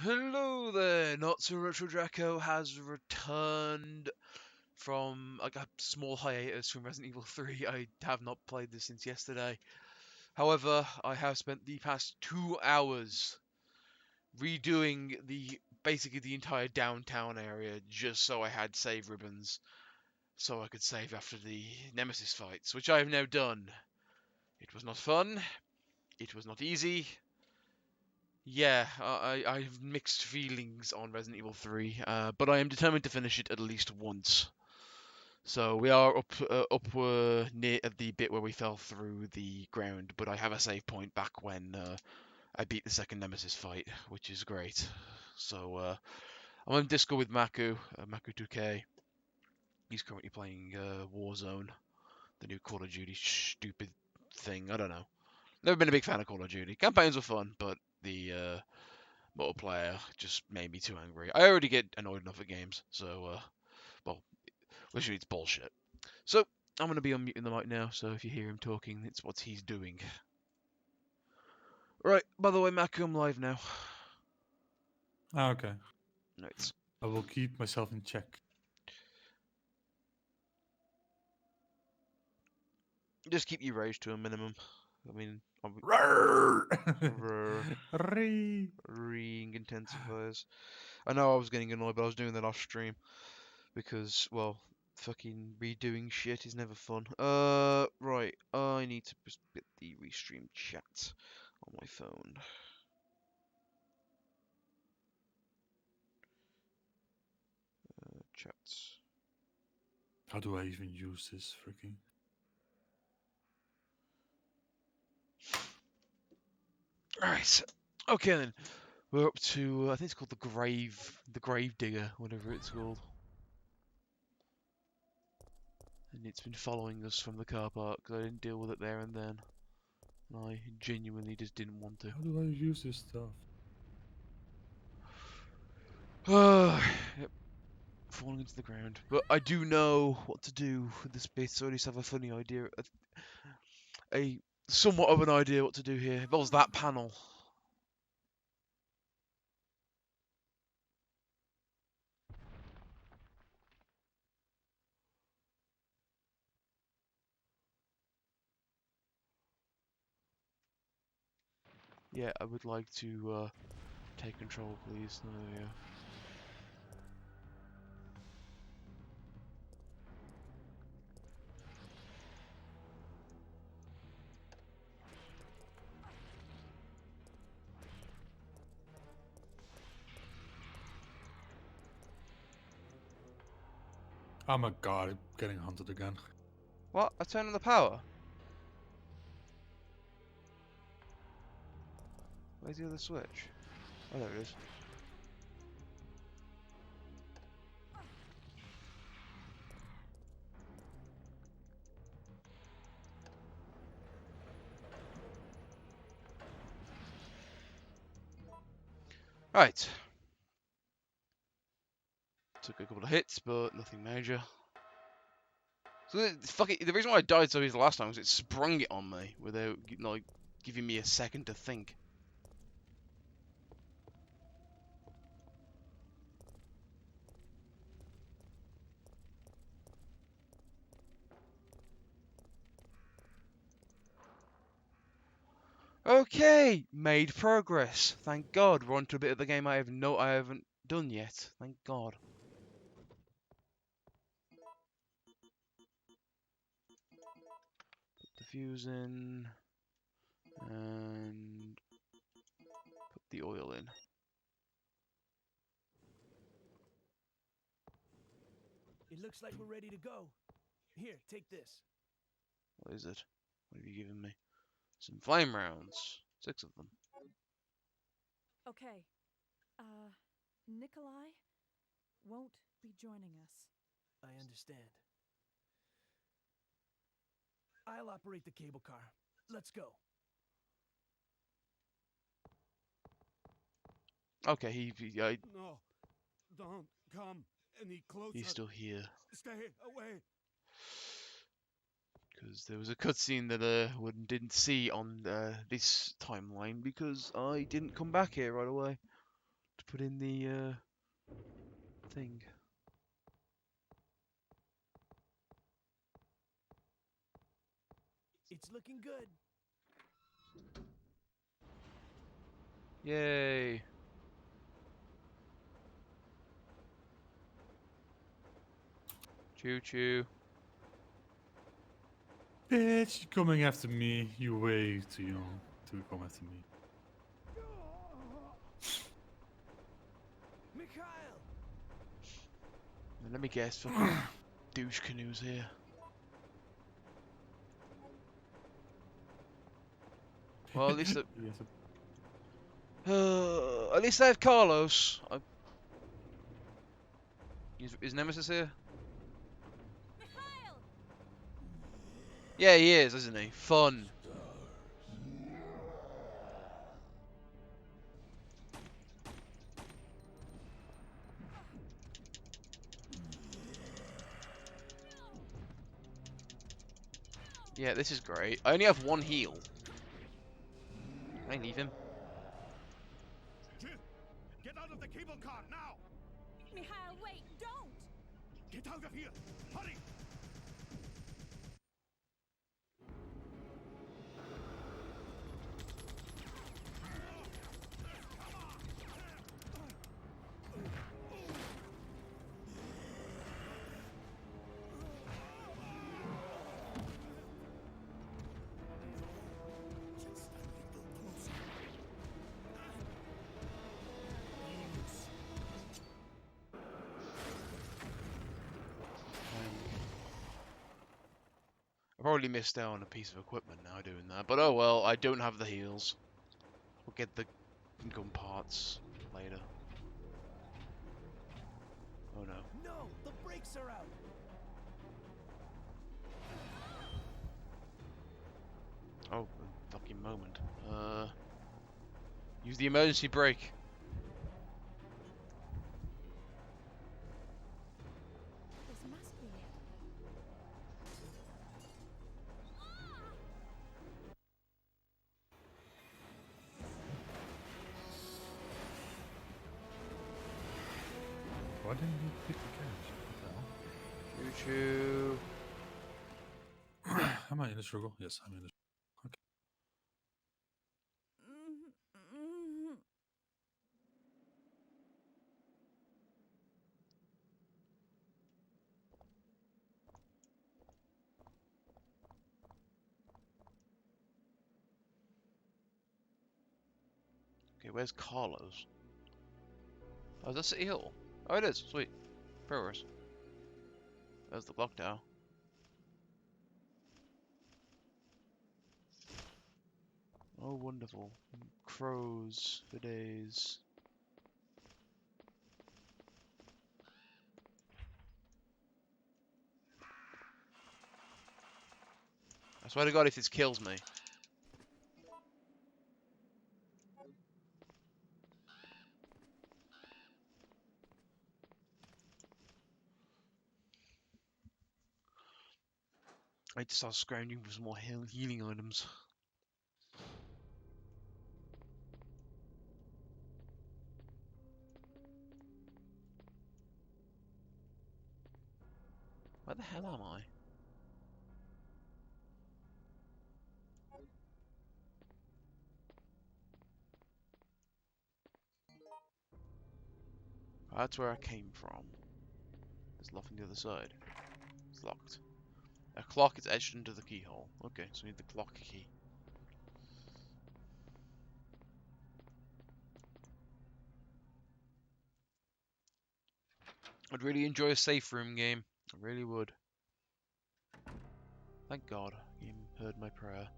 Hello there, Not So Retro Draco has returned from like a small hiatus from Resident Evil 3. I have not played this since yesterday. However, I have spent the past 2 hours redoing basically the entire downtown area just so I had save ribbons so I could save after the Nemesis fights, which I have now done. It was not fun, it was not easy. Yeah, I have mixed feelings on Resident Evil 3, but I am determined to finish it at least once. So we are up near at the bit where we fell through the ground, but I have a save point back when I beat the second Nemesis fight, which is great. So I'm on Discord with Maku2K. He's currently playing Warzone, the new Call of Duty stupid thing. I don't know. Never been a big fan of Call of Duty. Campaigns were fun, but the multiplayer just made me too angry. I already get annoyed enough at games, so well, literally it's bullshit. So I'm gonna be unmuting the mic now. So if you hear him talking, it's what he's doing. Right. By the way, Mac, I'm live now. Okay. Right. I will keep myself in check. Just keep your rage to a minimum. I mean, Re. ring intensifiers. I know I was getting annoyed, but I was doing that off stream because, well, fucking redoing shit is never fun. Right. I need to just get the restream chat on my phone. Chats. How do I even use this freaking? Alright. Okay then. We're up to I think it's called the grave digger, whatever it's called. And it's been following us from the car park because I didn't deal with it there and then. And I genuinely just didn't want to. How do I use this stuff? Yep, falling into the ground. But I do know what to do with this bit, so I at least have a funny idea, a somewhat of an idea what to do here. It was that panel. Yeah, I would like to take control, please. There we go. Oh my god, I'm getting hunted again. What? I turned on the power? Where's the other switch? Oh, there it is. Right. Took a couple of hits, but nothing major. So the reason why I died so easy last time was it sprung it on me without like giving me a second to think. Okay, made progress. Thank God. We're on to a bit of the game I haven't done yet. Thank God. Put the fuse in and put the oil in. It looks like we're ready to go. Here, take this. What is it? What have you given me? Some flame rounds. 6 of them. Okay. Nikolai won't be joining us. I understand. I'll operate the cable car. Let's go. Okay, No, don't come any closer. he's still here. Stay away. Because there was a cutscene that I didn't see on this timeline because I didn't come back here right away. to put in the thing. It's looking good. Yay! Choo choo. Bitch, you're coming after me. You're way too young to come after me. Mikhail! Let me guess, fucking douche canoes here. Well, at least Yes, at least I have Carlos. Is Nemesis here? Mikhail! Yeah, he is, isn't he? Fun. Yeah, this is great. I only have one heal. Can I leave him? Jill, get out of the cable car now! Mikhail, wait, don't! Get out of here! Hurry! I probably missed out on a piece of equipment now doing that, but oh well, I don't have the heals. We'll get the gun parts later. Oh no. No, the brakes are out. Oh, a fucking moment. Use the emergency brake. This must be it. why didn't you pick the carriage? What Choo choo. the hell? Am I in a struggle? Yes, I'm in a struggle. Okay. Okay, where's Carlos? Oh, is that City Hill? Oh, it is. Sweet. Progress. There's the clock tower. Oh, wonderful. Crows for days. I swear to God, if this kills me. I need to start scrounging for some more healing items. Where the hell am I? That's where I came from. There's nothing on the other side. It's locked. A clock is etched into the keyhole. Okay, so we need the clock key. I'd really enjoy a safe room game. I really would. Thank God, game heard my prayer.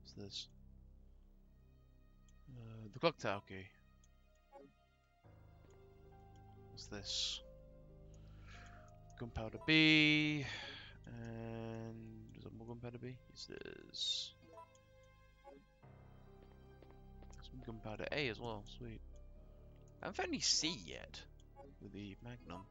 What's this? The clock tower key. What's this? Gunpowder B. And is there more gunpowder B? Yes, there's some gunpowder A as well. Sweet. I haven't found any C yet with the Magnum.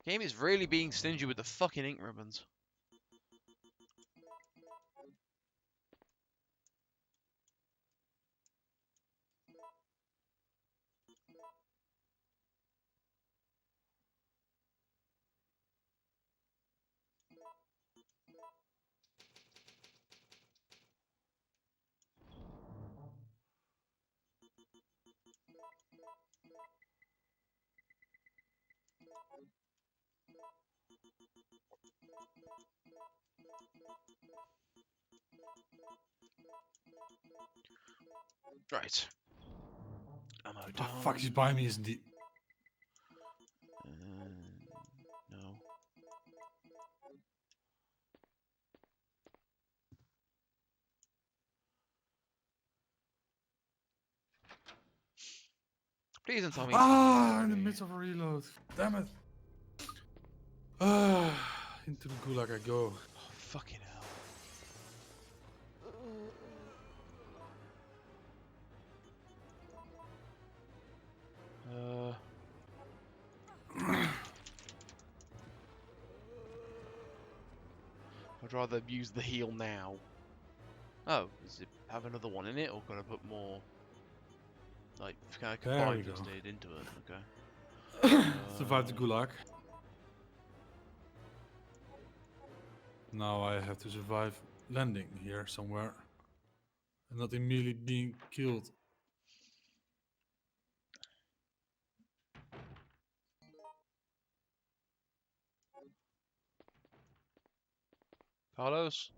Game is really being stingy with the fucking ink ribbons. Right. Ammo Oh done. fuck, he's by me, isn't he? No. Please don't tell me. Ah, in the midst of a reload. Damn it. Ah, into the gulag I go. Oh, fucking hell. I'd rather use the heal now. Oh, does it have another one in it, or can I put more, like, can I There combine we go. first aid into it? Okay. Survived the gulag. Now I have to survive landing here somewhere. And not immediately being killed. Carlos?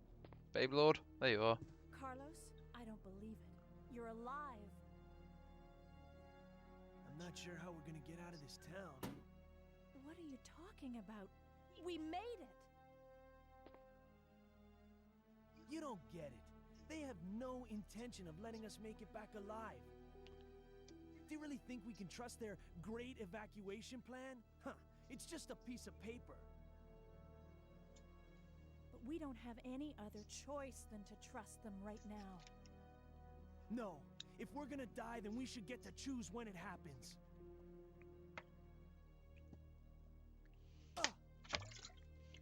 Babe Lord? There you are. Carlos, I don't believe it. You're alive. I'm not sure how we're gonna get out of this town. What are you talking about? We made it. You don't get it. They have no intention of letting us make it back alive. Do you really think we can trust their great evacuation plan? Huh, it's just a piece of paper. But we don't have any other choice than to trust them right now. No, if we're gonna die, then we should get to choose when it happens.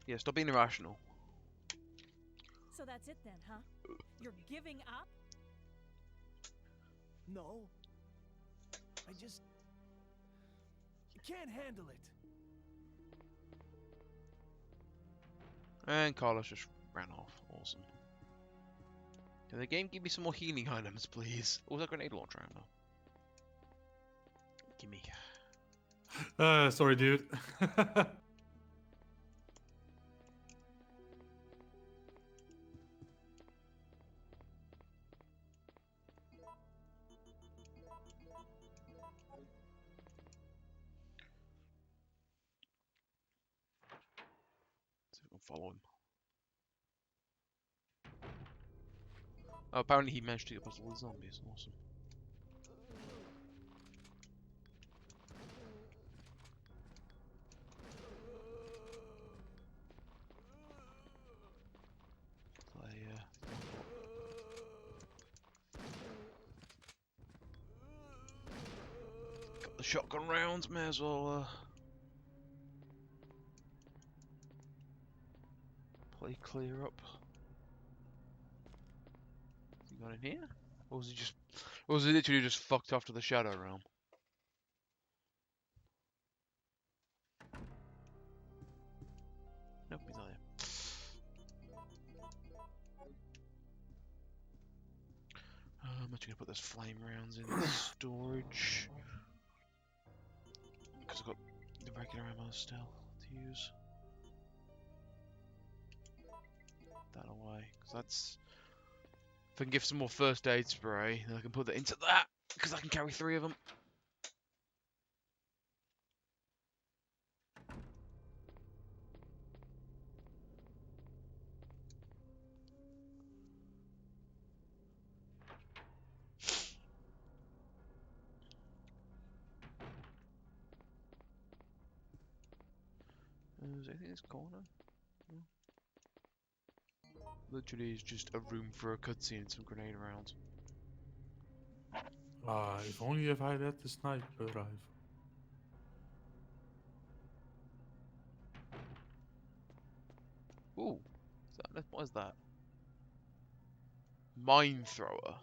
Yeah, stop being irrational. So that's it then, huh? You're giving up? No. I can't handle it. And Carlos just ran off. Awesome. Can the game give me some more healing items, please? Oh, that grenade launcher ammo. Gimme. Sorry, dude. See if we can follow him. Oh, apparently he managed to get past all the zombies. Awesome. Got the shotgun rounds, may as well play clear up. Has he gone in here? Or was he just, or was he literally just fucked off to the Shadow Realm? Nope, he's not there. I'm actually gonna put those flame rounds in storage. Because I've got the regular ammo still to use. That away. Because that's... If I can give some more first aid spray, then I can put that into that. Because I can carry 3 of them. Is there anything in this corner? No. Literally is just a room for a cutscene and some grenade rounds. If only if I had the sniper rifle. Ooh, what is that? Mine thrower.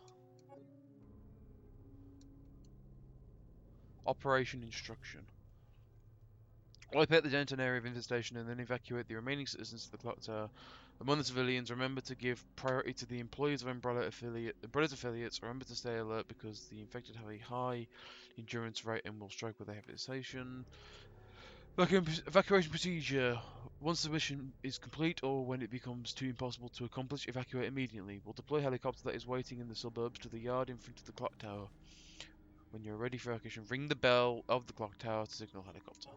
Operation instruction. Wipe out the dented area of infestation and then evacuate the remaining citizens to the clock tower. Among the civilians, remember to give priority to the employees of Umbrella's affiliates. Remember to stay alert because the infected have a high endurance rate and will strike with a hesitation. Evacuation procedure. Once the mission is complete or when it becomes too impossible to accomplish, evacuate immediately. We'll deploy a helicopter that is waiting in the suburbs to the yard in front of the clock tower. When you're ready for evacuation, ring the bell of the clock tower to signal helicopter.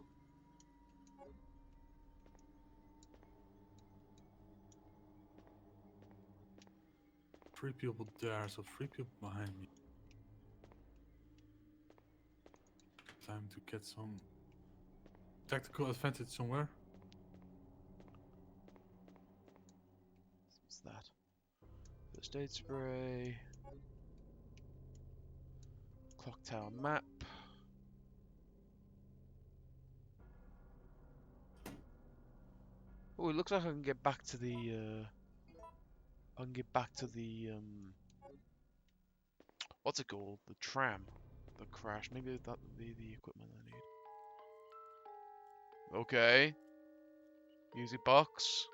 Three people there, so three people behind me. Time to get some tactical advantage somewhere. What's that? First aid spray. Clock tower map. Oh, it looks like I can get back to the. I can get back to the. What's it called? The tram. The crash. Maybe that would be the equipment I need. Okay. Music box.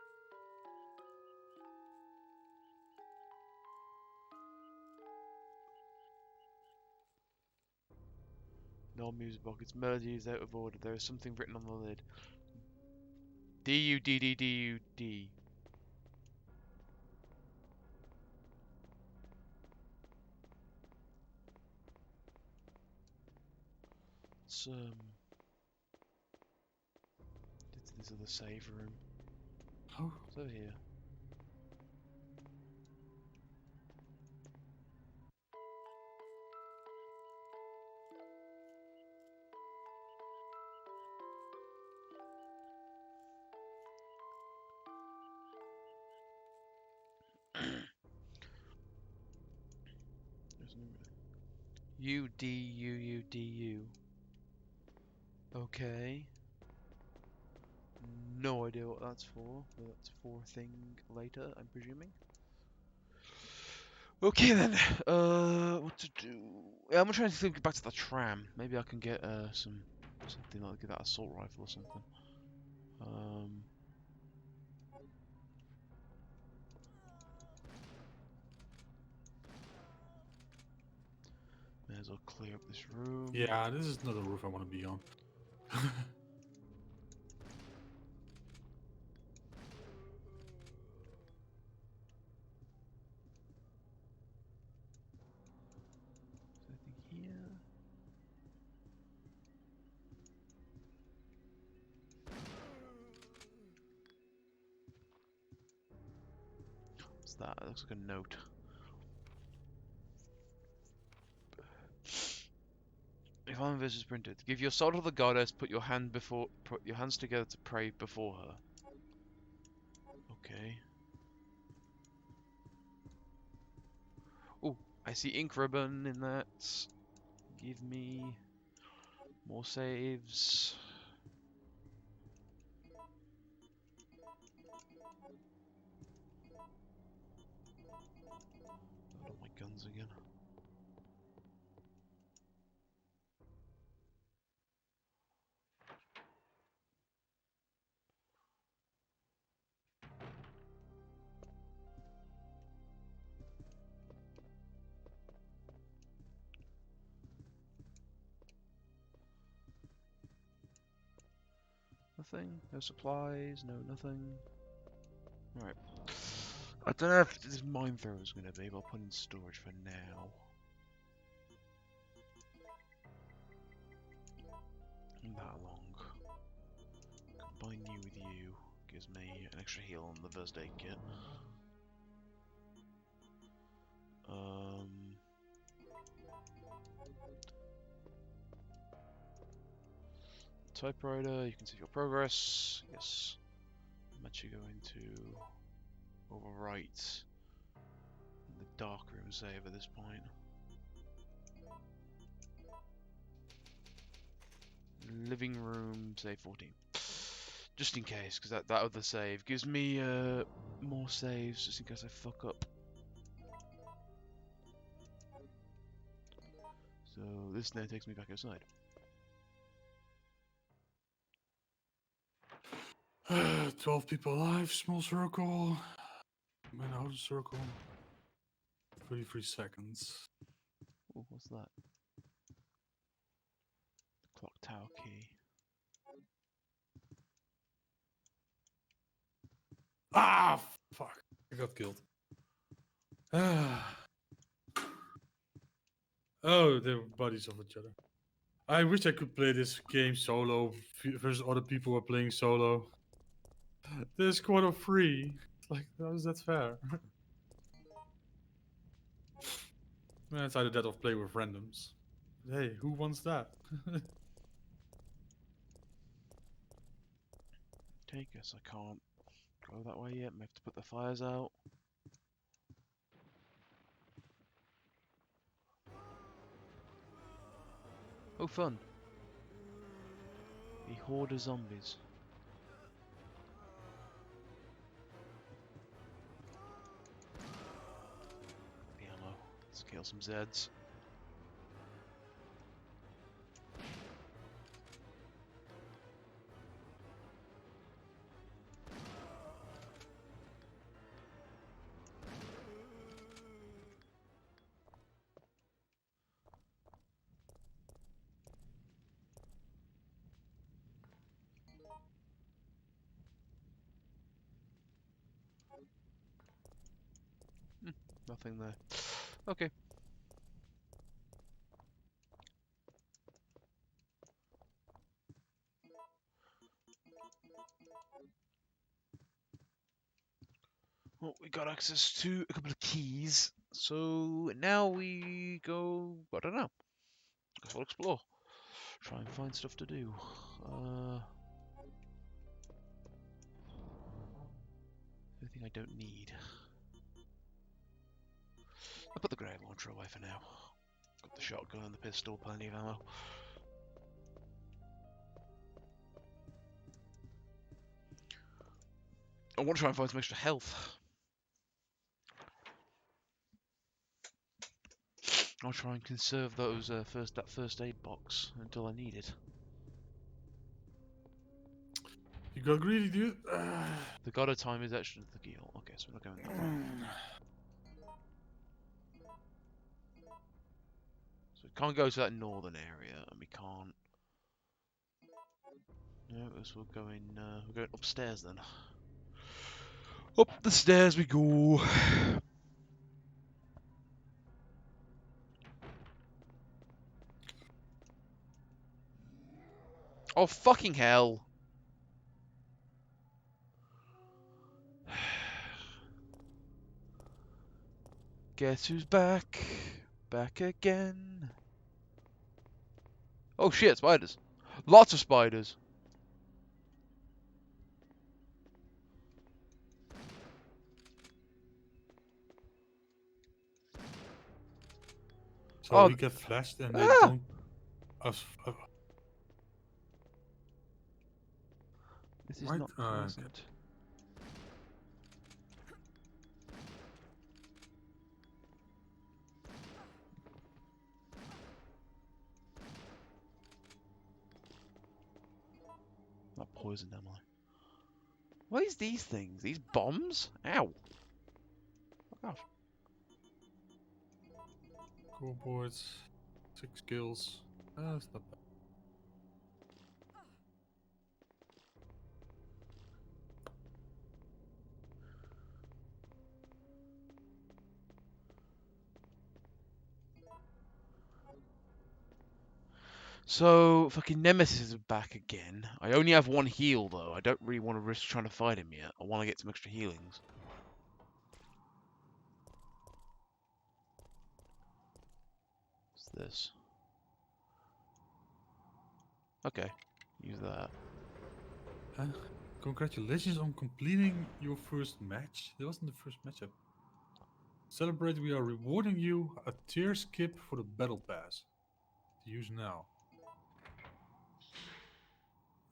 No music box. Its melody is out of order. There is something written on the lid. D-U-D-D-D-U-D. It's this is the save room. Oh, It's over here. U-D-U-U-D-U. Okay. No idea what that's for, but that's for a thing later, I'm presuming. Okay then, what to do? Yeah, I'm trying to think back to the tram. Maybe I can get something like that assault rifle or something. May as well clear up this room. yeah, this is not a roof I want to be on. Anything here? What's that? It looks like a note. If I'm this is printed, give your soul to the goddess. Put your hands together to pray before her. Okay. Oh, I see ink ribbon in that. Give me more saves. Load all my guns again. Nothing? No supplies? No nothing? Right. I don't know if this mine thrower is going to be, but I'll put in storage for now. That long. Combine you with you gives me an extra heal on the first aid kit. Typewriter, you can see your progress. Yes. I'm actually going to overwrite the darkroom save at this point. Living room, save 14. Just in case, because that other save gives me more saves, just in case I fuck up. So this now takes me back outside. 12 people alive, small circle. Man, outer circle. 33 seconds. Oh, what's that? Clock tower key. Ah, fuck. I got killed. Oh, they were buddies of each other. I wish I could play this game solo versus other people who are playing solo. There's squad of 3. Like, how is that fair? Man, it's either that or play with randoms. But hey, who wants that? Okay, guess I can't go that way yet. May have to put the fires out. Oh, fun! A horde of zombies. Ammo. Let's kill some Zeds. Nothing there. Okay. Well, we got access to a couple of keys, so now we go. I don't know. Guess we'll explore. Try and find stuff to do. Anything I don't need. I'll put the grenade launcher away for now. Got the shotgun and the pistol, plenty of ammo. I want to try and find some extra health. I'll try and conserve those that first aid box until I need it. You got greedy, dude. The god of time is extra to the Geel. Okay, so we're not going that far. So we can't go to that northern area, and we can't. No, so we're going upstairs then. Up the stairs we go. Oh fucking hell! Guess who's back? Back again. Oh shit, spiders. Lots of spiders. So Oh, we get flashed and they ah! don't. Us. This is Right, not okay. pleasant. Not poisoned, am I? What is these things? These bombs? Ow! Fuck off. Cool boards. 6 kills. That's not bad. So, fucking Nemesis is back again. I only have one heal though. I don't really want to risk trying to fight him yet. I want to get some extra healings. What's this? Okay, use that. Congratulations on completing your first match. That wasn't the first matchup. Celebrate, we are rewarding you a tier skip for the battle pass. To use now.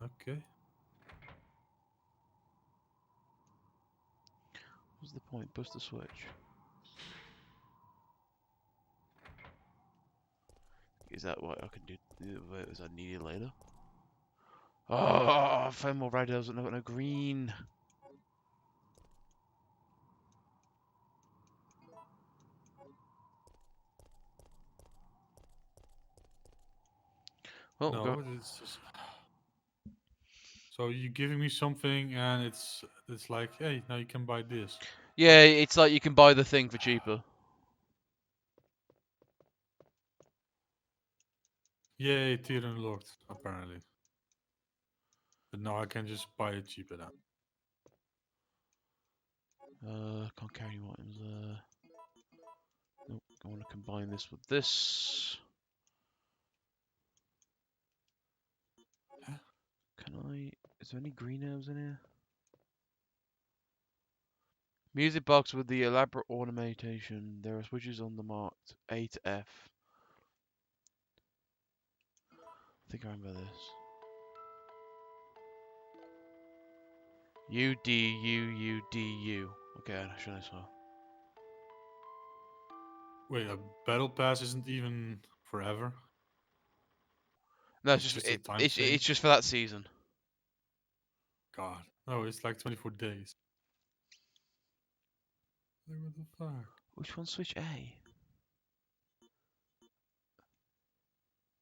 Okay. What's the point? Bust the switch. Is that what I can do? Is that needed later? Oh, I found more radios and I've got no green. Well, No, it's just... So you're giving me something, and it's like, hey, now you can buy this. yeah, it's like you can buy the thing for cheaper. Yay, tier unlocked, apparently. But now I can just buy it cheaper now. Can't carry any items there. Nope, I want to combine this with this. Huh? Can I? Is there any green herbs in here? Music box with the elaborate ornamentation. There are switches on the marked A to F. I think I remember this. U D U U D U. Okay, I'm sure this one. Wait, a battle pass isn't even forever. No, It's just a time it's thing. just for that season. God, no, it's like 24 days. Like, what the fuck? Which one? Switch A.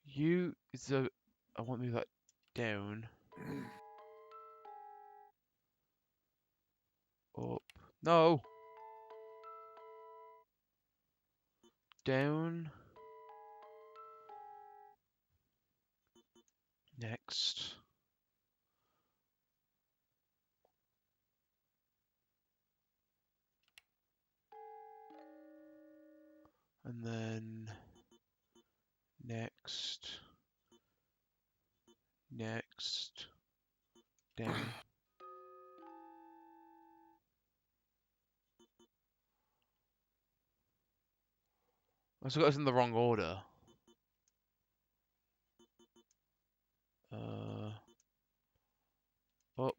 U is the. I want to move that down. Up. No. Down. Next. And then next. Next. Down. I still got this in the wrong order. Up.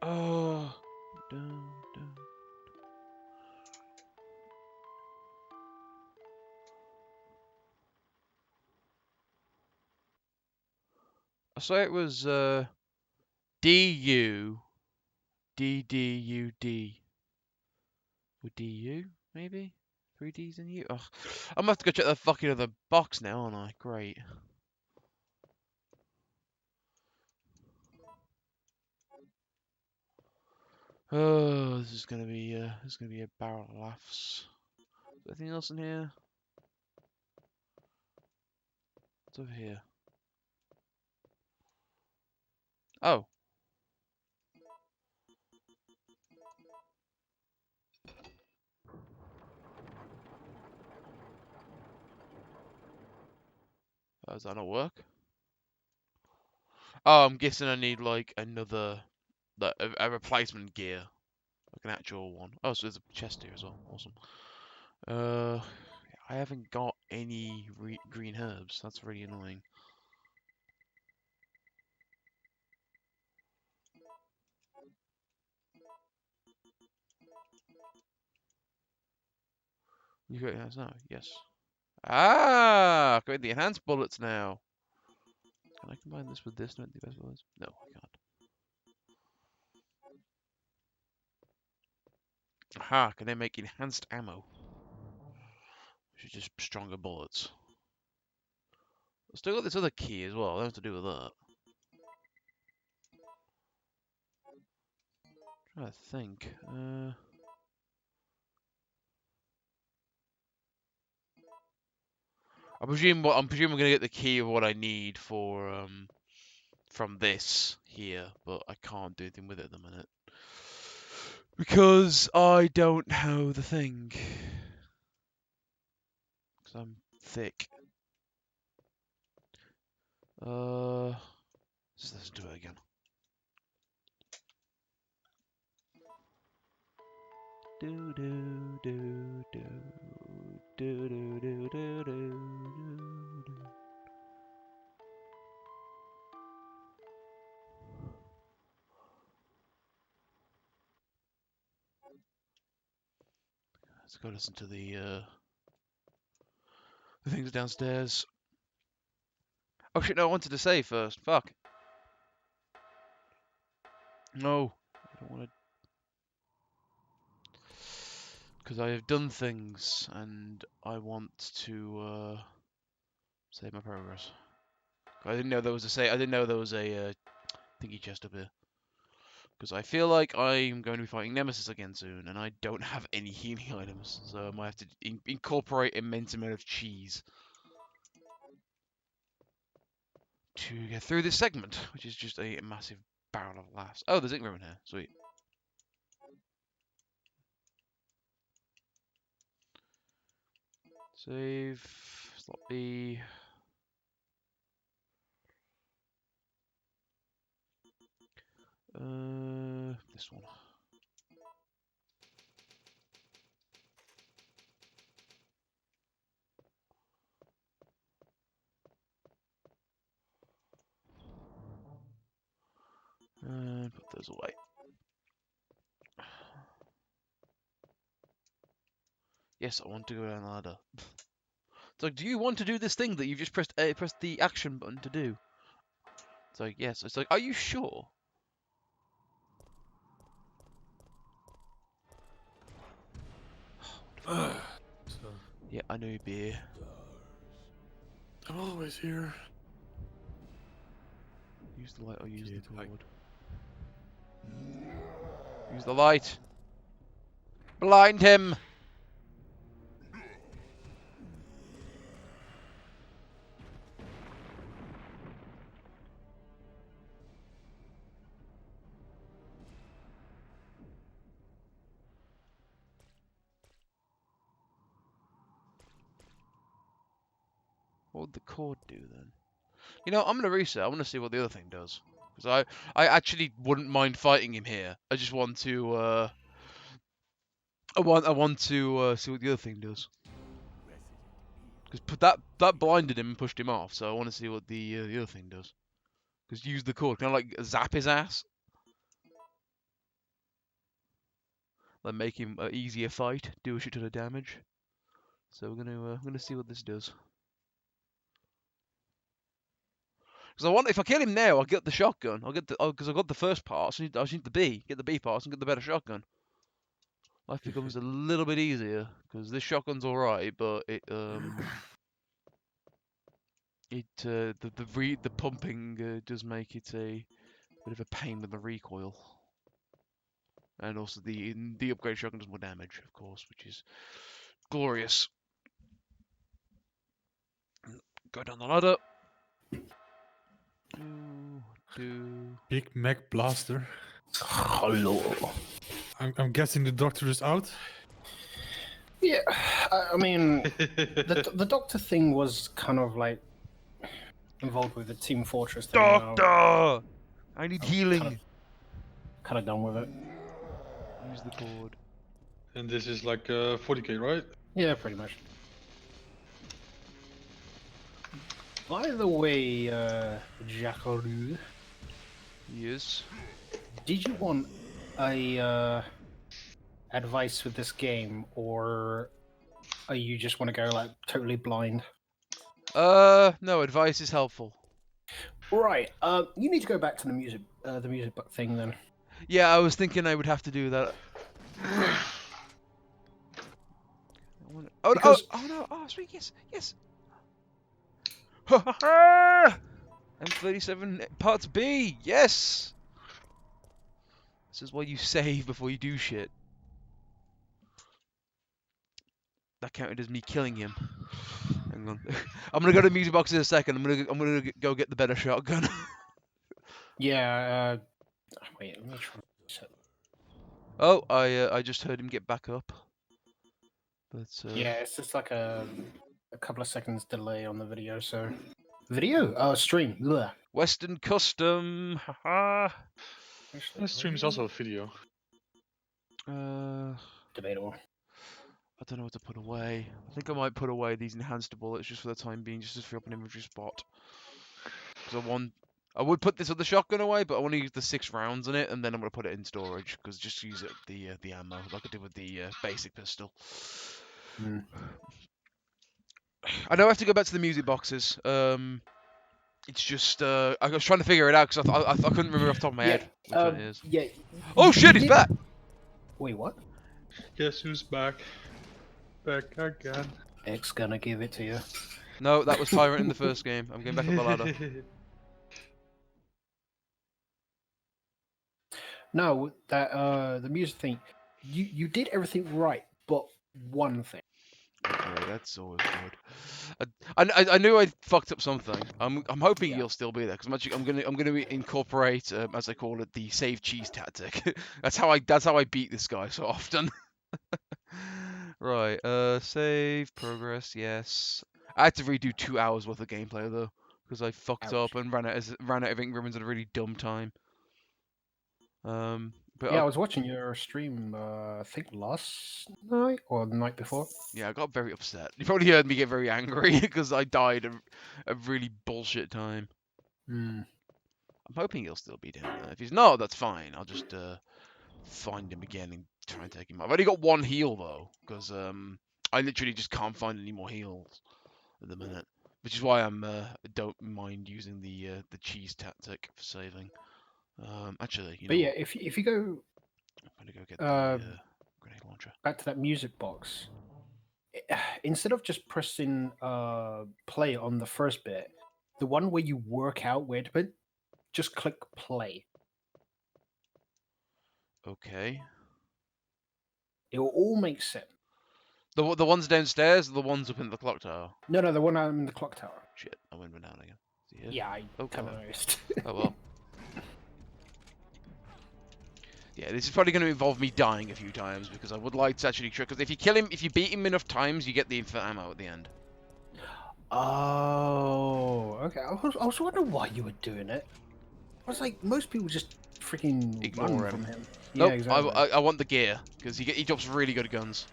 Oh. Down, down. I swear it was DU DDUD. Or DU, maybe? 3 Ds in U? Ugh. I'm gonna have to go check the fucking other box now, aren't I? Great. Oh, this is gonna be a barrel of laughs. Is there anything else in here? What's over here? Oh. Does that not work? Oh, I'm guessing I need like another, like a replacement gear, like an actual one. Oh, so there's a chest here as well. Awesome. I haven't got any green herbs. That's really annoying. You got enhanced now? Yes. Ah, got the enhanced bullets now. Can I combine this with this to make the best bullets? No, I can't. Aha, can I make enhanced ammo? Which is just stronger bullets. I've still got this other key as well. I don't have to do with that. Trying to think. I'm presuming I'm gonna get the key of what I need for from this here, but I can't do anything with it at the minute because I don't know the thing. Because I'm thick. Let's do it again. Do do do do do do do do do. Let's go listen to the things downstairs. Oh shit! No, I wanted to say first. Fuck. No, I don't want to. Because I have done things, and I want to save my progress. I didn't know there was a I didn't know there was a thingy chest up here. Because I feel like I'm going to be fighting Nemesis again soon, and I don't have any healing items, so I might have to incorporate immense amount of cheese to get through this segment, which is just a massive barrel of laughs. Oh, there's ink ribbon here. Sweet. Save. Slot B. This one. And put those away. Yes, I want to go down the ladder. It's like, do you want to do this thing that you've just pressed the action button to do? It's like, yes. It's like, are you sure? So, Yeah, I know you'd be here. I'm always here. Use the light or use Okay, the cord. Use the light. Blind him. What would the cord do then? You know, I'm gonna reset. I want to see what the other thing does. Because I actually wouldn't mind fighting him here. I just want to I want to see what the other thing does. Because that blinded him and pushed him off. So I want to see what the other thing does. Because use the cord. Can I like zap his ass? Like make him an easier fight. Do a shit ton of damage. So we're gonna see what this does. Because I want, if I kill him now, I'll get the shotgun. I'll get the, because I got the first part, so I just need the B, get the B parts and get the better shotgun. Life becomes a little bit easier because this shotgun's alright, but the pumping does make it a bit of a pain with the recoil, and also the upgrade shotgun does more damage, of course, which is glorious. Go down the ladder. Big Mac Blaster. Hello. I'm guessing the doctor is out. Yeah, I mean, the doctor thing was kind of like involved with the Team Fortress thing. Doctor! I need healing. Kind of done with it. Use the cord. And this is like 40k, right? Yeah, pretty much. By the way, Jackaroo, Yes. did you want a advice with this game, or are you just want to go like totally blind? No, advice is helpful. Right. You need to go back to the music thing then. Yeah, I was thinking I would have to do that. Because- oh no! Oh sweet, yes. M37 parts B, yes. This is why you save before you do shit. That counted as me killing him. Hang on. I'm gonna go to the music box in a second. I'm gonna go get the better shotgun. Yeah. Wait, let me try. Oh, I just heard him get back up. But Yeah, it's just like a couple of seconds delay on the video. So video? Oh, stream. Ugh. Western custom. Haha. Actually, This stream is also a video. debatable. I don't know what to put away. I think I might put away these enhanced bullets just for the time being, just to free up an inventory spot. Because I would put this other shotgun away, but I want to use the 6 rounds in it, and then I'm going to put it in storage, because just use it the ammo, like I did with the basic pistol. Mm. I know I have to go back to the music boxes. It's just I was trying to figure it out because I couldn't remember off the top of my head which one it is. Yeah. Oh shit, he's back! Wait, what? Guess who's back? Back again. X gonna give it to you. No, that was Tyrant in the first game. I'm getting back up the ladder. No, that the music thing. You did everything right, but one thing. Okay, that's always good. I knew I fucked up something. I'm hoping Yeah. you'll still be there because I'm gonna incorporate as I call it the save cheese tactic. that's how I beat this guy so often. Right, save progress. Yes, I had to redo 2 hours worth of gameplay though because I fucked Ouch. up and ran out of ink ribbons at a really dumb time. But Yeah, I was watching your stream. I think last night or the night before. yeah, I got very upset. You probably heard me get very angry because I died a really bullshit time. Mm. I'm hoping he'll still be down there. If he's not, that's fine. I'll just find him again and try and take him out. I've only got 1 heal though, because I literally just can't find any more heals at the minute. Which is why don't mind using the cheese tactic for saving. Actually, you know But yeah, what? if you go I'm gonna go get the grenade launcher. back to that music box, instead of just pressing play on the first bit, the one where you work out where to put, just click play. Okay. It will all make sense. The ones downstairs, or the ones up in the clock tower. No, the one I'm in the clock tower. Shit, I went down again. Is he here? Yeah, I Oh, kind of God. noticed. Oh well. Yeah, this is probably going to involve me dying a few times because I would like to actually try. Because if you beat him enough times, you get the infinite ammo at the end. Oh, okay. I was wondering why you were doing it. I was like, most people just freaking Ignore run him. from him. Nope, Yeah, exactly. I want the gear because he drops really good guns.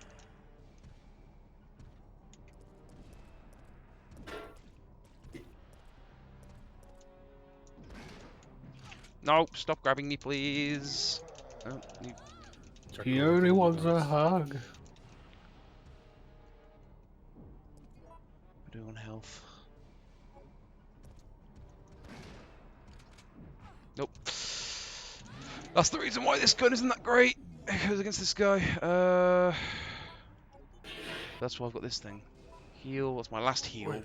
No, stop grabbing me, please. Oh, He only wants a hug. we're doing on health. Nope. That's the reason why this gun isn't that great. It goes against this guy. That's why I've got this thing. Heal. That's my last heal.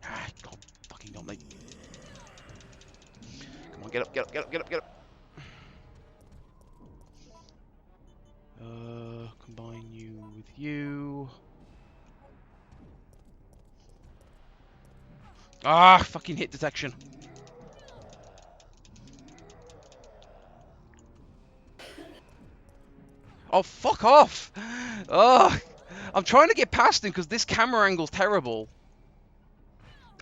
Ah, God, fucking don't make. Come on, get up, get up, get up, get up, get up. Combine you with you. Ah, fucking hit detection. Oh, fuck off! Ugh! I'm trying to get past him because this camera angle's terrible.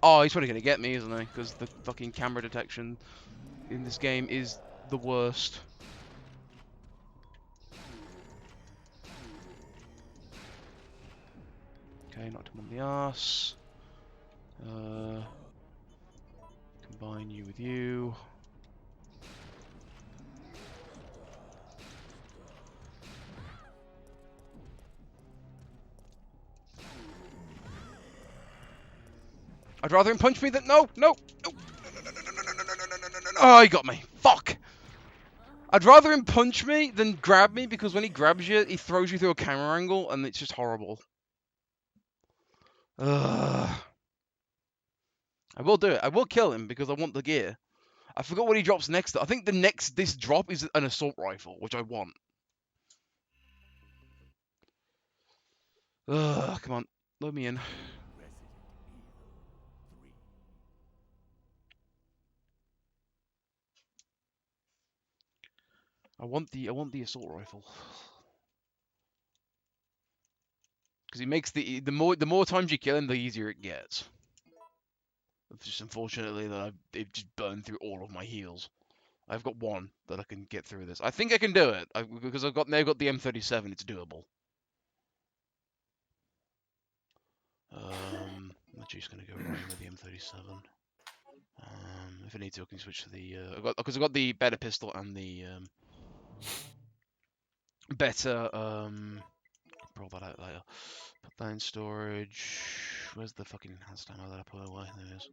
Oh, he's probably gonna get me, isn't he? Because the fucking camera detection in this game is the worst. Okay, knocked him on the arse. Combine you with you. I'd rather him punch me than no. Oh, he got me. Fuck. I'd rather him punch me than grab me, because when he grabs you, he throws you through a camera angle, and it's just horrible. Ugh. I will do it. I will kill him, because I want the gear. I forgot what he drops next. I think this drop is an assault rifle, which I want. Ugh, come on. Load me in. I want the assault rifle. Because he makes the more times you kill him, the easier it gets. It's just unfortunately that they've just burned through all of my heals. I've got one that I can get through this. I think I can do it because I've now got the M37. It's doable. I'm just gonna go right with the M37. If I need to, I can switch to the. I've got the better pistol and the better. Roll that out later. Put that in storage. Where's the fucking enhanced ammo that I put away? There it is.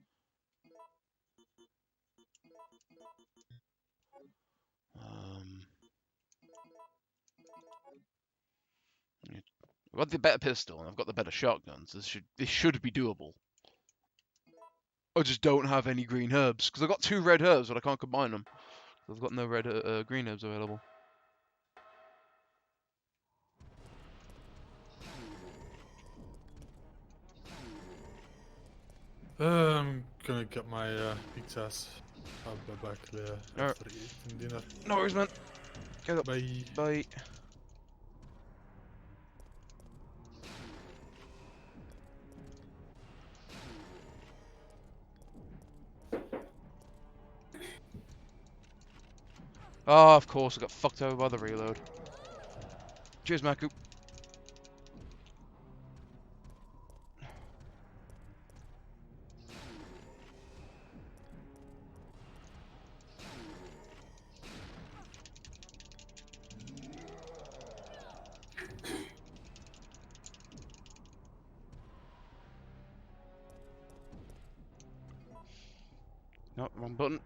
I've got the better pistol and I've got the better shotguns. This should be doable. I just don't have any green herbs because I've got 2 red herbs, but I can't combine them. I've got no green herbs available. I'm gonna get my pizzas. I'll be back after eating dinner. No worries, man. Get up. Bye. Bye. Oh, of course, I got fucked over by the reload. Cheers, Maku. No, wrong button.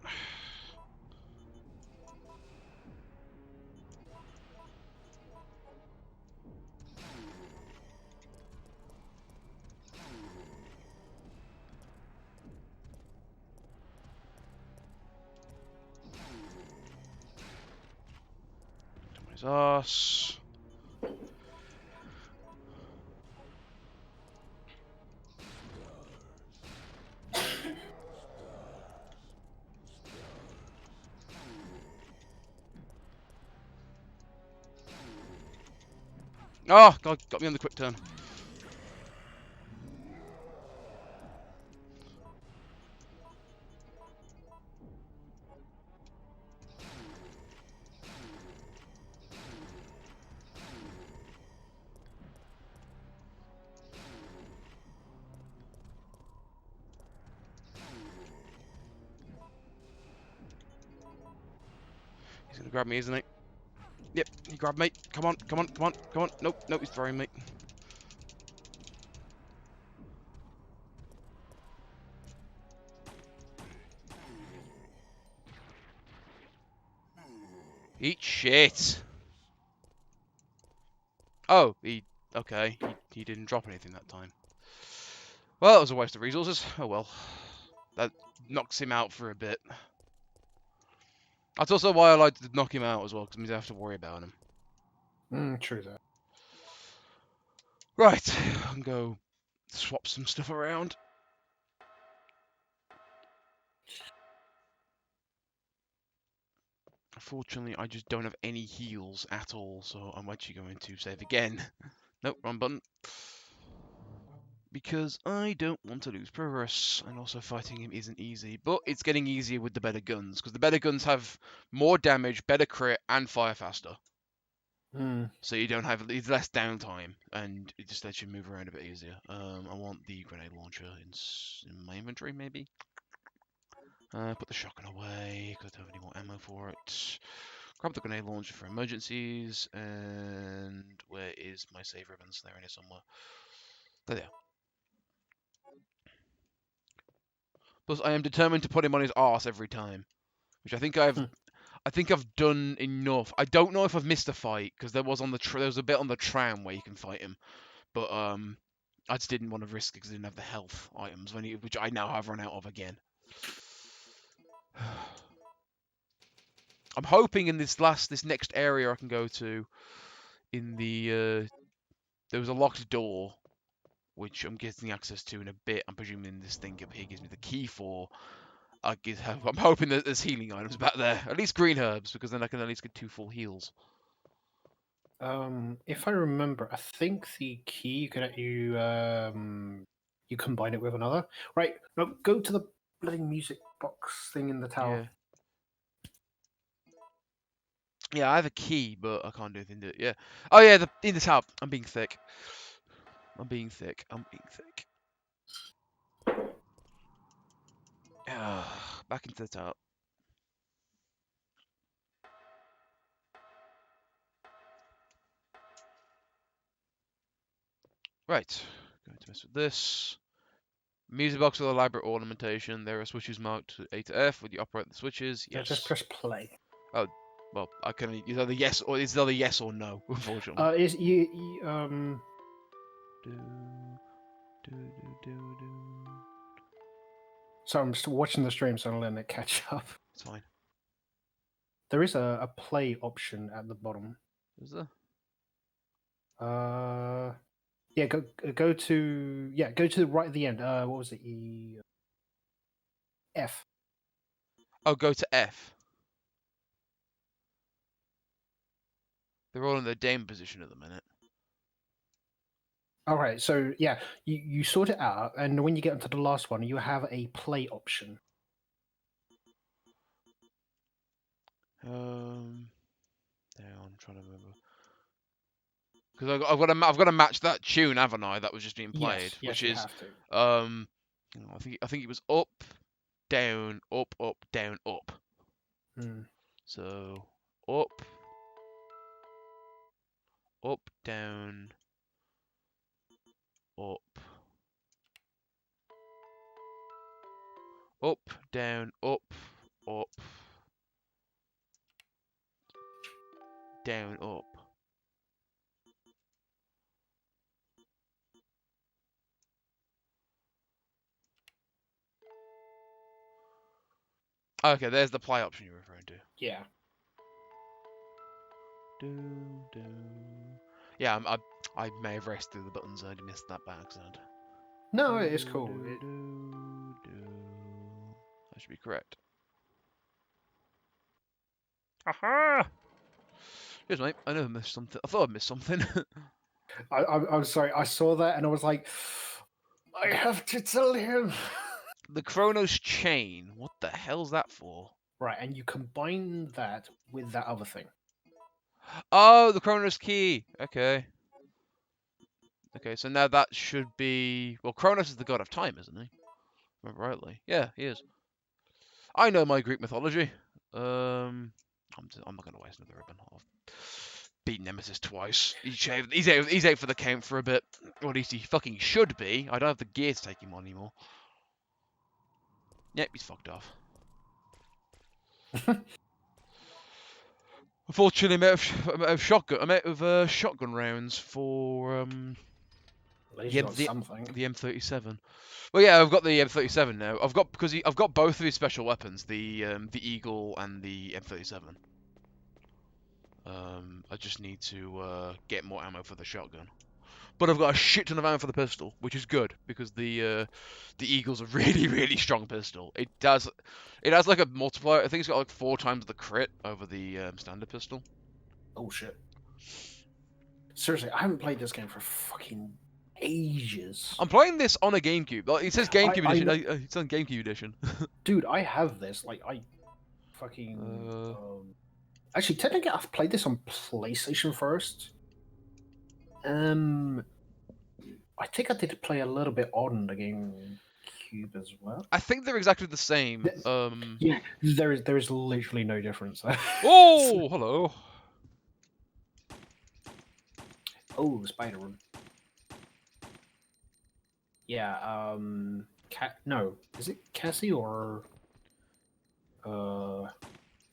His ass. Oh, God, got me on the quick turn. He's gonna grab me, isn't he? Yep, he grabbed me. Come on, come on, come on, come on. Nope, nope, he's throwing me. Eat shit. Oh, okay. He didn't drop anything that time. Well, that was a waste of resources. Oh well. That knocks him out for a bit. That's also why I like to knock him out as well, because I means I have to worry about him. True that. Right, I can go swap some stuff around. Unfortunately, I just don't have any heals at all, so I'm actually going to save again. Nope, wrong button. Because I don't want to lose progress, and also fighting him isn't easy. But it's getting easier with the better guns, because the better guns have more damage, better crit, and fire faster. So you don't have it's less downtime, and it just lets you move around a bit easier. I want the grenade launcher in my inventory, maybe. Put the shotgun away, because I don't have any more ammo for it. Grab the grenade launcher for emergencies, and where is my save ribbons? They're in here somewhere. There they are. Plus, I am determined to put him on his arse every time, which I think I I think I've done enough. I don't know if I've missed a fight because there was there was a bit on the tram where you can fight him, but I just didn't want to risk it because I didn't have the health items which I now have run out of again. I'm hoping in this next area I can go to, in the there was a locked door, which I'm getting access to in a bit. I'm presuming this thing up here gives me the key for. I'm hoping that there's healing items back there, at least green herbs, because then I can at least get 2 full heals. If I remember, I think the key you combine it with another. Right, no, go to the bloody music box thing in the tower. Yeah. Yeah, I have a key, but I can't do anything to it. Yeah. Oh yeah, in the tower. I'm being thick. I'm being thick. Back into the top. Right. Going to mess with this. Music box with elaborate ornamentation. There are switches marked A to F. Would you operate the switches? Yeah, Yes. just press play. Oh, well, I can. It's either yes or no. Unfortunately. Is you Do, do, do, do, do. So I'm still watching the stream, so I'm letting it catch up. It's fine. There is a play option at the bottom. Is there? Yeah, go to the right at the end. What was it? F. Oh, go to F. They're all in their Dame position at the minute. All right, so yeah, you sort it out, and when you get onto the last one, you have a play option. I'm trying to remember. Because I've got to match that tune, haven't I? That was just being played, Yes, which you is have to. I think it was up, down, up, down, up. So up, down, up, down, up, down, up. Okay, there's the play option you're referring to. Yeah. Yeah, I may have raced through the buttons. I missed that by accident. No, it's cool. That should be correct. Aha! Cheers, mate. I know I missed something. I thought I missed something. I'm sorry. I saw that and I was like, I have to tell him. The Chronos chain. What the hell's that for? Right, and you combine that with that other thing. Oh, the Chronos key. Okay. Okay, so now that should be... Well, Chronos is the god of time, isn't he? Remember rightly. Yeah, he is. I know my Greek mythology. I'm not going to waste another ribbon. I've beaten Nemesis twice. He's out for the count for a bit. Or at least he fucking should be. I don't have the gear to take him on anymore. Yep, he's fucked off. Unfortunately, I'm out of shotgun rounds for The M37. Well, yeah, I've got the M37 now. I've got both of his special weapons, the Eagle and the M37. I just need to get more ammo for the shotgun. But I've got a shit ton of ammo for the pistol, which is good because the Eagle's a really strong pistol. It has like a multiplier. I think it's got like 4 times the crit over the standard pistol. Oh shit! Seriously, I haven't played this game for fucking ages. I'm playing this on a Gamecube. Like, it says Gamecube edition. It's on Gamecube edition. Dude, I have this. Like, I fucking actually, technically, I've played this on PlayStation first. I think I did play a little bit on the GameCube as well. I think they're exactly the same. Yeah, there is literally no difference. Oh, hello. Oh, spider room. Yeah. No, is it Cassie or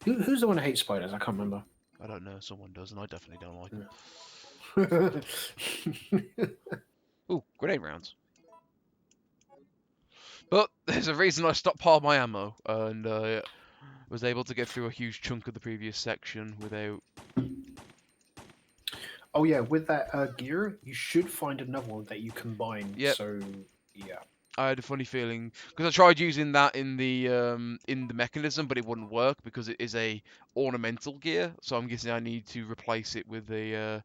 Who's the one who hates spiders? I can't remember. I don't know. Someone does, and I definitely don't like them. Ooh, grenade rounds. But there's a reason I stockpiled my ammo, and was able to get through a huge chunk of the previous section without. Oh yeah, with that gear, you should find another one that you combine. Yep. So yeah. I had a funny feeling because I tried using that in the mechanism, but it wouldn't work because it is a ornamental gear. So I'm guessing I need to replace it with a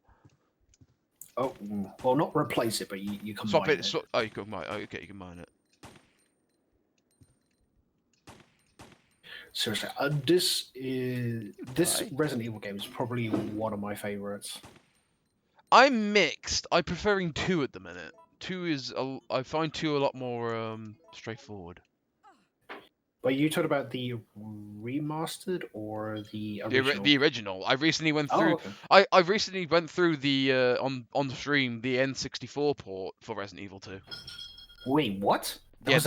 Oh, well, not replace it, but you combine swap it. it. Oh, you combine. Oh, okay, you combine it. Seriously, this Resident Evil game is probably one of my favorites. I'm mixed. I'm preferring 2 at the minute. 2 is I find 2 a lot more straightforward. But you talked about the remastered or the original? The original. I recently went Oh, through. okay. I recently went through the on the stream the N64 port for Resident Evil 2. Wait, what? It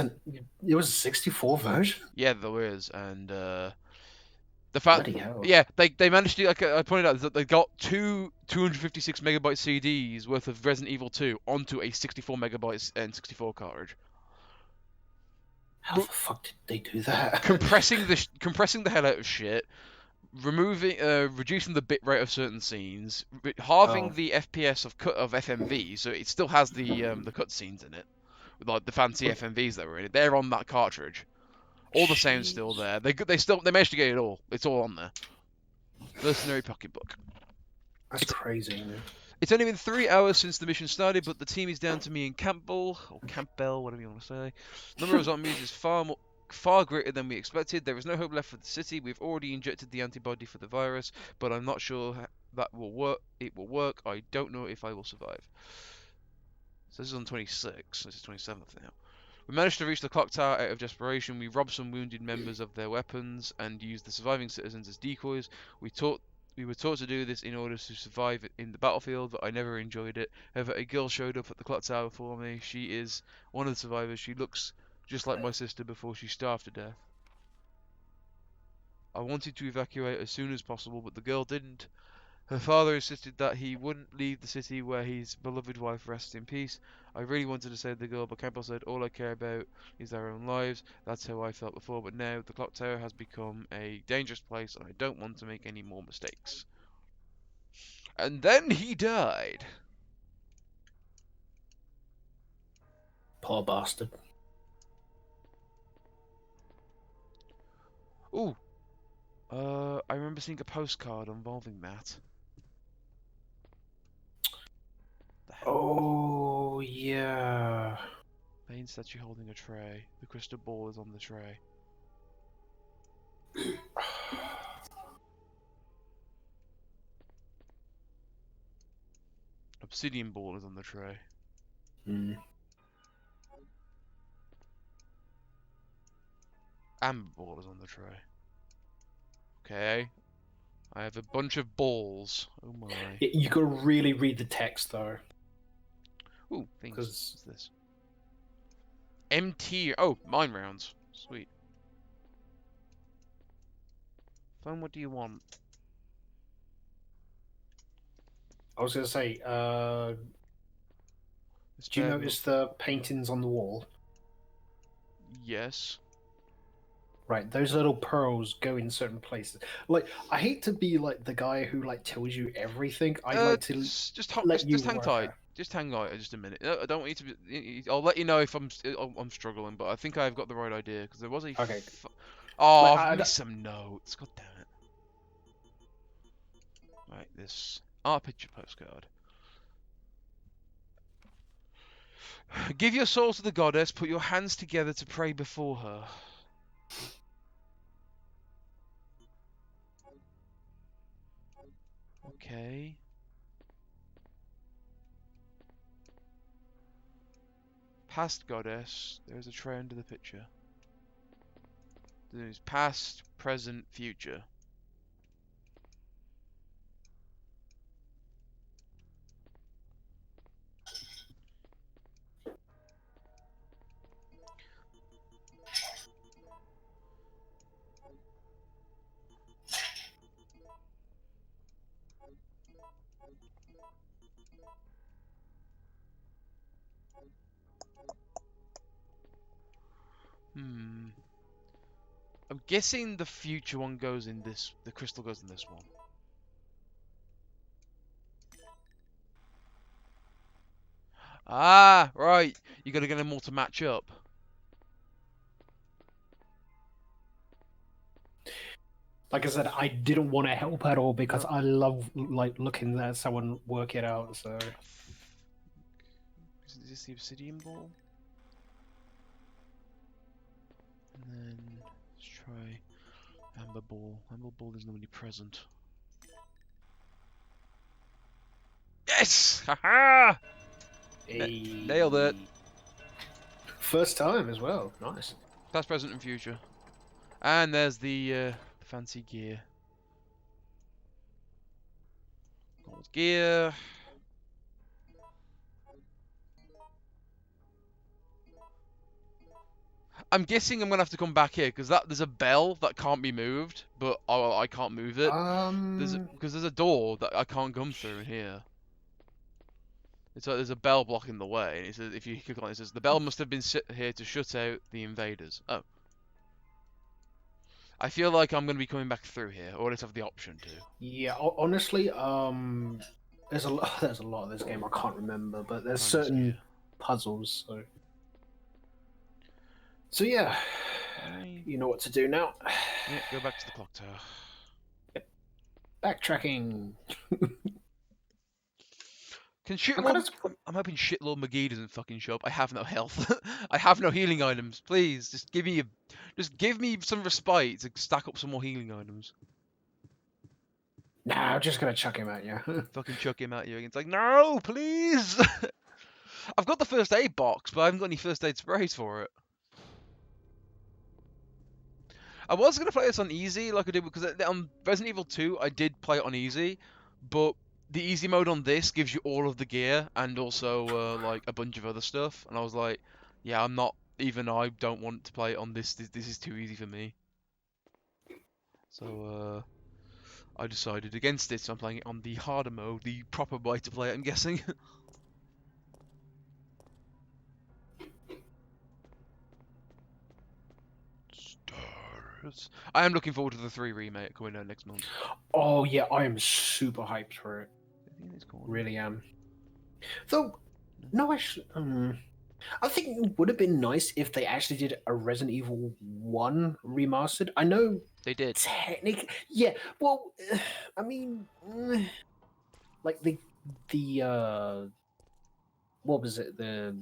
was a 64 version? Yeah, there is, and the fact, Bloody hell. yeah, they managed to, like I pointed out, that they got 256 megabyte CDs worth of Resident Evil 2 onto a 64 megabyte N64 cartridge. How the fuck did they do that? compressing the hell out of shit, reducing the bit rate of certain scenes, halving the FPS of FMV, so it still has the cutscenes in it, like the fancy FMVs that were in it. They're on that cartridge. All the sound's still there. They managed to get it all. It's all on there. Mercenary pocketbook. That's crazy, man. It's only been 3 hours since the mission started, but the team is down to me and Campbell, or Campbell, whatever you want to say. Number of zombies is far greater than we expected. There is no hope left for the city. We've already injected the antibody for the virus, but I'm not sure that will work. It will work. I don't know if I will survive. So this is on 26. This is 27th now. We managed to reach the clock tower out of desperation. We robbed some wounded members of their weapons and used the surviving citizens as decoys. We were taught to do this in order to survive in the battlefield, but I never enjoyed it. However, a girl showed up at the clock tower for me. She is one of the survivors. She looks just like my sister before she starved to death. I wanted to evacuate as soon as possible, but the girl didn't. Her father insisted that he wouldn't leave the city where his beloved wife rests in peace. I really wanted to save the girl, but Campbell said all I care about is their own lives. That's how I felt before, but now the clock tower has become a dangerous place and I don't want to make any more mistakes. And then he died. Poor bastard. Ooh. I remember seeing a postcard involving that. Oh, yeah. Main statue holding a tray. The crystal ball is on the tray. Obsidian ball is on the tray. Mm. Amber ball is on the tray. Okay. I have a bunch of balls. Oh my. You gotta really read the text, though. Ooh, things. 'Cause- What's this? MT. Oh, mine rounds. Sweet. Phone, what do you want? I was gonna say, This do you bad notice the paintings on the wall? Yes. Right, those little pearls go in certain places. Like, I hate to be like the guy who like tells you everything. I like to just let you hang work tight. out. Just hang tight just a minute. I don't want you to be. I'll let you know if I'm struggling, but I think I've got the right idea because there was a. Okay. Oh, Like, I've I missed some notes. God damn it. Right, this art picture postcard. Give your soul to the goddess. Put your hands together to pray before her. Okay. Past goddess. There's a tray under the picture. There's past, present, future. Hmm. I'm guessing the future one goes in this. The crystal goes in this one. Ah, right. You gotta get them all to match up. Like I said, I didn't want to help at all because I love like looking at someone work it out. So Is this the obsidian ball? And then let's try amber ball. Amber ball is normally present. Yes! Haha! Nailed it. First time as well. Nice. Past, present, and future. And there's the fancy gear. Gold gear. I'm guessing I'm gonna have to come back here because there's a bell that can't be moved, but I can't move it. Because there's a door that I can't come through in here. It's like there's a bell blocking the way, and it says if you click on it, it says the bell must have been set here to shut out the invaders. Oh. I feel like I'm gonna be coming back through here, or at least have the option to. Yeah, honestly, there's a lot. There's a lot of this game I can't remember, but there's certain puzzles. So yeah, you know what to do now. Yeah, go back to the clock tower. Backtracking. I'm hoping shitlord McGee doesn't fucking show up. I have no health. I have no healing items. Please, just give me some respite to stack up some more healing items. Nah, I'm just gonna chuck him at you. Fucking chuck him at you. It's like, no, please. I've got the first aid box, but I haven't got any first aid sprays for it. I was gonna play this on easy, like I did because on Resident Evil 2 I did play it on easy, but the easy mode on this gives you all of the gear and also like a bunch of other stuff, and I was like, yeah, I don't want to play it on this. This is too easy for me. So I decided against it. So I'm playing it on the harder mode, the proper way to play it, I'm guessing. Stars. I am looking forward to the 3 remake coming out next month. Oh yeah, I am super hyped for it. I think it's called. Really am. Though, no, actually, I think it would have been nice if they actually did a Resident Evil 1 remastered. I know They did. technically, yeah. Well, I mean, like the what was it, the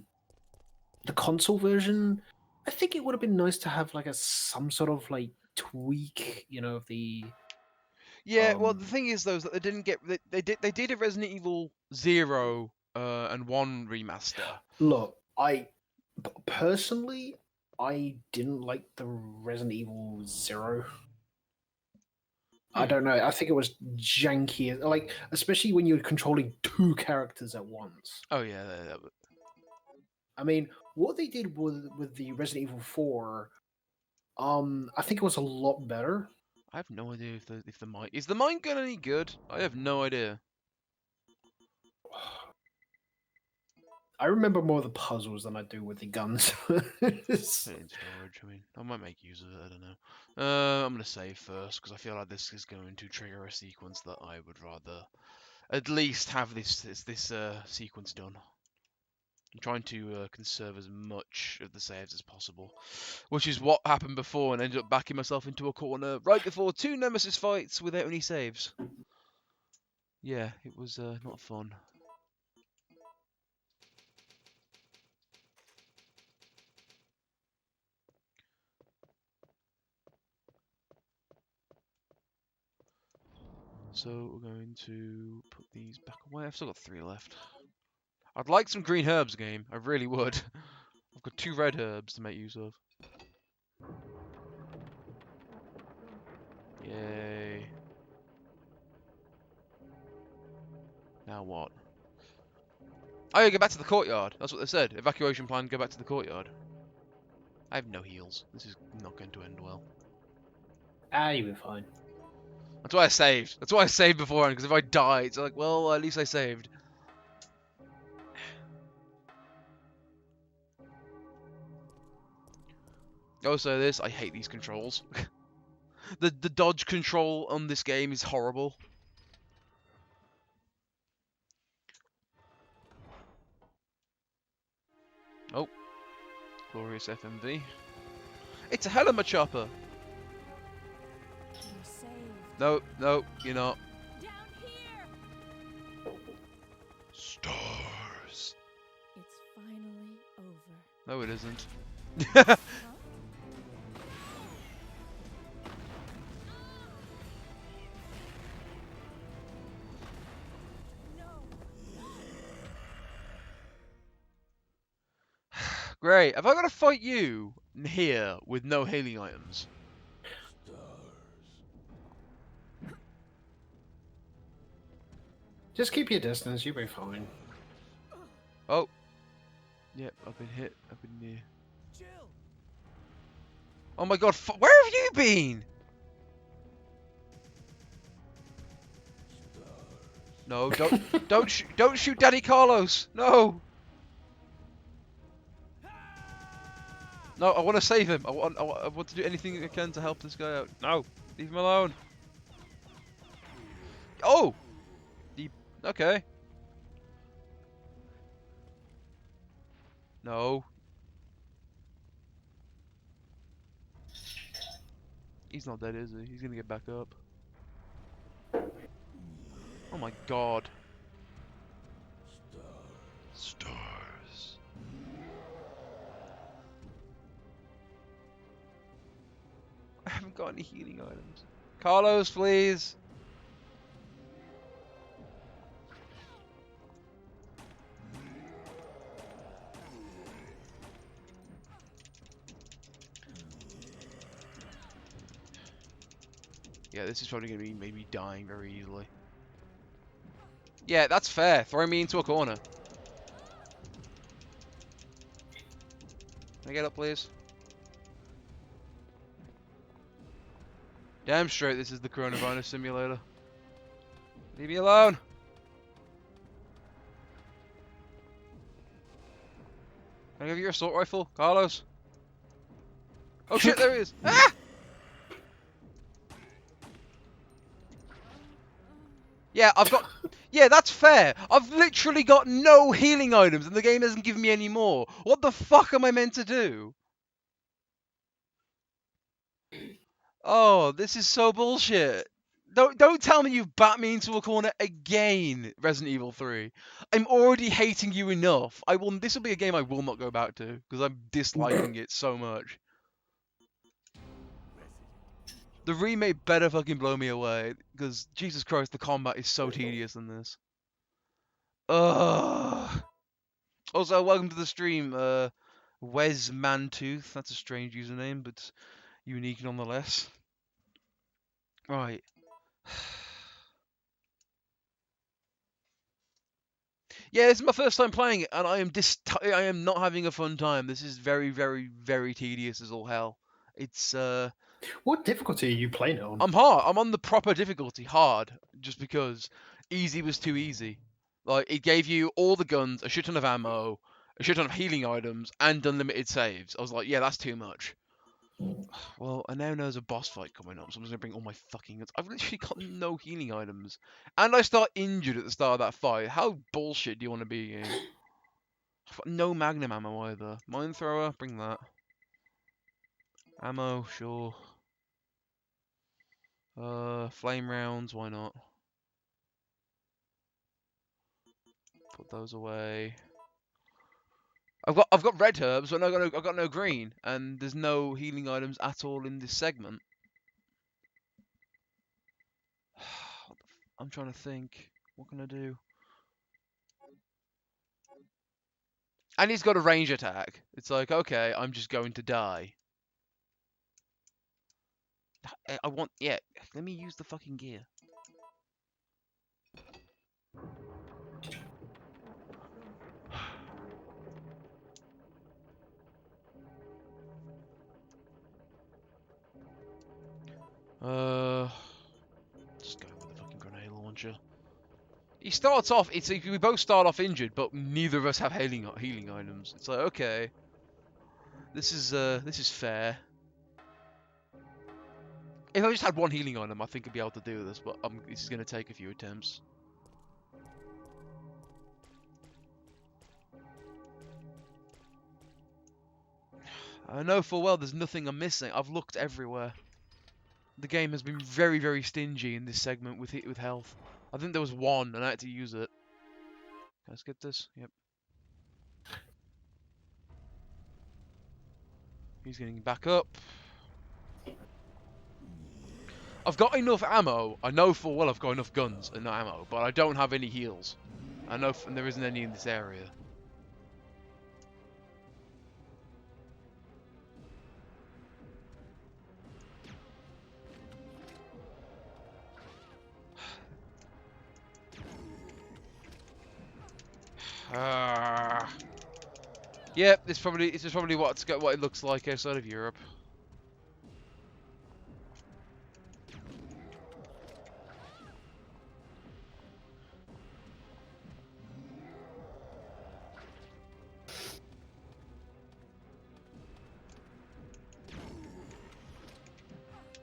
console version? I think it would have been nice to have like some sort of like tweak, of the. Yeah, well, the thing is though, is that they didn't get they did a Resident Evil 0 and 1 remaster. Look, personally, I didn't like the Resident Evil 0. I don't know. I think it was janky, like especially when you're controlling 2 characters at once. Oh yeah, I mean, what they did with the Resident Evil 4, I think it was a lot better. I have no idea if the mic is the mic gun any good. I have no idea. I remember more of the puzzles than I do with the guns. Put it in storage. I mean, I might make use of it. I don't know. I'm gonna save first because I feel like this is going to trigger a sequence that I would rather at least have this sequence done. I'm trying to conserve as much of the saves as possible, which is what happened before, and ended up backing myself into a corner right before 2 Nemesis fights without any saves. Yeah, it was not fun. So we're going to put these back away. I've still got 3 left. I'd like some green herbs, game. I really would. I've got 2 red herbs to make use of. Yay. Now what? Oh yeah, go back to the courtyard. That's what they said. Evacuation plan, go back to the courtyard. I have no heals. This is not going to end well. You'll be fine. That's why I saved. That's why I saved beforehand, because if I died, it's like, well, at least I saved. Also, I hate these controls. The dodge control on this game is horrible. Oh, glorious FMV. It's a hell of a chopper. You're saved. No, no, you're not. Down here. Stars. It's finally over. No, it isn't. Huh? No. Great. Have I got to fight you here with no healing items? Just keep your distance, you'll be fine. Oh. Yep, I've been hit. I've been near. Jill! Oh my god, where have you been? No, don't shoot Daddy Carlos. No. No, I want to save him. I want to do anything I can to help this guy out. No, leave him alone. Oh. Okay. No. He's not dead, is he? He's gonna get back up. Oh my god. Stars. I haven't got any healing items. Carlos, please. Yeah, this is probably going to be maybe dying very easily. Yeah, that's fair. Throw me into a corner. Can I get up, please? Damn straight, this is the coronavirus simulator. Leave me alone. Can I give you your assault rifle, Carlos? Oh shit, there he is. Ah! Yeah, I've got... Yeah, that's fair. I've literally got no healing items and the game hasn't given me any more. What the fuck am I meant to do? Oh, this is so bullshit. Don't tell me you've backed me into a corner again, Resident Evil 3. I'm already hating you enough. This will be a game I will not go back to because I'm disliking it so much. The remake better fucking blow me away because Jesus Christ, the combat is so tedious in this. Ugh. Also, welcome to the stream, Wes Mantooth. That's a strange username, but unique nonetheless. Right. Yeah, this is my first time playing it, and I am not having a fun time. This is very, very, very tedious as all hell. It's What difficulty are you playing it on? I'm hard. I'm on the proper difficulty, hard, just because easy was too easy. Like it gave you all the guns, a shit ton of ammo, a shit ton of healing items, and unlimited saves. I was like, yeah, that's too much. Well, I now know there's a boss fight coming up, so I'm just gonna bring all my fucking guns. I've literally got no healing items, and I start injured at the start of that fight. How bullshit do you want to be in? I've got no magnum ammo either. Mine thrower, bring that. Ammo, sure. Flame rounds, why not? Put those away. I've got red herbs, but I've got no green, and there's no healing items at all in this segment. I'm trying to think. What can I do? And he's got a range attack. It's like, okay, I'm just going to die. I want, yeah, let me use the fucking gear. He starts off. We both start off injured, but neither of us have healing items. It's like, okay, this is fair. If I just had one healing item, I think I'd be able to do this. But this is going to take a few attempts. I know full well there's nothing I'm missing. I've looked everywhere. The game has been very, very stingy in this segment with health. I think there was one, and I had to use it. Let's get this. Yep. He's getting back up. I've got enough ammo. I know full well I've got enough guns and ammo, but I don't have any heals. I know and there isn't any in this area. Yep, this is probably what it looks like outside of Europe.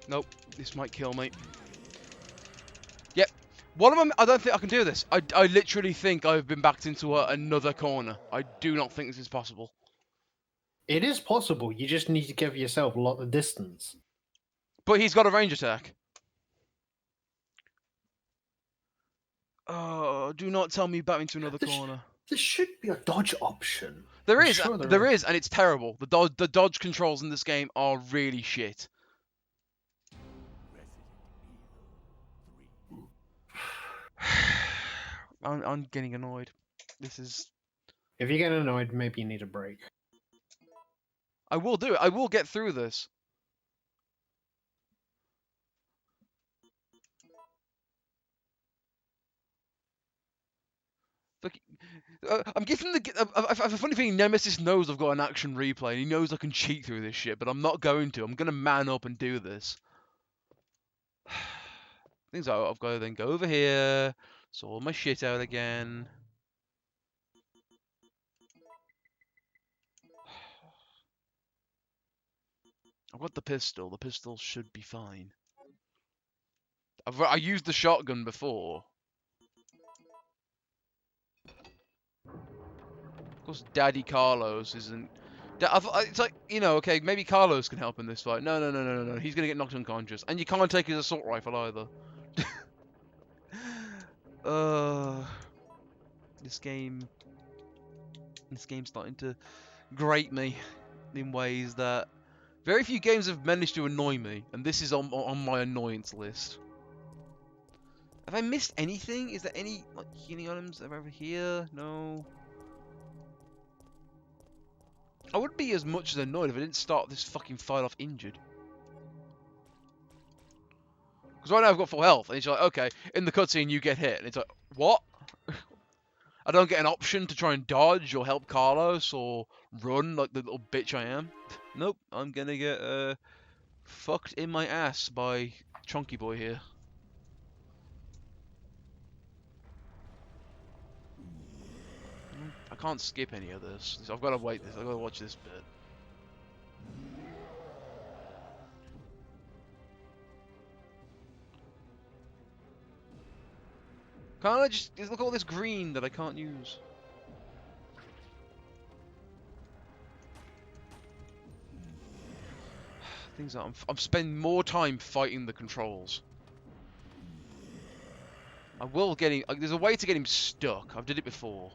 Nope, this might kill me. Yep. One of them, I don't think I can do this. I literally think I've been backed into another corner. I do not think this is possible. It is possible. You just need to give yourself a lot of distance. But he's got a range attack. Oh, do not tell me back into another corner. There should be a dodge option. There I'm is, sure there is, and it's terrible. The dodge controls in this game are really shit. I'm getting annoyed. This is... If you get annoyed, maybe you need a break. I will do it. I will get through this. Look, I'm getting I have a funny feeling Nemesis knows I've got an action replay, and he knows I can cheat through this shit, but I'm not going to. I'm going to man up and do this. Things like I've got to then go over here, sort my shit out again. I've got the pistol. The pistol should be fine. I used the shotgun before. Of course, Daddy Carlos isn't... It's like, you know, okay, maybe Carlos can help in this fight. No. He's going to get knocked unconscious. And you can't take his assault rifle either. This game's starting to grate me in ways that very few games have managed to annoy me, and this is on my annoyance list. Have I missed anything? Is there any like healing items over here? No. I wouldn't be as much as annoyed if I didn't start this fucking fight off injured. Because right now I've got full health, and it's like, okay, in the cutscene you get hit, and it's like, what? I don't get an option to try and dodge or help Carlos or run like the little bitch I am. Nope, I'm gonna get fucked in my ass by Chunky Boy here. I can't skip any of this. I've got to wait this. I've got to watch this bit. Can't I just look at all this green that I can't use? Things that I'm spending more time fighting the controls. I will get him. There's a way to get him stuck. I've did it before.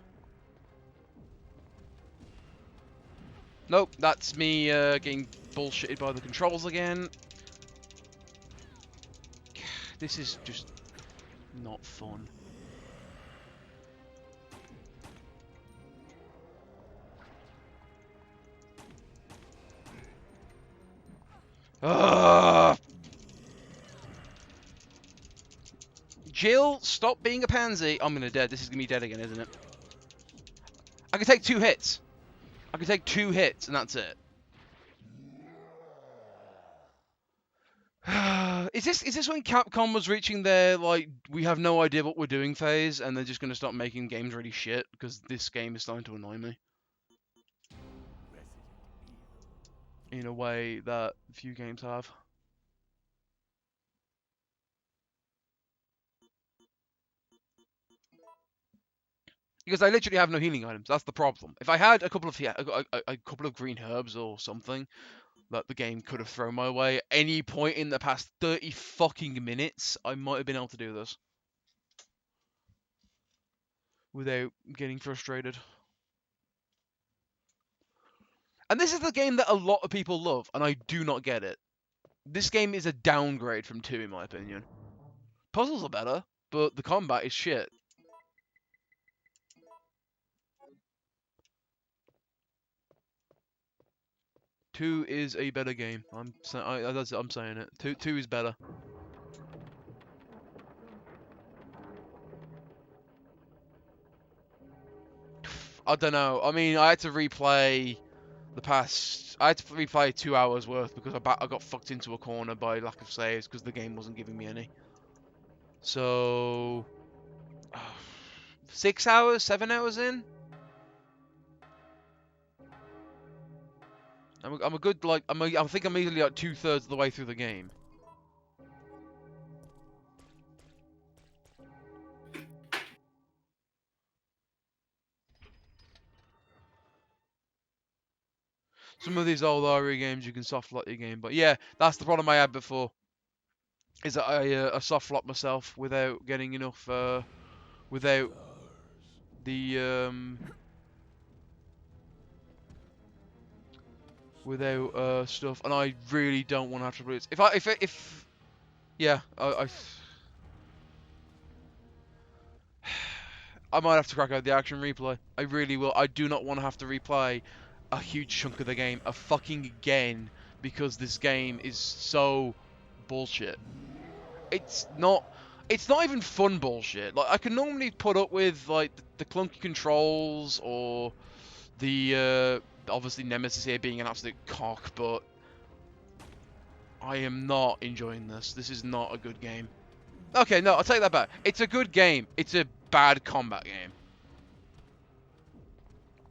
Nope, that's me getting bullshitted by the controls again. This is just not fun. Ugh! Jill, stop being a pansy. I'm gonna dead. This is gonna be dead again, isn't it? I can take 2 hits. I can take 2 hits, and that's it. is this when Capcom was reaching their like we have no idea what we're doing phase, and they're just gonna start making games really shit because this game is starting to annoy me in a way that few games have. Because I literally have no healing items. That's the problem. If I had a couple of a couple of green herbs or something that the game could have thrown my way at any point in the past 30 fucking minutes, I might have been able to do this without getting frustrated. And this is the game that a lot of people love, and I do not get it. This game is a downgrade from 2, in my opinion. Puzzles are better, but the combat is shit. Two is a better game. I'm saying it. Two is better. I don't know. I mean, I had to replay the past. I had to replay 2 hours worth because I got fucked into a corner by lack of saves because the game wasn't giving me any. So 6 hours, 7 hours in. I'm a good like I think I'm easily like 2/3 of the way through the game. Some of these old RE games you can soft lock your game, but yeah, that's the problem I had before. Is that I soft locked myself without getting enough without the without stuff, and I really don't want to have to do it. If yeah, I might have to crack out the action replay. I really will. I do not want to have to replay a huge chunk of the game a fucking again because this game is so bullshit. It's not even fun bullshit. Like I can normally put up with like the clunky controls or the obviously Nemesis here being an absolute cock, but I am not enjoying this. This is not a good game. Okay, no, I'll take that back. It's a good game. It's a bad combat game.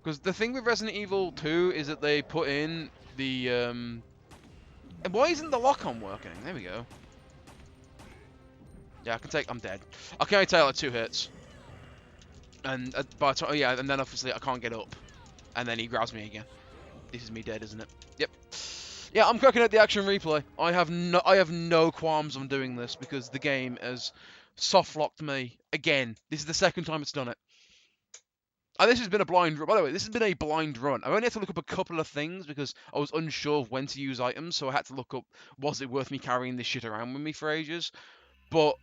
Because the thing with Resident Evil 2 is that they put in the and why isn't the lock-on working? There we go. Yeah, I'm dead. I can only take like 2 hits. And yeah, and then obviously I can't get up. And then he grabs me again. This is me dead, isn't it? Yep. Yeah, I'm cracking out the action replay. I have no qualms on doing this because the game has soft locked me again. This is the second time it's done it. And this has been a blind run. By the way, this has been a blind run. I only had to look up a couple of things because I was unsure of when to use items, so I had to look up, was it worth me carrying this shit around with me for ages? But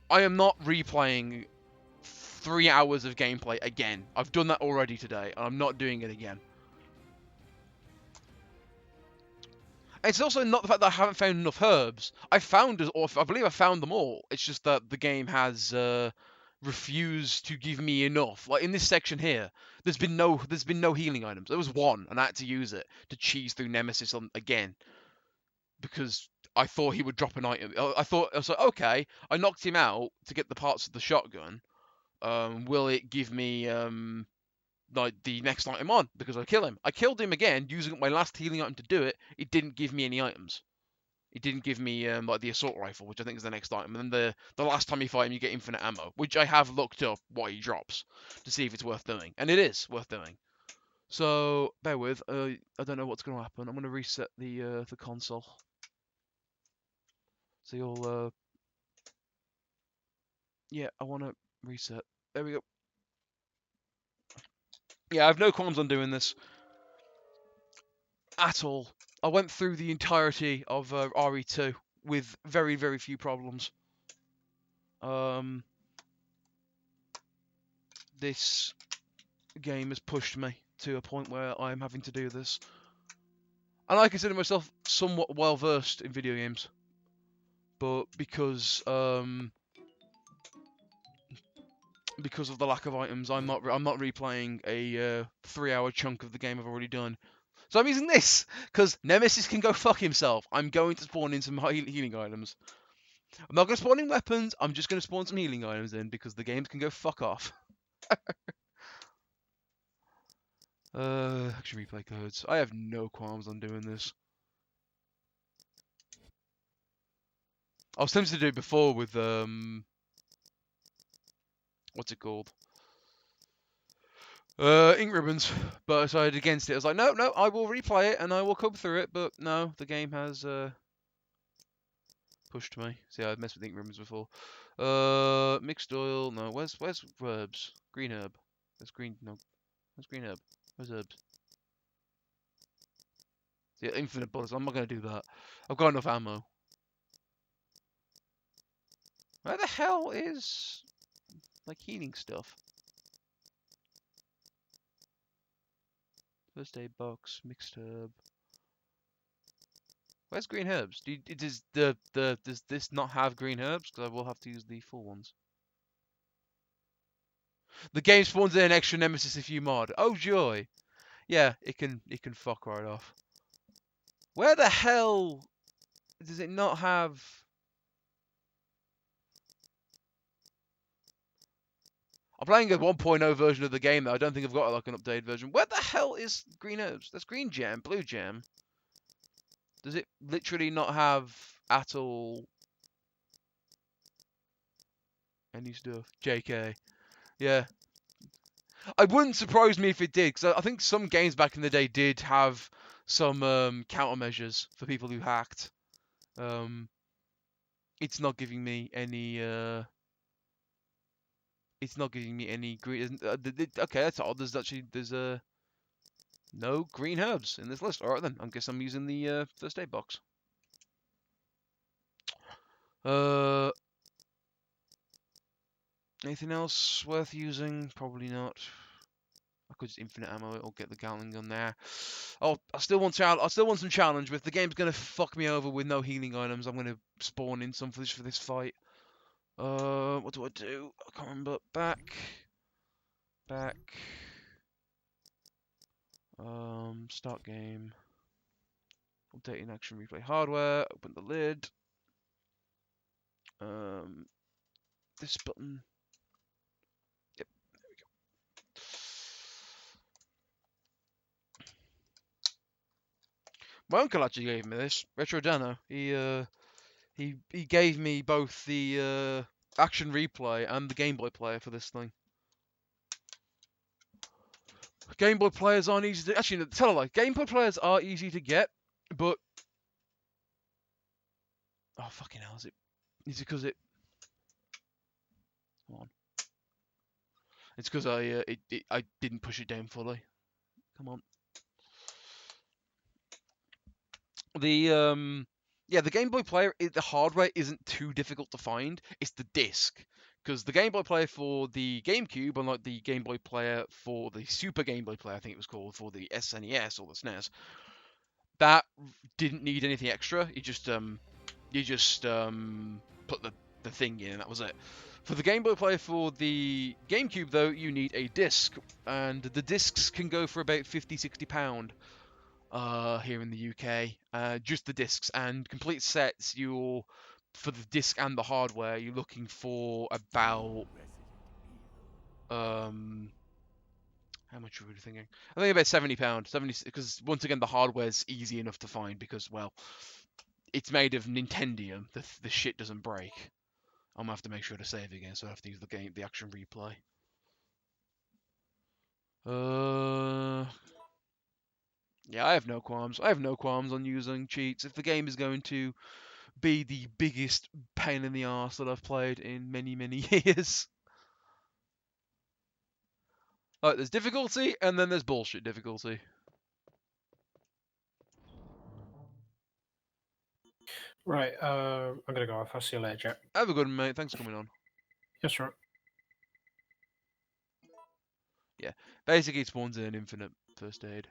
I am not replaying 3 hours of gameplay again. I've done that already today, and I'm not doing it again. It's also not the fact that I haven't found enough herbs. I believe I found them all. It's just that the game has refused to give me enough. Like in this section here, there's been no healing items. There was one, and I had to use it to cheese through Nemesis again because I thought he would drop an item. I was like, okay, I knocked him out to get the parts of the shotgun. Will it give me like the next item on because I kill him? I killed him again using my last healing item to do it. It didn't give me any items. It didn't give me like the assault rifle, which I think is the next item. And then the last time you fight him, you get infinite ammo, which I have looked up what he drops to see if it's worth doing, and it is worth doing. So bear with. I don't know what's going to happen. I'm going to reset the console. So you'll yeah, I want to reset. There we go. Yeah, I have no qualms on doing this at all. I went through the entirety of RE2 with very, very few problems. This game has pushed me to a point where I'm having to do this. And I consider myself somewhat well versed in video games. But because of the lack of items, I'm not replaying a 3-hour chunk of the game I've already done So I'm using this, because Nemesis can go fuck himself. I'm going to spawn in some healing items. I'm not going to spawn in weapons, I'm just going to spawn some healing items in, because the games can go fuck off. Action replay codes. I have no qualms on doing this. I was tempted to do it before with, what's it called? Ink ribbons, but I decided against it. I was like, no, I will replay it and I will come through it, but no, the game has, pushed me. See, I've messed with ink ribbons before. Mixed oil, no, where's herbs? Green herb. There's green, no, where's green herb? Where's herbs? Yeah, infinite bullets, I'm not going to do that. I've got enough ammo. Where the hell is, like, healing stuff? First aid box, mixed herb. Where's green herbs? Does this not have green herbs? Because I will have to use the full ones. The game spawns in an extra Nemesis if you mod. Oh joy! Yeah, it can fuck right off. Where the hell does it not have? I'm playing a 1.0 version of the game that I don't think I've got like an updated version. Where the hell is green herbs? That's green gem, blue gem. Does it literally not have at all any stuff? JK. Yeah. It wouldn't surprise me if it did, because I think some games back in the day did have some countermeasures for people who hacked. It's not giving me any. It's not giving me any green. Okay, that's odd. There's no green herbs in this list. All right then. I guess I'm using the first aid box. Anything else worth using? Probably not. I could just infinite ammo it or get the Gatling gun there. Oh, I still want some challenge. But if the game's gonna fuck me over with no healing items, I'm gonna spawn in some for this fight. What do I do? I can't remember. Back. Start game. Updating action replay hardware. Open the lid. This button. Yep. There we go. My uncle actually gave me this. Retro Dano. He gave me both the action replay and the Game Boy player for this thing. Game Boy players aren't easy to... Actually, no, tell a lie. Game Boy players are easy to get, but... Oh, fucking hell, is it because it... Come on. It's because I didn't push it down fully. Come on. Yeah, the Game Boy player, the hardware isn't too difficult to find. It's the disc. Because the Game Boy player for the Gamecube, unlike the Game Boy player for the Super Game Boy player, I think it was called, for the SNES or the SNES, that didn't need anything extra. You just put the thing in and that was it. For the Game Boy player for the Gamecube, though, you need a disc, and the discs can go for about £50–60 here in the UK. Just the discs, and complete sets, for the disc and the hardware, you're looking for about how much are we thinking? I think about £70. 70, because once again the hardware's easy enough to find because, well, it's made of Nintendium. The shit doesn't break. I'm gonna have to make sure to save again, so I have to use the action replay. Yeah, I have no qualms. I have no qualms on using cheats. If the game is going to be the biggest pain in the arse that I've played in many, many years. Like, there's difficulty, and then there's bullshit difficulty. Right, I'm gonna go off. I'll see you later, Jack. Have a good one, mate. Thanks for coming on. Yes, sir. Yeah, basically it spawns in an infinite first aid.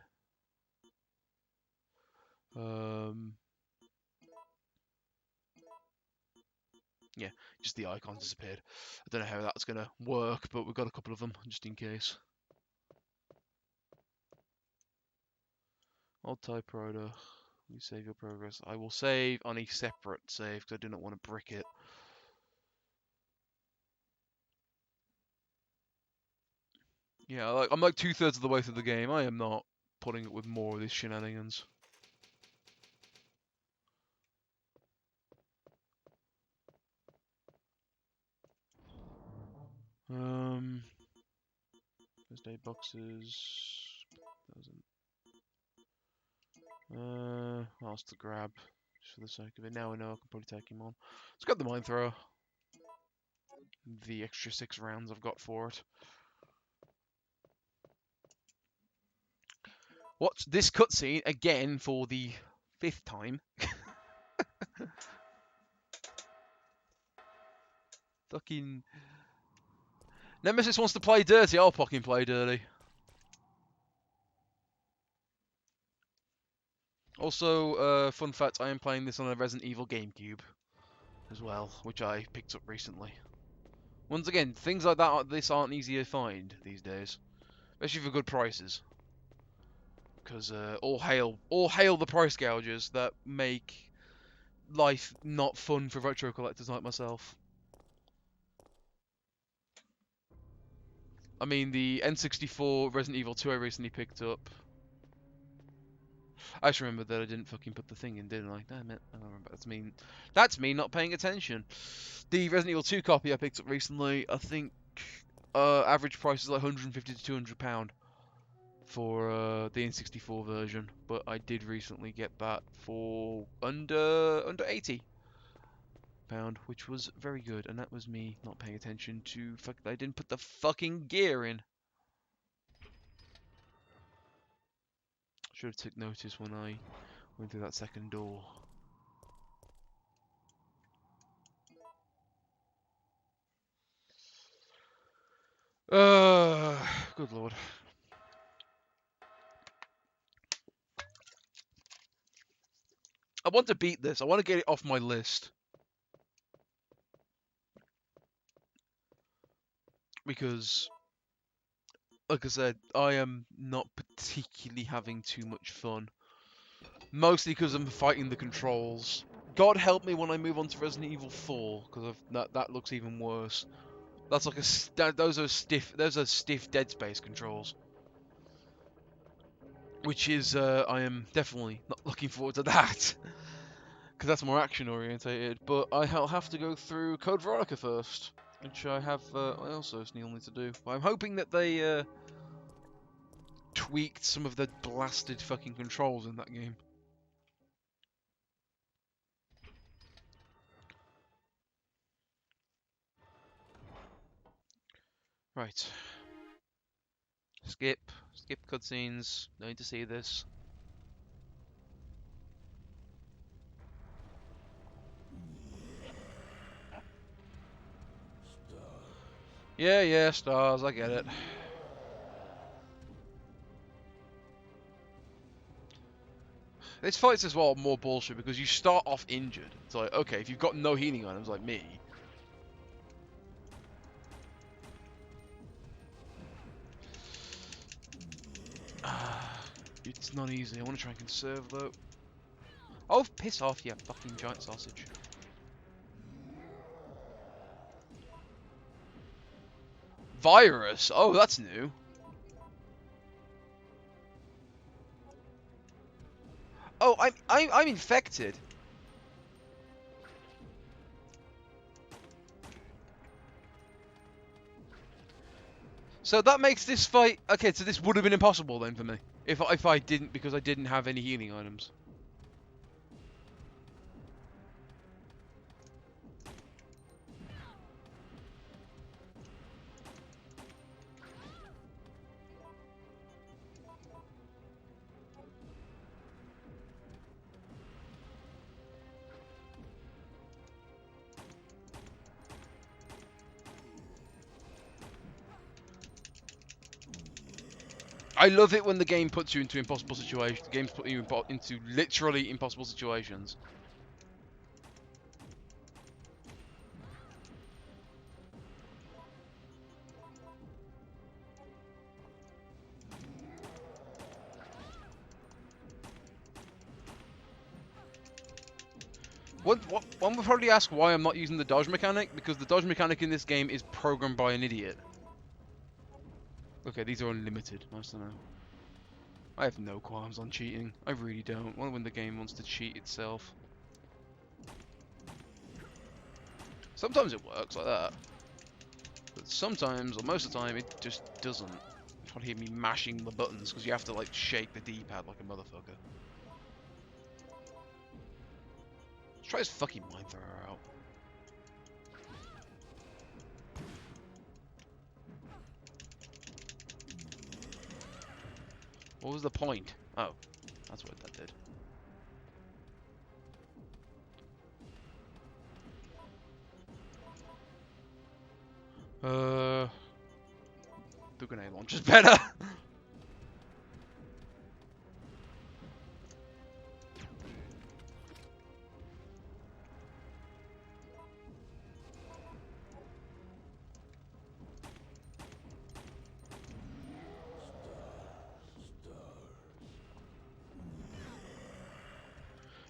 Yeah, just the icons disappeared. I don't know how that's gonna work, but we've got a couple of them just in case. Old typewriter. You save your progress. I will save on a separate save because I do not want to brick it. Yeah, I'm like 2/3 of the way through the game. I am not putting it with more of these shenanigans. First aid boxes. What else to grab? Just for the sake of it. Now I know I can probably take him on. Let's grab the mine thrower. The extra 6 rounds I've got for it. Watch this cutscene again for the 5th time. Fucking Nemesis wants to play dirty. I'll fucking play dirty. Also, fun fact: I am playing this on a Resident Evil Gamecube as well, which I picked up recently. Once again, things like that, this aren't easy to find these days, especially for good prices. Because all hail the price gougers that make life not fun for retro collectors like myself. I mean, the N64 Resident Evil 2 I recently picked up. I just remembered that I didn't fucking put the thing in, didn't I? Damn it! I don't remember. That's me not paying attention. The Resident Evil 2 copy I picked up recently, I think average price is like £150 to £200 for the N64 version, but I did recently get that for under £80, which was very good, and that was me not paying attention to the fact that I didn't put the fucking gear in. Should have took notice when I went through that second door. Good lord. I want to beat this. I want to get it off my list. Because, like I said, I am not particularly having too much fun. Mostly because I'm fighting the controls. God help me when I move on to Resident Evil 4, because that looks even worse. That's like those are stiff Dead Space controls. Which is, I am definitely not looking forward to that. Because that's more action orientated. But I'll have to go through Code Veronica first. Which I also still need to do. But I'm hoping that they, tweaked some of the blasted fucking controls in that game. Right. Skip cutscenes. No need to see this. Yeah, stars, I get it. This fight's as well more bullshit because you start off injured. It's like, okay, if you've got no healing items like me. It's not easy. I want to try and conserve though. Oh, piss off, you fucking giant sausage. Virus? Oh, that's new. Oh, I'm infected. So that makes this fight okay. So this would have been impossible then for me if I didn't because I didn't have any healing items. I love it when the game puts you into impossible situations. The game's put you into literally impossible situations. One would probably ask why I'm not using the dodge mechanic, because the dodge mechanic in this game is programmed by an idiot. Okay, these are unlimited. Nice to know. I have no qualms on cheating. I really don't. When the game wants to cheat itself. Sometimes it works like that. But sometimes, or most of the time, it just doesn't. You can't hear me mashing the buttons, because you have to, like, shake the D-pad like a motherfucker. Let's try this fucking mine thrower out. What was the point? Oh, that's what that did. The grenade launcher's better.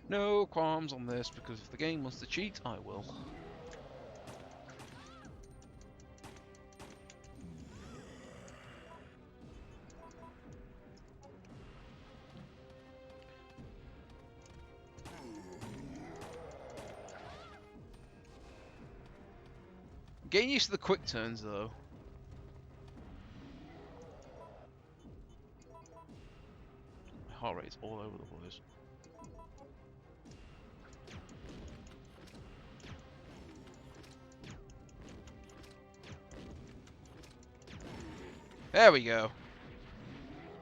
No qualms on this, because if the game wants to cheat, I will. Getting used to the quick turns, though. My heart rate's all over the place. There we go.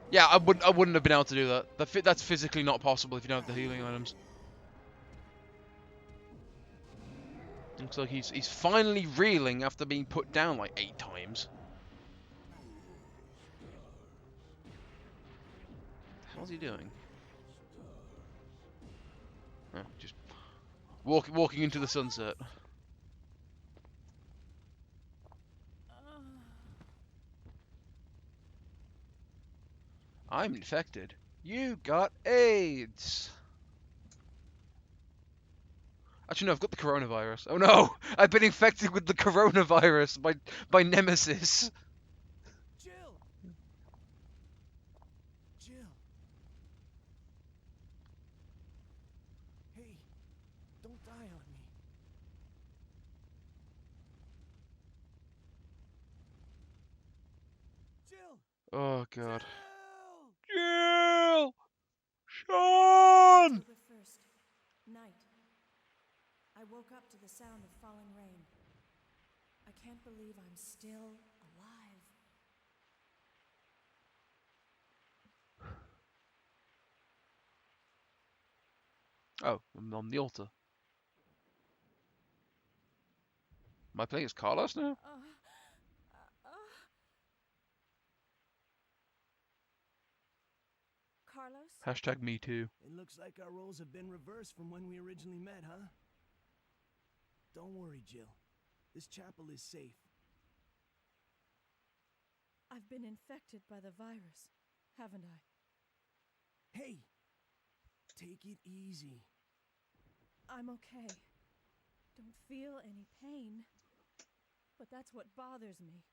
Yeah, I wouldn't have been able to do that. That's physically not possible if you don't have the healing items. Looks like he's finally reeling after being put down like 8 times. What's he doing? Oh, just walking into the sunset. I'm infected. You got AIDS. Actually, no, I've got the coronavirus. Oh no, I've been infected with the coronavirus by Nemesis. Jill! Jill! Hey, don't die on me. Jill! Oh god. Jill! Jill! Sean! October 1st, night. I woke up to the sound of falling rain. I can't believe I'm still alive. Oh, I'm on the altar. Am I playing as Carlos now? Carlos? Hashtag me too. It looks like our roles have been reversed from when we originally met, huh? Don't worry, Jill. This chapel is safe. I've been infected by the virus, haven't I? Hey! Take it easy. I'm okay. Don't feel any pain. But that's what bothers me.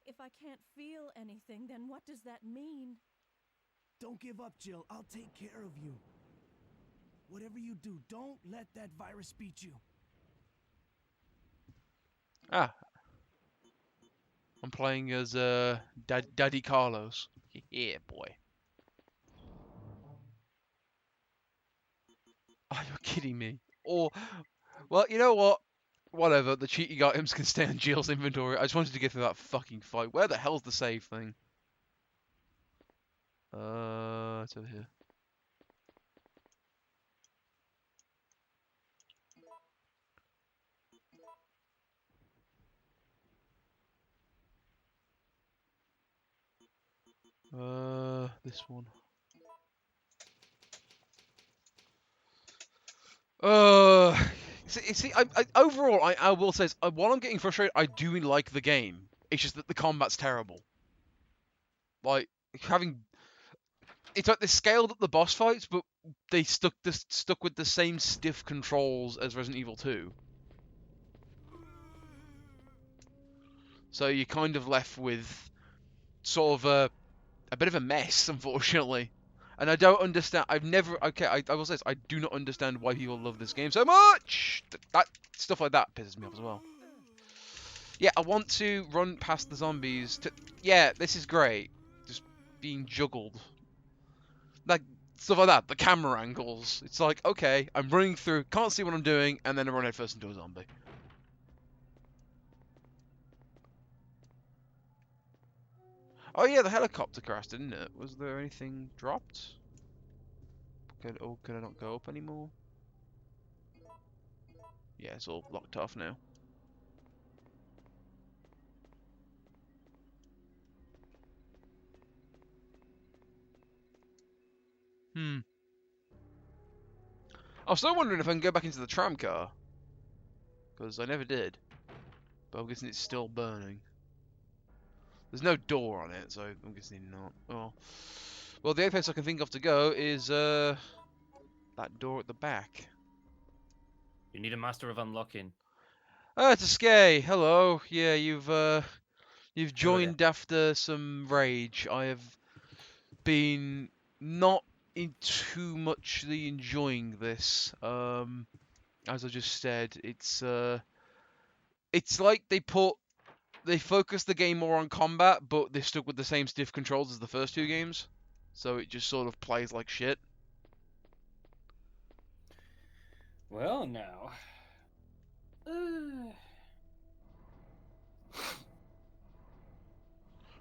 If I can't feel anything, then what does that mean? Don't give up, Jill. I'll take care of you. Whatever you do, don't let that virus beat you. Ah. I'm playing as Daddy Carlos. Yeah, boy. Are you kidding me? Or, well, you know what? Whatever, the cheating items can stay on Jill's inventory. I just wanted to get through that fucking fight. Where the hell's the save thing? It's over here. This one. See, overall, I will say, while I'm getting frustrated, I do like the game. It's just that the combat's terrible. Like, having... it's like they scaled up the boss fights, but they stuck with the same stiff controls as Resident Evil 2. So you're kind of left with sort of a bit of a mess, unfortunately. And I don't understand. I will say this. I do not understand why people love this game so much. That stuff like that pisses me off as well. Yeah, I want to run past the zombies. Yeah, this is great. Just being juggled. Like, stuff like that. The camera angles. It's like, okay, I'm running through, can't see what I'm doing, and then I run headfirst into a zombie. Oh yeah, the helicopter crashed, didn't it? Was there anything dropped? Could I not go up anymore? Yeah, it's all locked off now. I was still wondering if I can go back into the tram car. Because I never did. But I'm guessing it's still burning. There's no door on it, so I'm guessing not. Oh. Well, the only place I can think of to go is, that door at the back. You need a master of unlocking. Ah, it's a Skay. Hello. Yeah, you've joined after some rage. I have been not too muchly enjoying this. As I just said, it's like they focused the game more on combat, but they stuck with the same stiff controls as the first two games. So it just sort of plays like shit. Well, now.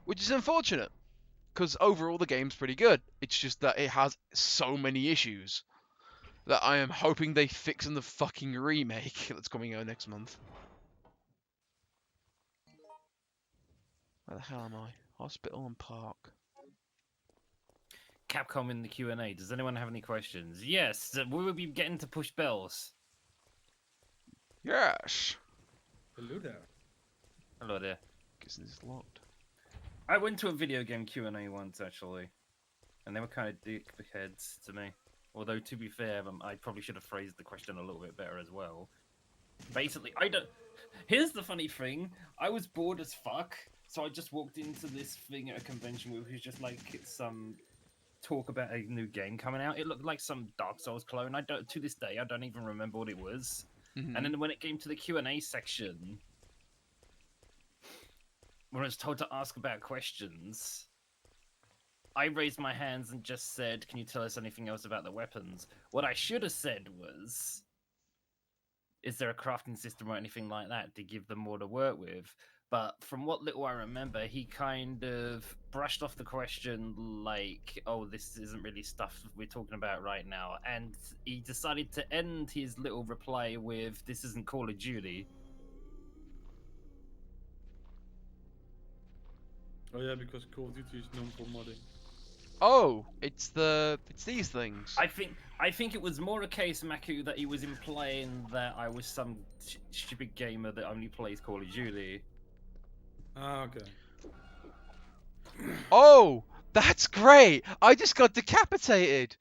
Which is unfortunate, because overall the game's pretty good. It's just that it has so many issues that I am hoping they fix in the fucking remake that's coming out next month. Where the hell am I? Hospital and Park. Capcom in the Q&A. Does anyone have any questions? Yes. Will we be getting to push bells? Yes. Hello there. Hello there. Guess this is locked. I went to a video game Q&A once, actually. And they were kind of dickheads to me. Although, to be fair, I probably should have phrased the question a little bit better as well. Basically, here's the funny thing. I was bored as fuck, so I just walked into this thing at a convention where it was just like some talk about a new game coming out. It looked like some Dark Souls clone. To this day, I don't even remember what it was. Mm-hmm. And then when it came to the Q&A section, when I was told to ask about questions, I raised my hands and just said, "Can you tell us anything else about the weapons?" What I should have said was, "Is there a crafting system or anything like that to give them more to work with?" But from what little I remember, he kind of brushed off the question like, "Oh, this isn't really stuff we're talking about right now." And he decided to end his little reply with, "This isn't Call of Duty." Oh yeah, because Call of Duty is known for modding. Oh, it's these things. I think it was more a case, Maku, that he was implying that I was some stupid gamer that only plays Call of Duty. Ah, okay. Oh, that's great! I just got decapitated!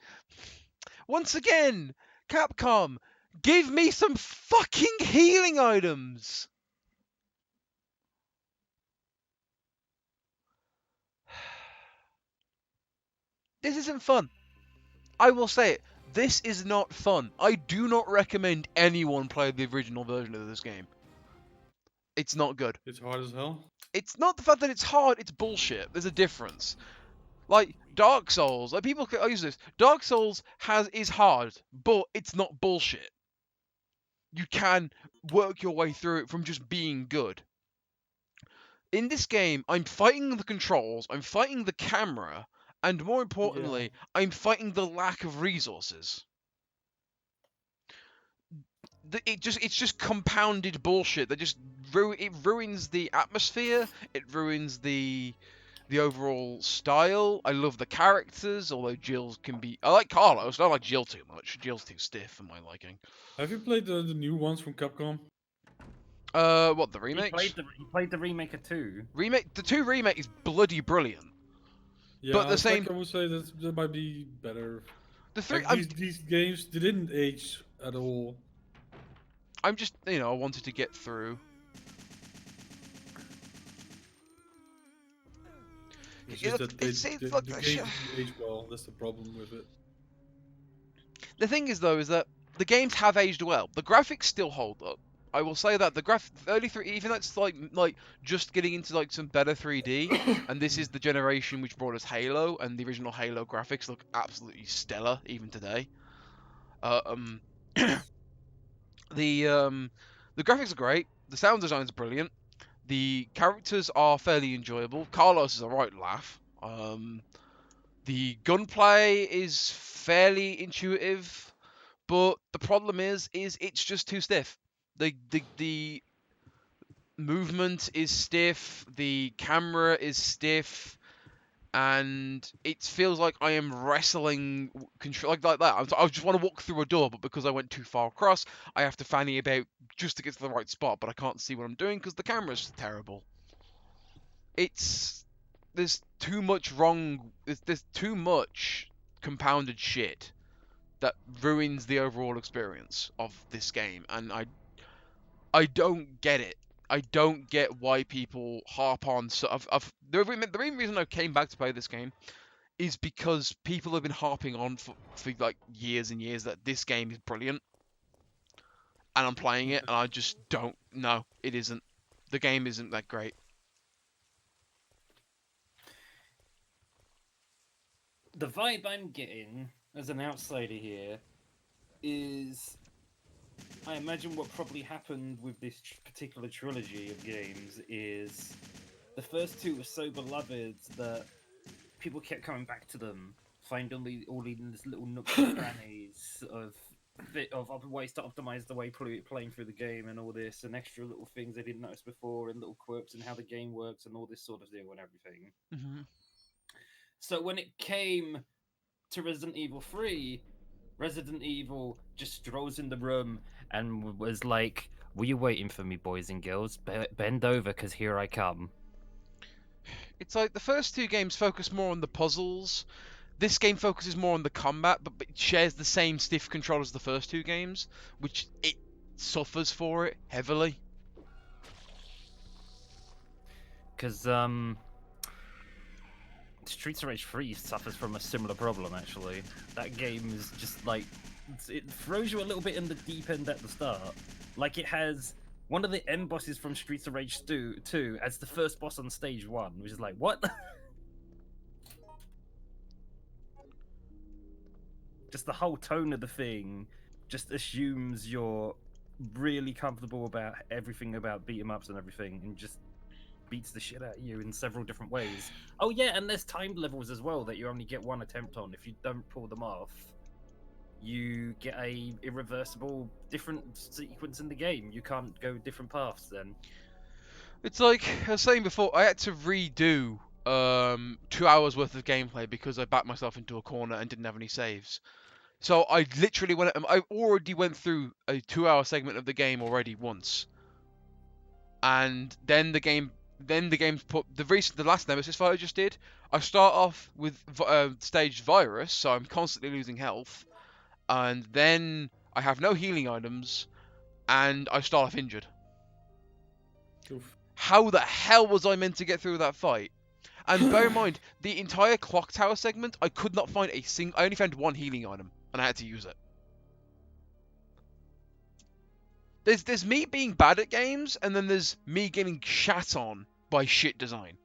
Once again, Capcom, give me some fucking healing items! This isn't fun. I will say it. This is not fun. I do not recommend anyone play the original version of this game. It's not good. It's hard as hell. It's not the fact that it's hard, it's bullshit. There's a difference. Like, Dark Souls, like people can use this. Dark Souls is hard, but it's not bullshit. You can work your way through it from just being good. In this game, I'm fighting the controls, I'm fighting the camera, and more importantly, I'm fighting the lack of resources. It's just compounded bullshit that just it ruins the atmosphere. It ruins the overall style. I love the characters, although Jill's can be. I like Carlos. I don't like Jill too much. Jill's too stiff for my liking. Have you played the new ones from Capcom? What, the remakes? He played the remake of 2. The 2 remake is bloody brilliant. Yeah, But the same, I would say that might be better. the three, Like these games, they didn't age at all. I'm just, I wanted to get through. It's It just look- that it's like the the games didn't age well. That's the problem with it. The thing is, though, is that the games have aged well. The graphics still hold up. I will say that the early 3, even though it's like just getting into like some better 3D, and this is the generation which brought us Halo, and the original Halo graphics look absolutely stellar even today. Um, the graphics are great. The sound design is brilliant. The characters are fairly enjoyable. Carlos is a right laugh. The gunplay is fairly intuitive. But the problem is it's just too stiff. The movement is stiff, the camera is stiff, and it feels like I am wrestling control like that. I just want to walk through a door, but because I went too far across, I have to fanny about just to get to the right spot. But I can't see what I'm doing because the camera's terrible. There's too much wrong. There's too much compounded shit that ruins the overall experience of this game, and I don't get it. I don't get why people harp on. So the main reason I came back to play this game is because people have been harping on for like years and years that this game is brilliant, and I'm playing it, and I just don't. No, it isn't. The game isn't that great. The vibe I'm getting as an outsider here is, I imagine what probably happened with this particular trilogy of games is the first two were so beloved that people kept coming back to them, find all these little nooks and crannies of ways to optimize the way playing through the game and all this, and extra little things they didn't notice before, and little quirks and how the game works and all this sort of deal and everything. Mm-hmm. So when it came to Resident Evil 3, Resident Evil just strolls in the room and was like, "Were you waiting for me, boys and girls? Bend over, because here I come." It's like the first two games focus more on the puzzles. This game focuses more on the combat, but it shares the same stiff control as the first two games, which it suffers for it heavily. Because Streets of Rage 3 suffers from a similar problem, actually. That game is just like, it throws you a little bit in the deep end at the start. Like, it has one of the end bosses from Streets of Rage 2 as the first boss on stage 1, which is like, what? Just the whole tone of the thing just assumes you're really comfortable about everything about beat 'em ups and everything, and just beats the shit out of you in several different ways. Oh yeah, and there's timed levels as well that you only get one attempt on. If you don't pull them off, you get a irreversible different sequence in the game. You can't go different paths then. It's like I was saying before, I had to redo 2 hours worth of gameplay because I backed myself into a corner and didn't have any saves. So I literally I already went through a 2-hour segment of the game already once, and then the game's put the last Nemesis fight I just did. I start off with stage virus, so I'm constantly losing health, and then I have no healing items, and I start off injured. Oof. How the hell was I meant to get through that fight? And bear in mind, the entire clock tower segment, I could not find I only found one healing item, and I had to use it. There's me being bad at games, and then there's me getting shat on by shit design.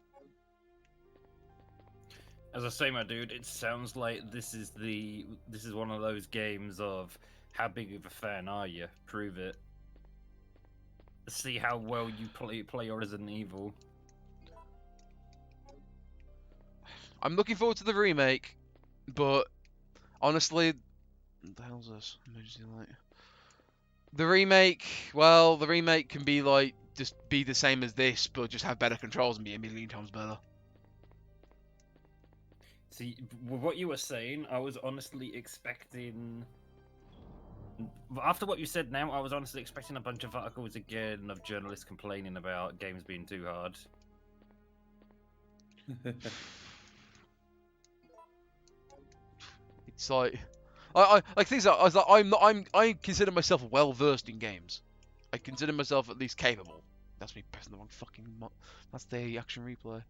As I say, my dude, it sounds like this is one of those games of how big of a fan are you? Prove it. See how well you play your Resident Evil. I'm looking forward to the remake, but honestly, what the hell's this? Emergency light. The remake can be like just be the same as this, but just have better controls and be a million times better. See, with what you were saying, I was honestly expecting. After what you said now, I was honestly expecting a bunch of articles again of journalists complaining about games being too hard. It's like, I like things. I was like, I consider myself well versed in games. I consider myself at least capable. That's me pressing the wrong fucking. That's the action replay.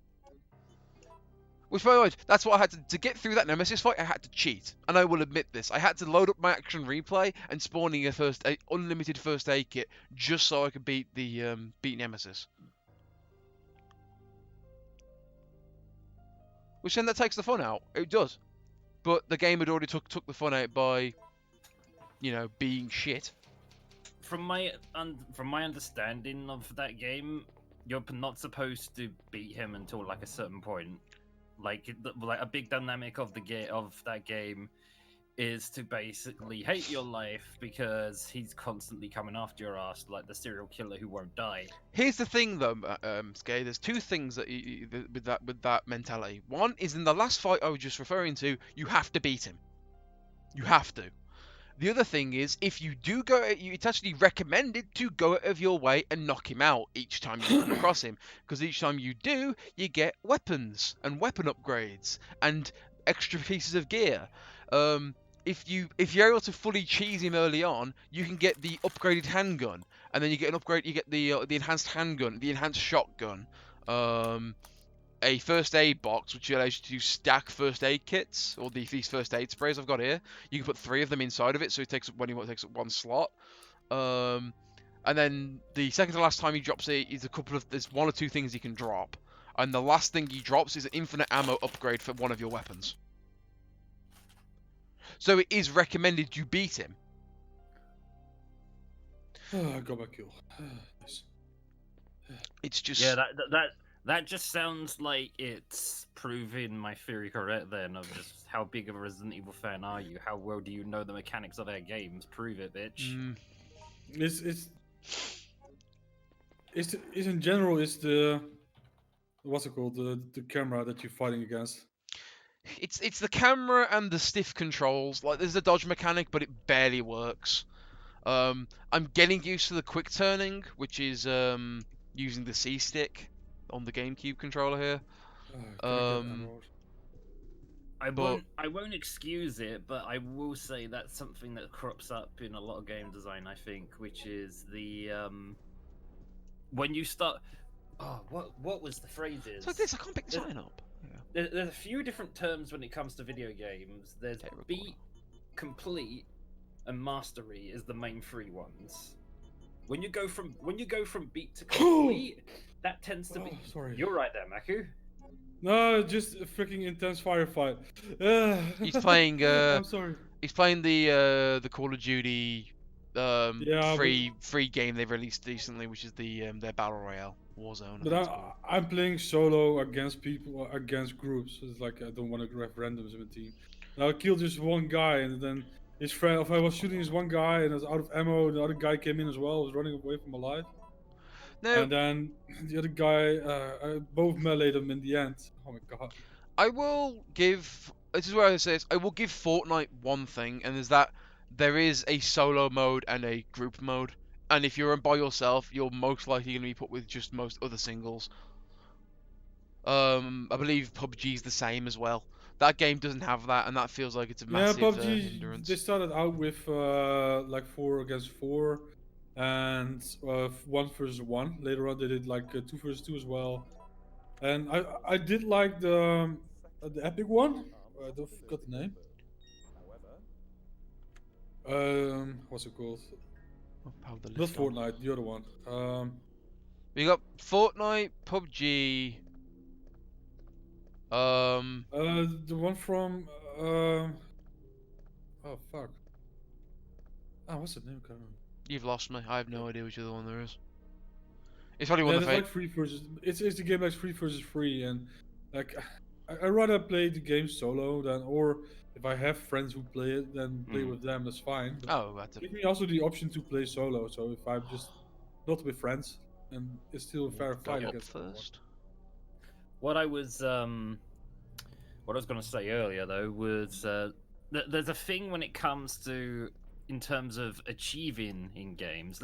Which, by the way, that's what I had to get through that Nemesis fight. I had to cheat, and I will admit this. I had to load up my action replay and spawning a unlimited first aid kit just so I could beat the beat Nemesis. Which then that takes the fun out. It does, but the game had already took the fun out by, you know, being shit. From my understanding of that game, you're not supposed to beat him until like a certain point. Like a big dynamic of that game is to basically hate your life because he's constantly coming after your ass, like the serial killer who won't die. Here's the thing, though, Skay. There's two things that with that mentality. One is in the last fight I was just referring to, you have to beat him. You have to. The other thing is, if you do go, it's actually recommended to go out of your way and knock him out each time you come across him, because each time you do, you get weapons and weapon upgrades and extra pieces of gear. If you're able to fully cheese him early on, you can get the upgraded handgun, and then you get an upgrade. You get the enhanced handgun, the enhanced shotgun, a first aid box, which allows you to stack first aid kits, or these first aid sprays I've got here. You can put 3 of them inside of it, so it takes up one slot. And then the second to last time he drops it is there's 1 or 2 things he can drop, and the last thing he drops is an infinite ammo upgrade for one of your weapons. So it is recommended you beat him. I got my kill. Nice. It's just That just sounds like it's proving my theory correct then of just how big of a Resident Evil fan are you? How well do you know the mechanics of their games? Prove it, bitch. It's in general is the what's it called, the camera that you're fighting against. It's the camera and the stiff controls. Like there's a dodge mechanic, but it barely works. I'm getting used to the quick turning, which is using the C stick on the Gamecube controller here. I won't excuse it, but I will say that's something that crops up in a lot of game design, I think, which is the when you start. Oh, what was the phrases? It's like this. I can't pick the sign up. Yeah. There's a few different terms when it comes to video games. There's beat, complete, and mastery is the main 3 ones. When you go from beat to complete, that tends to be. Sorry. You're right there, Maku. No, just a freaking intense firefight. He's playing. I'm sorry. He's playing the Call of Duty free game they've released recently, which is their battle royale Warzone. But I'm playing solo against people, against groups. It's like I don't want to have randoms in my team. Now I killed just one guy, and then his friend. If I was shooting this one guy and I was out of ammo, the other guy came in as well. I was running away from my life. No. And then the other guy, I both meleeed him in the end. Oh my god. I will give. This is where I say this. I will give Fortnite one thing, and is that there is a solo mode and a group mode. And if you're by yourself, you're most likely going to be put with just most other singles. I believe PUBG's the same as well. That game doesn't have that, and that feels like it's a massive PUBG, hindrance. they started out with like 4 against 4 and 1 versus 1. Later on, they did like 2 versus 2 as well. And I did like the epic one. I don't forgot the name. What's it called? Not Fortnite, the other one. We got Fortnite, PUBG. The one from oh fuck. Ah, what's the name? I can't remember. You've lost me. I have no idea which other one there is. It's probably one of the like 3 versus. It's the game like 3 versus 3, and like I rather play the game solo than, or if I have friends who play it, then play with them. That's fine. But that's give me also the option to play solo. So if I'm just not with friends, and it's still a fair fight against first. What I was going to say earlier though was there's a thing when it comes to in terms of achieving in games.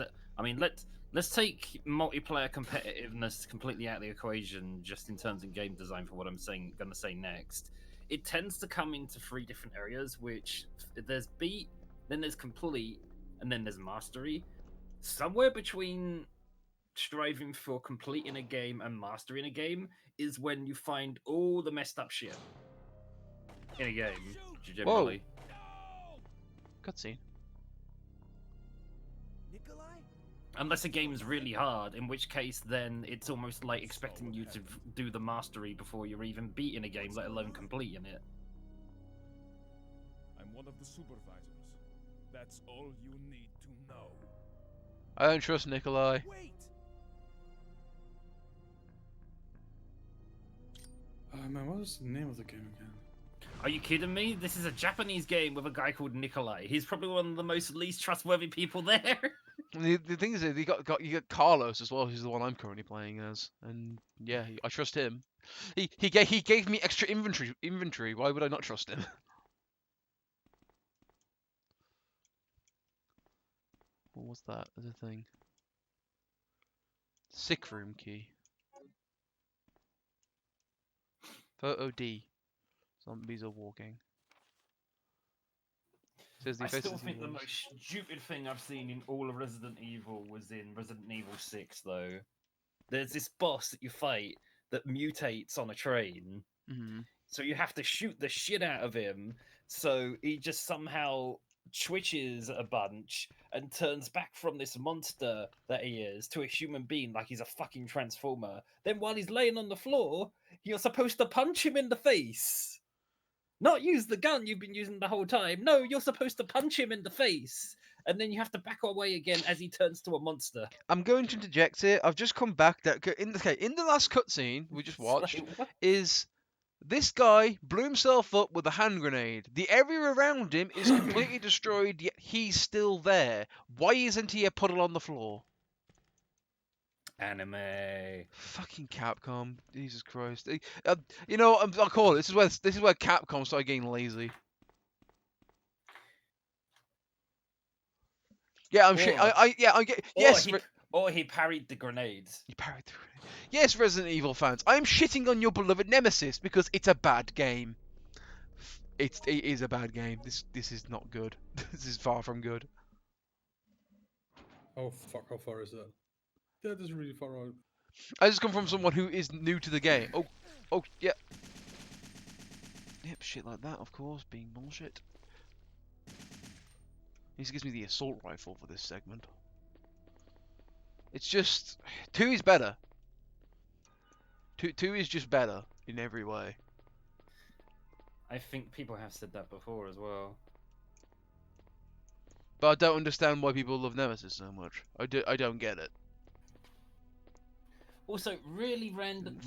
Let's take multiplayer competitiveness completely out of the equation, just in terms of game design for what I'm going to say next. it tends to come into 3 different areas, which there's beat, then there's complete, and then there's mastery. Somewhere between striving for completing a game and mastering a game is when you find all the messed up shit in a game, generally. Cutscene. Nikolai? Unless a game's really hard, in which case then it's almost like expecting you to do the mastery before you're even beating a game, let alone completing it. I'm one of the supervisors. That's all you need to know. I don't trust Nikolai. Wait! Man, what was the name of the game again? Are you kidding me? This is a Japanese game with a guy called Nikolai. He's probably one of the most least trustworthy people there. The thing is, you got Carlos as well, who's the one I'm currently playing as, and yeah, I trust him. He gave me extra inventory. Why would I not trust him? What was that other thing? Sick room key. Photo D. Zombies are walking. Says the I still efficiency think the was- most stupid thing I've seen in all of Resident Evil was in Resident Evil 6, though. There's this boss that you fight that mutates on a train, Mhm. so you have to shoot the shit out of him, so he just somehow twitches a bunch and turns back from this monster that he is to a human being like he's a fucking transformer. Then while he's laying on the floor, you're supposed to punch him in the face. Not use the gun you've been using the whole time. No, you're supposed to punch him in the face. And then you have to back away again as he turns to a monster. I'm going to interject here. I've just come back that in the last cutscene we just It's like, watched what? is this guy blew himself up with a hand grenade. The area around him is completely destroyed, yet he's still there. Why isn't he a puddle on the floor? Anime. Fucking Capcom, Jesus Christ! You know, I'll call it. This is where Capcom started getting lazy. Yeah, I'm shit. Or- I get. Yes, Or he parried the grenades. you parried through it. Yes, Resident Evil fans, I'm shitting on your beloved Nemesis because it's a bad game. It is a bad game. This is not good. This is far from good. Oh fuck, how far is that? That is really far out. I just come from someone who is new to the game. Oh, yeah. Yep, shit like that, of course, being bullshit. He gives me the assault rifle for this segment. It's just 2 is better. 2 is just better in every way. I think people have said that before as well. But I don't understand why people love Nemesis so much. I don't get it. Also, really random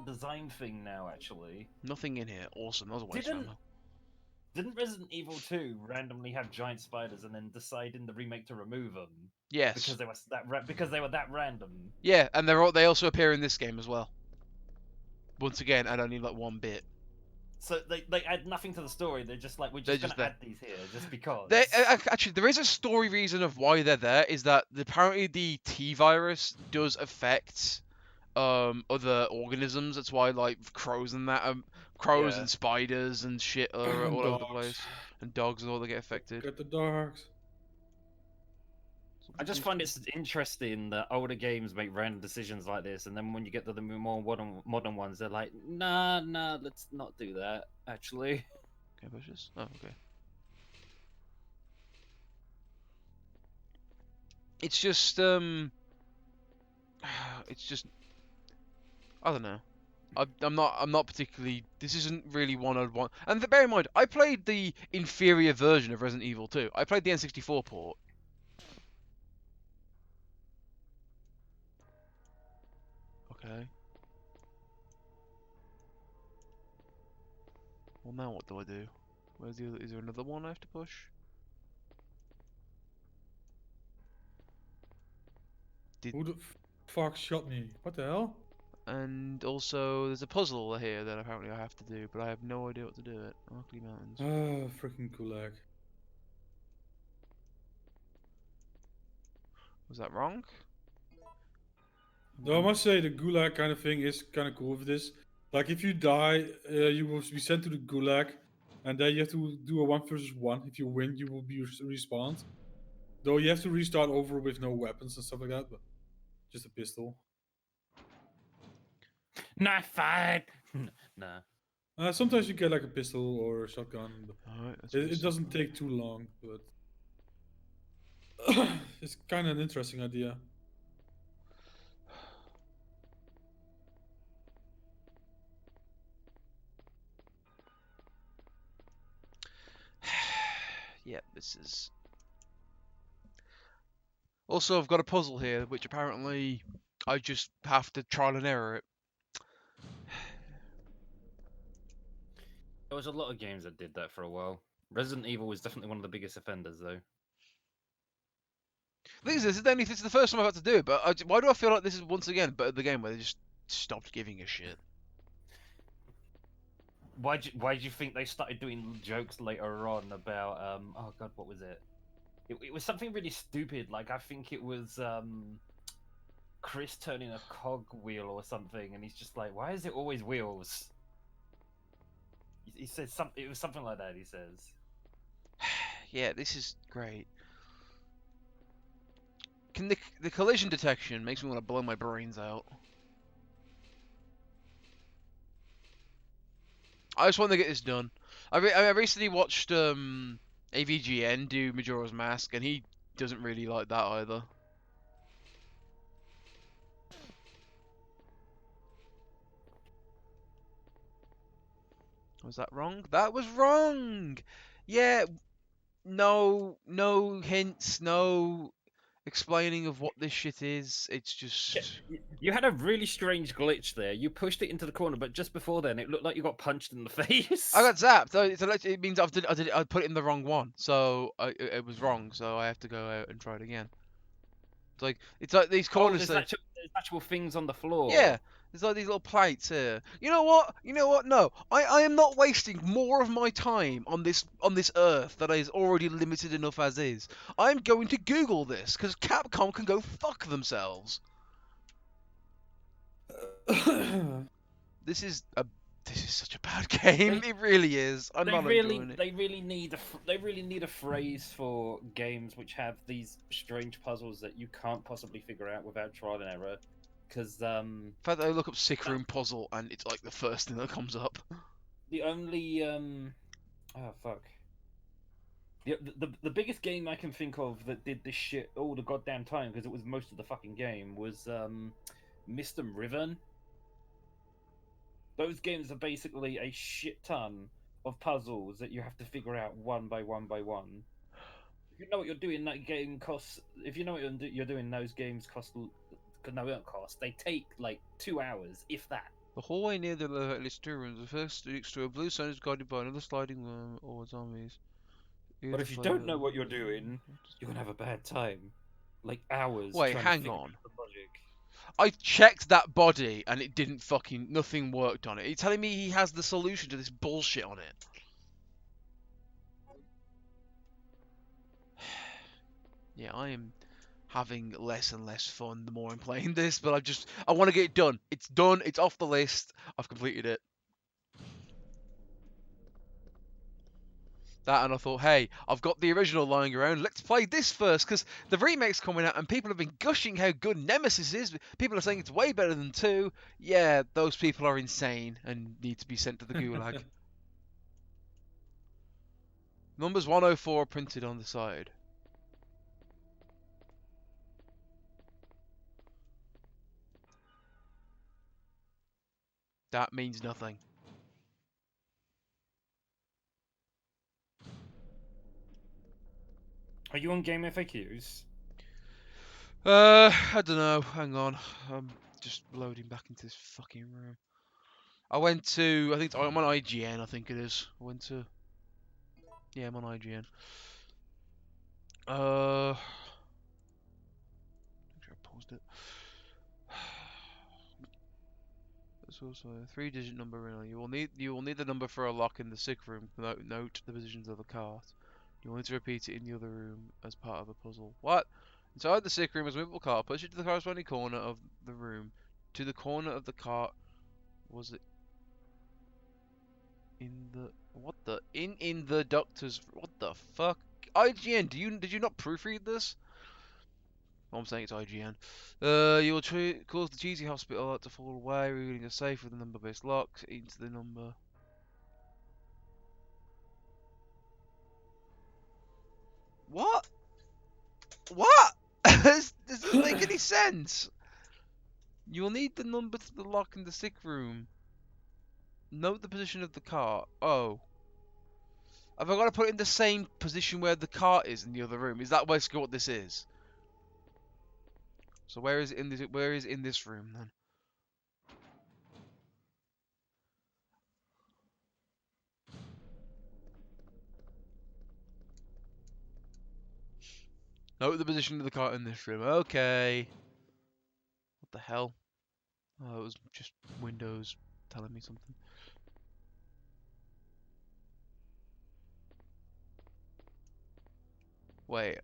design thing now, actually. Nothing in here. Awesome. That was a waste of Didn't- ammo. Didn't Resident Evil 2 randomly have giant spiders and then decide in the remake to remove them? Yes. Because they were that random. Yeah, and they also appear in this game as well. Once again, I don't need like 1 bit. So they add nothing to the story. They're just like, we're They're just just gonna add these here just because. Actually, there is a story reason of why they're there. Is that apparently the T virus does affect other organisms. That's why like crows and that crows Yeah. and spiders and shit are all over the Dogs. place, and dogs and all that get affected. Get the dogs. I just find it interesting that older games make random decisions like this, and then when you get to the more modern ones, they're like, nah, let's not do that. Actually, Can I push this? Oh, okay. It's just it's just I don't know. I'm not particularly. This isn't really one I'd want. And bear in mind, I played the inferior version of Resident Evil 2. I played the N64 port. Okay. Well, now what do I do? Where's the other? Is there another one I have to push? Who the fuck shot me? What the hell? And also, there's a puzzle here that apparently I have to do, but I have no idea what to do it. Arkley Mountains. Ah, freaking Gulag. Was that wrong? Though I must say the Gulag kind of thing is kind of cool with this. Like if you die, you will be sent to the gulag, and then you have to do a 1 versus 1. If you win, you will be respawned. Though you have to restart over with no weapons and stuff like that, but just a pistol. Knife fight. Nah. Sometimes you get like a pistol or a shotgun. But Alright, that's it doesn't take too long, but it's kind of an interesting idea. Yeah, this is. Also, I've got a puzzle here, which apparently I just have to trial and error it. There was a lot of games that did that for a while. Resident Evil was definitely one of the biggest offenders, though. The thing is, this is the first time I've had to do it, but why do I feel like this is once again the game where they just stopped giving a shit? Why do you think they started doing jokes later on about oh god, what was it? It was something really stupid. Like I think it was Chris turning a cog wheel or something, and he's just like, "Why is it always wheels?" He says something. It was something like that. He says. Yeah, this is great. Can the collision detection makes me want to blow my brains out. I just want to get this done. I recently watched AVGN do Majora's Mask, and he doesn't really like that either. Was that wrong? That was wrong! Yeah, no hints, no explaining of what this shit is. It's just... You had a really strange glitch there. You pushed it into the corner, but just before then, it looked like you got punched in the face. I got zapped. It means I put it in the wrong one, so it was wrong. So I have to go out and try it again. It's like these corners. There's actual things on the floor. Yeah, there's like these little plates here. You know what? You know what? No, I am not wasting more of my time on this earth that is already limited enough as is. I'm going to Google this because Capcom can go fuck themselves. This is such a bad game. It really is. I'm not enjoying it. They really need a phrase for games which have these strange puzzles that you can't possibly figure out without trial and error. Because In fact, I look up sick room puzzle and it's like the first thing that comes up. the only oh fuck. The biggest game I can think of that did this shit all the goddamn time, because it was most of the fucking game, was Mist and Riven. Those games are basically a shit ton of puzzles that you have to figure out one by one by one. If you know what you're doing, that game costs. If you know what you're doing, those games cost. No, they don't cost. They take like 2 hours, if that. The hallway near the list two rooms. The first next to a blue sign is guarded by another sliding room or zombies. But if you don't know what you're doing, you're gonna have a bad time. Like hours. Wait, trying to hang figure on. out the logic. I checked that body and it didn't fucking... Nothing worked on it. Are you telling me he has the solution to this bullshit on it? Yeah, I am having less and less fun the more I'm playing this, but I want to get it done. It's done. It's off the list. I've completed it. That, and I thought, hey, I've got the original lying around. Let's play this first, because the remake's coming out, and people have been gushing how good Nemesis is. People are saying it's way better than 2. Yeah, those people are insane and need to be sent to the gulag. Numbers 104 printed on the side. That means nothing. Are you on Game FAQs? I don't know. Hang on. I'm just loading back into this fucking room. I went to... I think I'm on IGN, I think it is. I went to... Yeah, I'm on IGN. Make sure I paused it. There's also a 3-digit number. You will need the number for a lock in the sick room. Note the positions of the cart. You will need to repeat it in the other room as part of a puzzle. What? Inside the sick room is a movable cart. Push it to the corresponding corner of the room. To the corner of the cart. Was it? What the in the doctor's? What the fuck? IGN, did you not proofread this? Oh, I'm saying it's IGN. You'll cause the cheesy hospital to fall away, revealing a safe with a number-based lock into the number. What? What? This doesn't make any sense. You will need the number to the lock in the sick room. Note the position of the cart. Oh. Have I got to put it in the same position where the cart is in the other room? Is that basically what this is? So where is it in this? Where is it in this room then? Note the position of the cart in this room. Okay. What the hell? Oh, it was just Windows telling me something. Wait,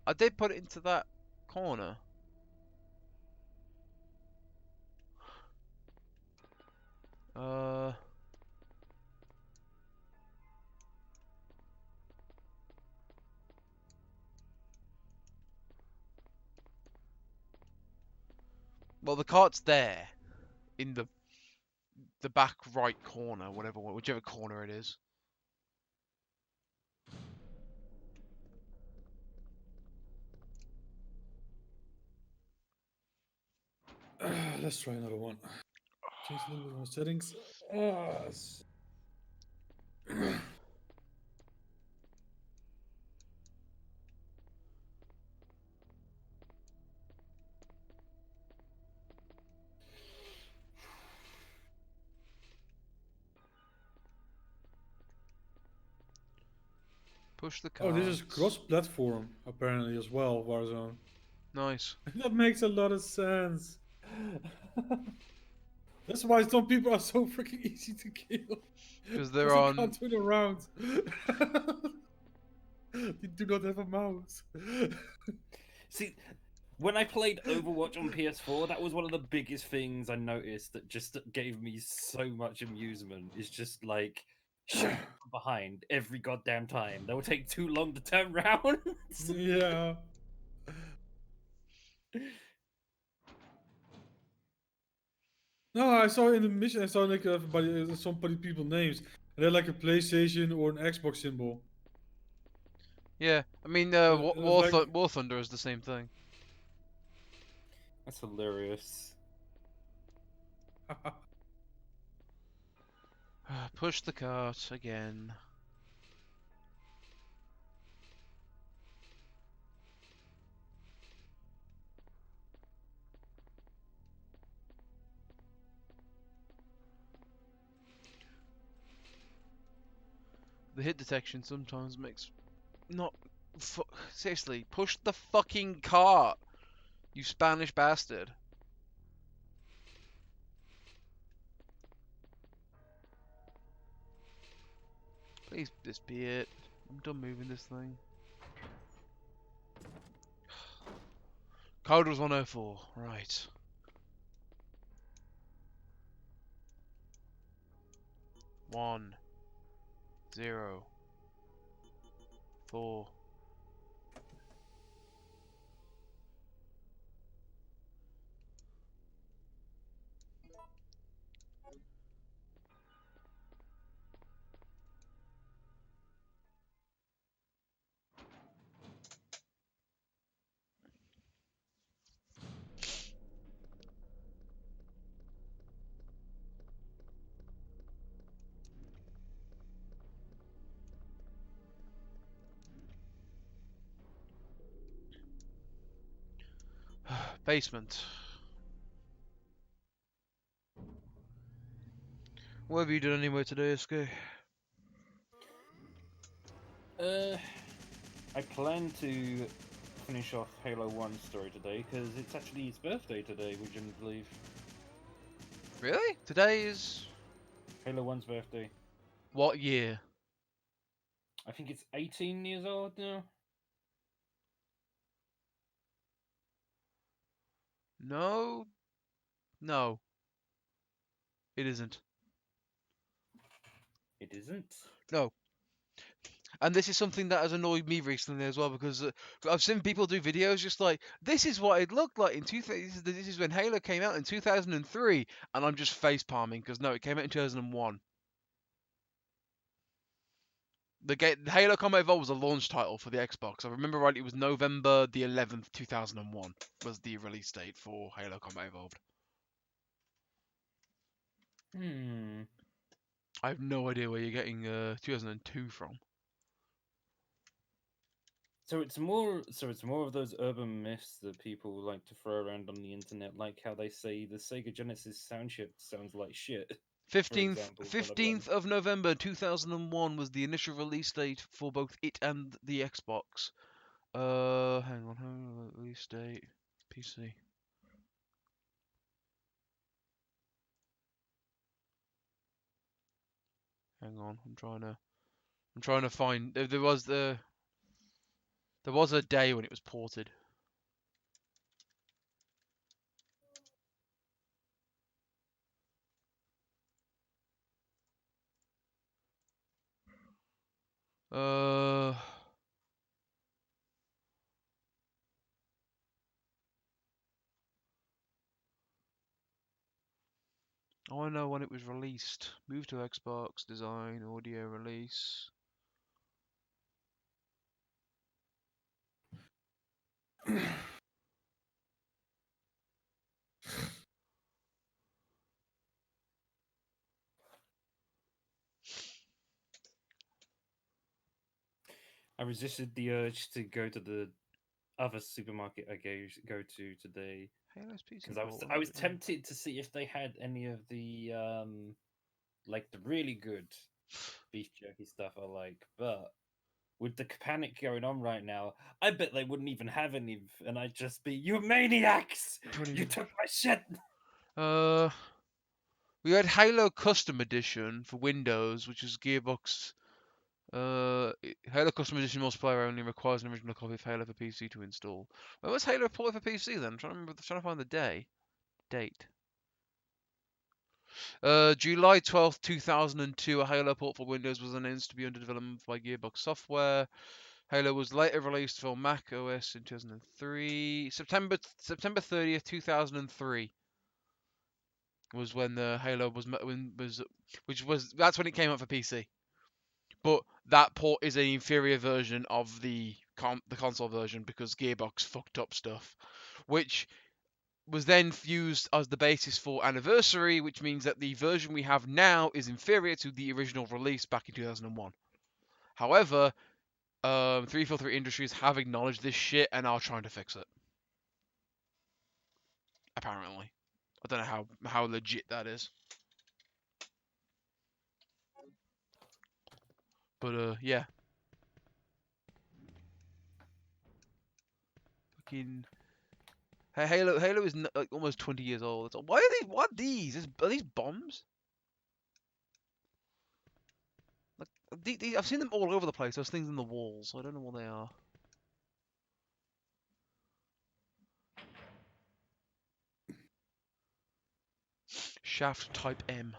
I did put it into that corner. Uh. Well, the cart's there, in the back right corner, whichever corner it is. Let's try another one. Change a little bit more settings. Ah, Push the oh, this is carts. cross-platform apparently as well, Warzone. Nice. That makes a lot of sense. That's why some people are so freaking easy to kill. Because they're they on. can't turn around. They do not have a mouse. See, when I played Overwatch on PS4, that was one of the biggest things I noticed that just gave me so much amusement. Is just like shooting from behind every goddamn time. That would take too long to turn round. Yeah. No, I saw in the mission, I saw like somebody people names. And they had like a PlayStation or an Xbox symbol. Yeah, I mean, It was like, War Thunder is the same thing. That's hilarious. Push the cart again. The hit detection sometimes makes not. Seriously, push the fucking cart, you Spanish bastard. Please, this be it. I'm done moving this thing. Code was 104. Right. One. 0. 4. Basement. What have you done anyway today, SK? I plan to finish off Halo 1 story today because it's actually his birthday today, would you believe? Really? Today is Halo 1's birthday. what year? I think it's 18 years old now. No. No. It isn't. It isn't. No. And this is something that has annoyed me recently as well, because I've seen people do videos just like, this is what it looked like in this is when Halo came out in 2003, and I'm just face palming because no, it came out in 2001. Halo Combat Evolved was a launch title for the Xbox. I remember right, it was November the 11th, 2001 was the release date for Halo Combat Evolved. Hmm. I have no idea where you're getting 2002 from. So it's more of those urban myths that people like to throw around on the internet, like how they say the Sega Genesis sound chip sounds like shit. For 15th example, is one of them. 15th of November 2001 was the initial release date for both it and the Xbox. Hang on, release date, PC. Hang on, I'm trying to find. There was a day when it was ported. Uh, I want to know when it was released. Move to Xbox, design, audio, release. I resisted the urge to go to the other supermarket I go to today Halo's PC because port. I was tempted to see if they had any of the like the really good beef jerky stuff I like, but with the panic going on right now, I bet they wouldn't even have any, and I'd just be, you maniacs! You took my shit! We had Halo Custom Edition for Windows, which is Gearbox. Halo Custom Edition multiplayer only requires an original copy of Halo for PC to install. When was Halo ported for PC then? I'm trying to remember, trying to find the date. July 12th, 2002, a Halo port for Windows was announced to be under development by Gearbox Software. Halo was later released for Mac OS in 2003. September 30th, 2003 was when the Halo that's when it came out for PC. But that port is an inferior version of the console version because Gearbox fucked up stuff, which was then used as the basis for Anniversary, which means that the version we have now is inferior to the original release back in 2001. However, 343 Industries have acknowledged this shit and are trying to fix it. Apparently. I don't know how legit that is. But yeah. Fucking Halo is like almost 20 years old. It's like, what are these? Are these bombs? Like I've seen them all over the place. Those things in the walls. So I don't know what they are. Shaft Type M.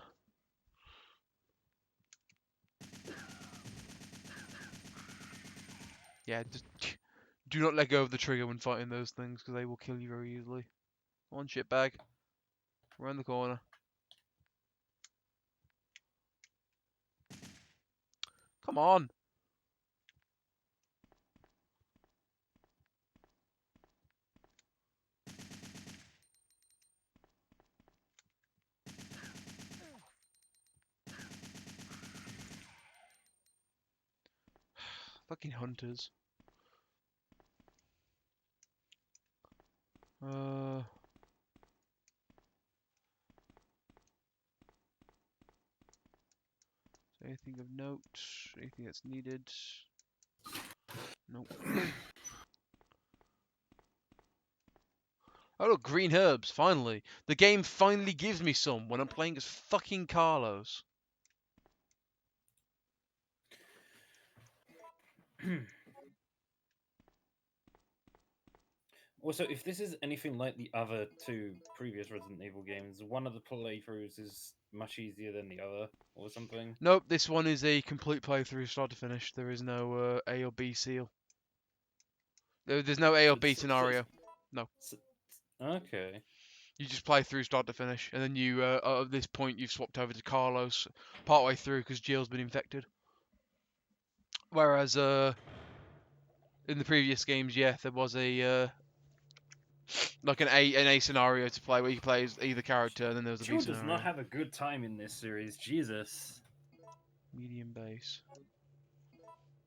Yeah, just do not let go of the trigger when fighting those things because they will kill you very easily. Come on, shitbag. Around the corner. Come on. Fucking hunters. Anything of note? Anything that's needed? Nope. Oh look, green herbs, finally. The game finally gives me some when I'm playing as fucking Carlos. Also, if this is anything like the other two previous Resident Evil games, one of the playthroughs is much easier than the other, or something. Nope, this one is a complete playthrough, start to finish. There is no A or B seal. There's no A or B scenario. No. Okay. You just play through start to finish, and then you, at this point, you've swapped over to Carlos partway through because Jill's been infected. Whereas, in the previous games, yeah, there was a like an A scenario to play where you play as either character, and then there was a B Jill does scenario. not have a good time in this series. Jesus. Medium base.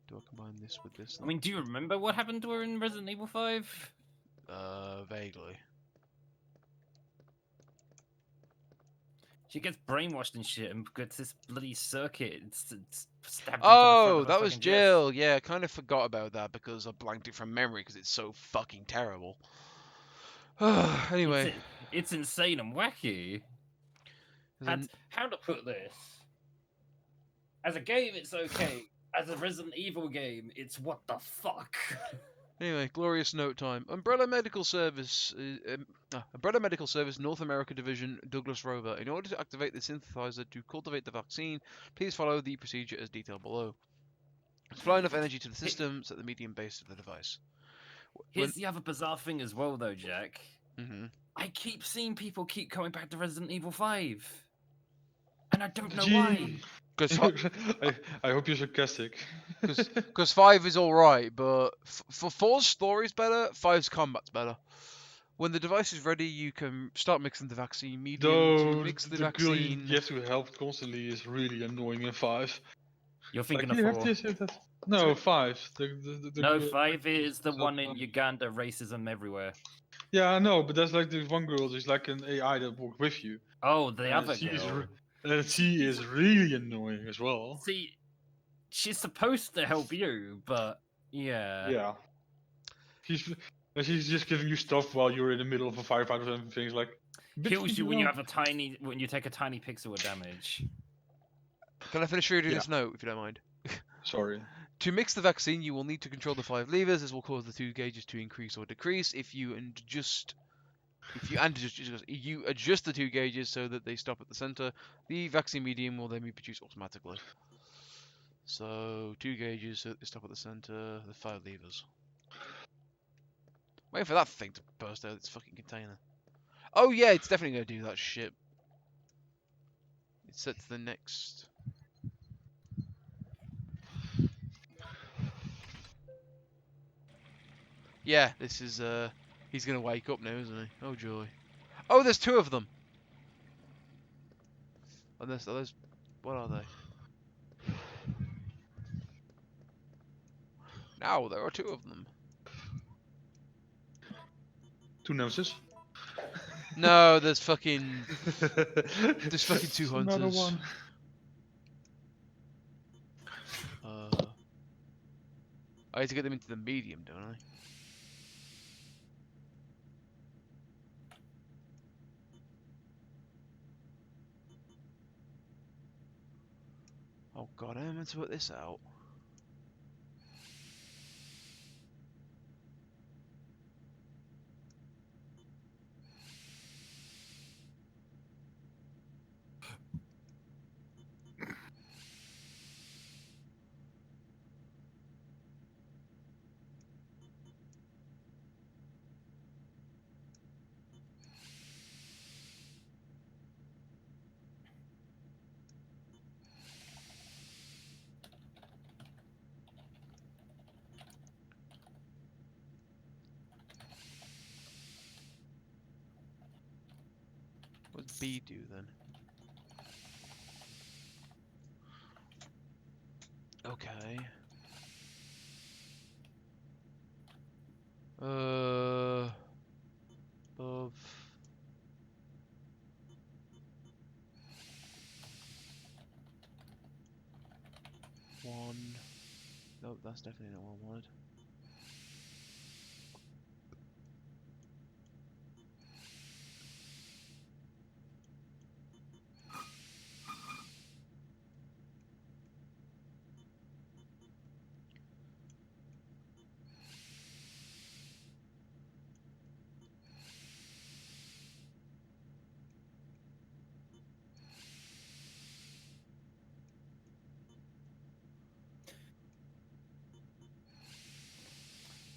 Do I combine this with this? I mean, do you remember what happened to her in Resident Evil 5? Vaguely. She gets brainwashed and shit and gets this bloody circuit. It's stabbed into the front Oh, of her that was fucking chest. Jill. Yeah, I kind of forgot about that because I blanked it from memory because it's so fucking terrible. Anyway. It's insane and wacky. Then, How to put this? As a game, it's okay. As a Resident Evil game, it's what the fuck. anyway, glorious note time. Umbrella Medical Service, Umbrella Medical Service North America Division, Douglas Rover. In order to activate the synthesizer to cultivate the vaccine, please follow the procedure as detailed below. Supply enough energy to the system, set the medium base of the device. Here's the other bizarre thing as well, though, Jack. Mm-hmm. I keep seeing people keep coming back to Resident Evil 5. And I don't know Gee. why. I hope you're sarcastic. Because 5 is alright, but for 4's story's better, 5's combat's better. When the device is ready, you can start mixing the vaccine medium to Though mix the the girl vaccine. you have to help constantly is really annoying in 5. You're thinking Like, of you 4. have this, that. No, 5. The No, girl- 5 is the one in Uganda, racism everywhere. Yeah, I know, but that's like the one girl. There's like an AI that works with you. Oh, the And other she is girl. she is really annoying as well. See, she's supposed to help you, but yeah. Yeah. She's just giving you stuff while you're in the middle of a firefight and things like. Kills you when you take a tiny pixel of damage. Can I finish reading Yeah. this note, if you don't mind? Sorry. To mix the vaccine, you will need to control the 5 levers. This will cause the 2 gauges to increase or decrease. If you adjust the 2 gauges so that they stop at the center, the vaccine medium will then be produced automatically. So 2 gauges so that they stop at the center, the 5 levers. Waiting for that thing to burst out its fucking container. Oh yeah, it's definitely gonna do that shit. It's set to the next. Yeah, this is he's gonna wake up now, isn't he? Oh joy. Oh, there's 2 of them. And are those what are they? Now there are 2 of them. 2 Nemesis. No, there's fucking 2 hunters. Another one. I need to get them into the medium, don't I? Oh god, I'm meant to put this out. What does B do then? Okay. Of 1. Nope, that's definitely not what I wanted.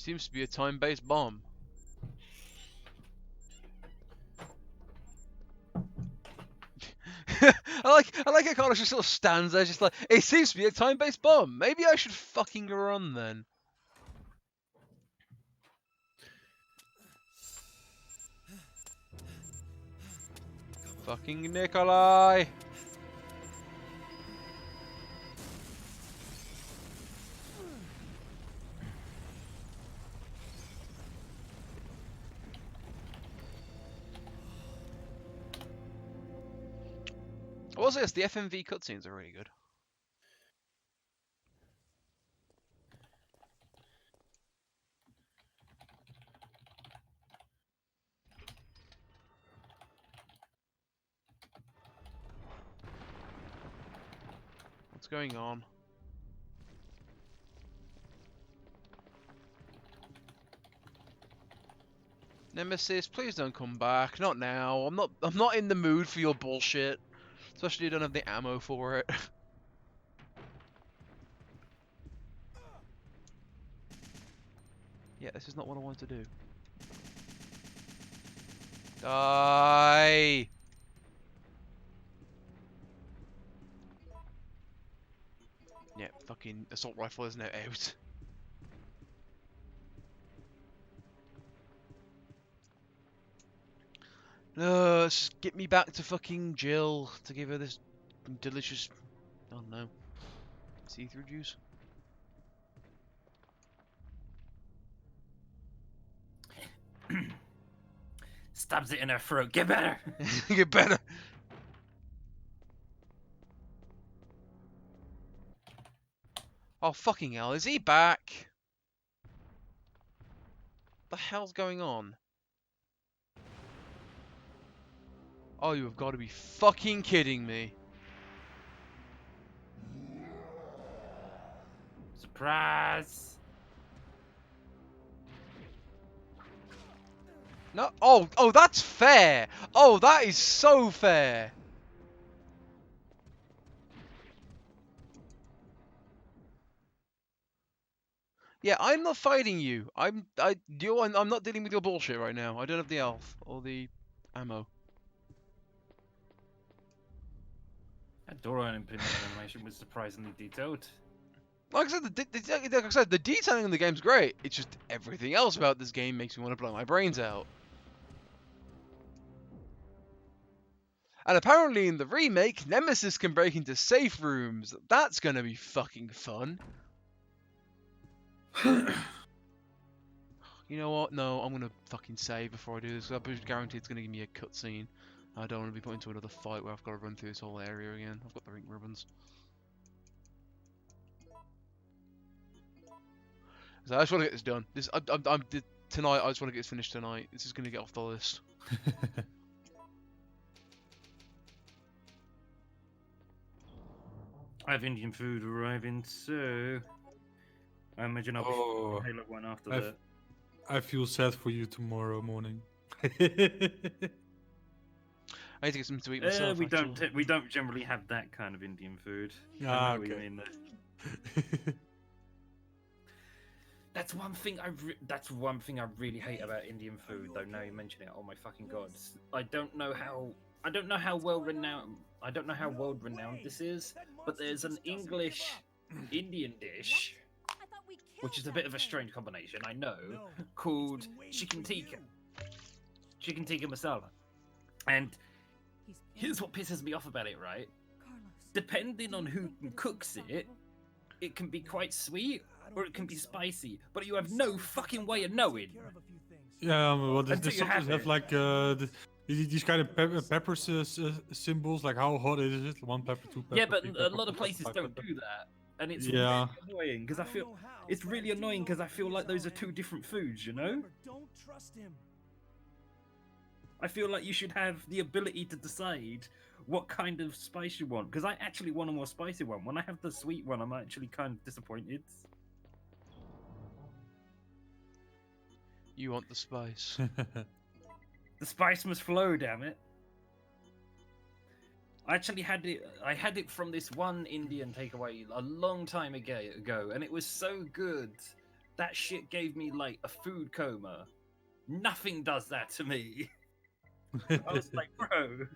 Seems to be a time-based bomb. I like how Carlos just sort of stands there, just like, it seems to be a time-based bomb. Maybe I should fucking run then. Fucking Nikolai. I will say this, the FMV cutscenes are really good. What's going on? Nemesis, please don't come back. Not now. I'm not in the mood for your bullshit. Especially you don't have the ammo for it. Yeah, this is not what I want to do. Die! Yeah, fucking assault rifle is now out. No, just get me back to fucking Jill to give her this delicious, I don't know, see-through juice. Stabs it in her throat. Get better. Get better. Oh fucking hell! Is he back? The hell's going on? Oh, you have got to be fucking kidding me. Surprise. No, oh, that's fair. Oh, that is so fair. Yeah, I'm not fighting you. I'm not dealing with your bullshit right now. I don't have the health or the ammo. That door opening animation was surprisingly detailed. Like I said, the detailing in the game's great. It's just everything else about this game makes me want to blow my brains out. And apparently in the remake, Nemesis can break into safe rooms. That's gonna be fucking fun. You know what? No, I'm gonna fucking save before I do this. I'm guaranteed it's gonna give me a cutscene. I don't want to be put into another fight where I've got to run through this whole area again. I've got the ring ribbons. So I just want to get this done. Tonight. I just want to get this finished tonight. This is gonna get off the list. I have Indian food arriving, so I imagine I'll be Halo 1 after that. I feel sad for you tomorrow morning. I need to get something to eat myself. We don't generally have that kind of Indian food. Ah, I know what you okay. mean, though. That's one thing I really hate about Indian food, though. Now you mention it, oh my fucking god! I don't know how world renowned this is, but there's an English Indian dish, which is a bit of a strange combination, I know, called chicken tikka masala. And here's what pisses me off about it, right? Depending on who cooks it, it can be quite sweet or it can be spicy, but you have no fucking way of knowing. Yeah, well, they Until you sometimes have have like these kind of pepper symbols, like how hot is it? 1 pepper, 2 pepper. Yeah, but 3 a pepper, lot of 4 places pepper, don't 5 do that, and it's Yeah. really annoying because it's really annoying because I feel like those are two different foods, you know? Don't trust him. I feel like you should have the ability to decide what kind of spice you want, because I actually want a more spicy one. When I have the sweet one, I'm actually kind of disappointed. You want the spice. The spice must flow, damn it. I actually had it from this one Indian takeaway a long time ago, and it was so good that shit gave me like a food coma. Nothing does that to me. I was like, bro,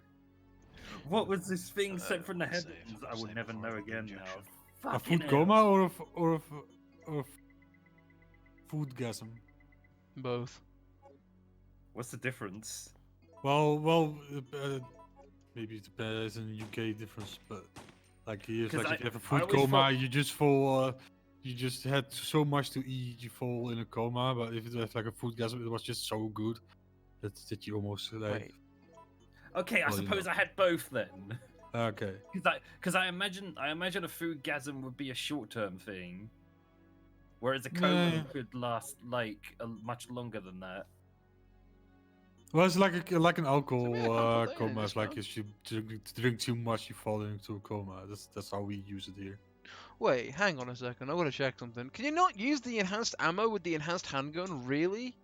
what was this thing sent from the Save. heavens? I will Save never before I know have the again now. injection. A Fucking food hell. coma or a foodgasm? Both. What's the difference? Well, maybe it depends in the UK difference, but like here's 'Cause like I- if you have a I food always coma, thought- you just fall. You just had so much to eat, you fall in a coma. But if you have like a foodgasm, it was just so good that you almost like. Wait. Okay, I Well, you suppose know. I had both then. Okay. Because I imagine a foodgasm would be a short-term thing, whereas a coma Nah. could last like much longer than that. Well, it's like an alcohol So, yeah, I can't put that in coma. this It's like one. if you drink too much, you fall into a coma. That's how we use it here. Wait, hang on a second. I want to check something. Can you not use the enhanced ammo with the enhanced handgun? Really?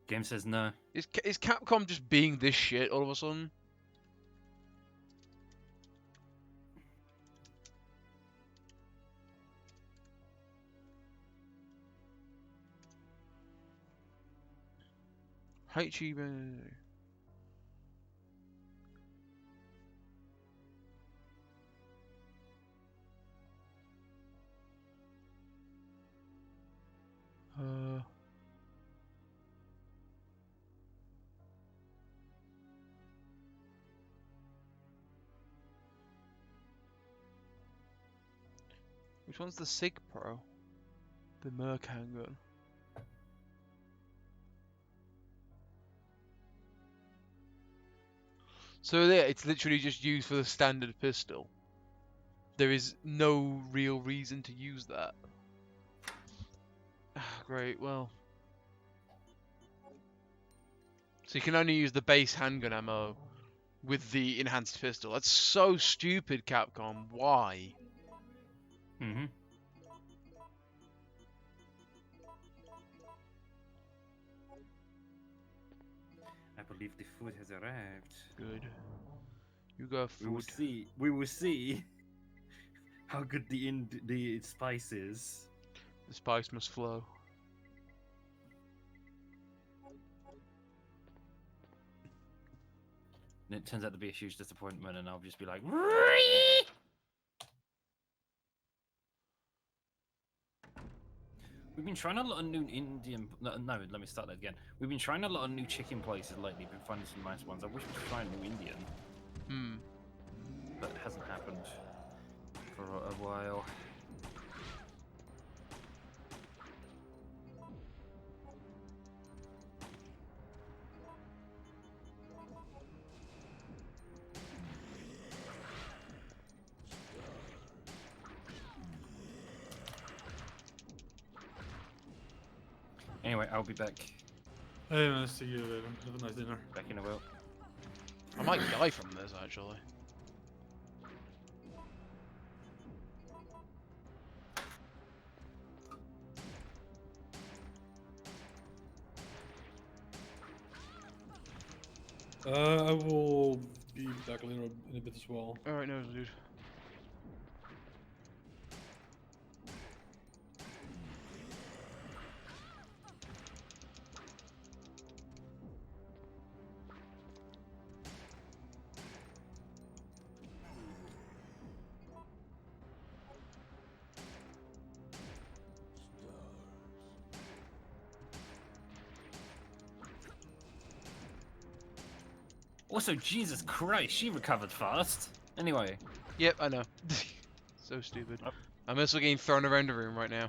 Game says no. Is Capcom just being this shit all of a sudden? Haichi. Uh. Which one's the Sig Pro? The Merc handgun. So there, it's literally just used for the standard pistol. There is no real reason to use that. Great, well. So you can only use the base handgun ammo with the enhanced pistol. That's so stupid, Capcom. Why? Mm-hmm. I believe the food has arrived. Good. You go We will food. see. We will see how good the spice is. The spice must flow. And it turns out to be a huge disappointment, and I'll just be like, we've been trying a lot of new Indian. No, let me start that again. We've been trying a lot of new chicken places lately. Been finding some nice ones. I wish we could try a new Indian, but it hasn't happened for a while. Anyway, I'll be back. Hey man, see you later. Have a nice dinner. Back in a while. I might die from this, actually. I will be back later in a bit as well. Alright, no, dude. Also, Jesus Christ, she recovered fast. Anyway, Yep, I know. So stupid. Oh. I'm also getting thrown around the room right now.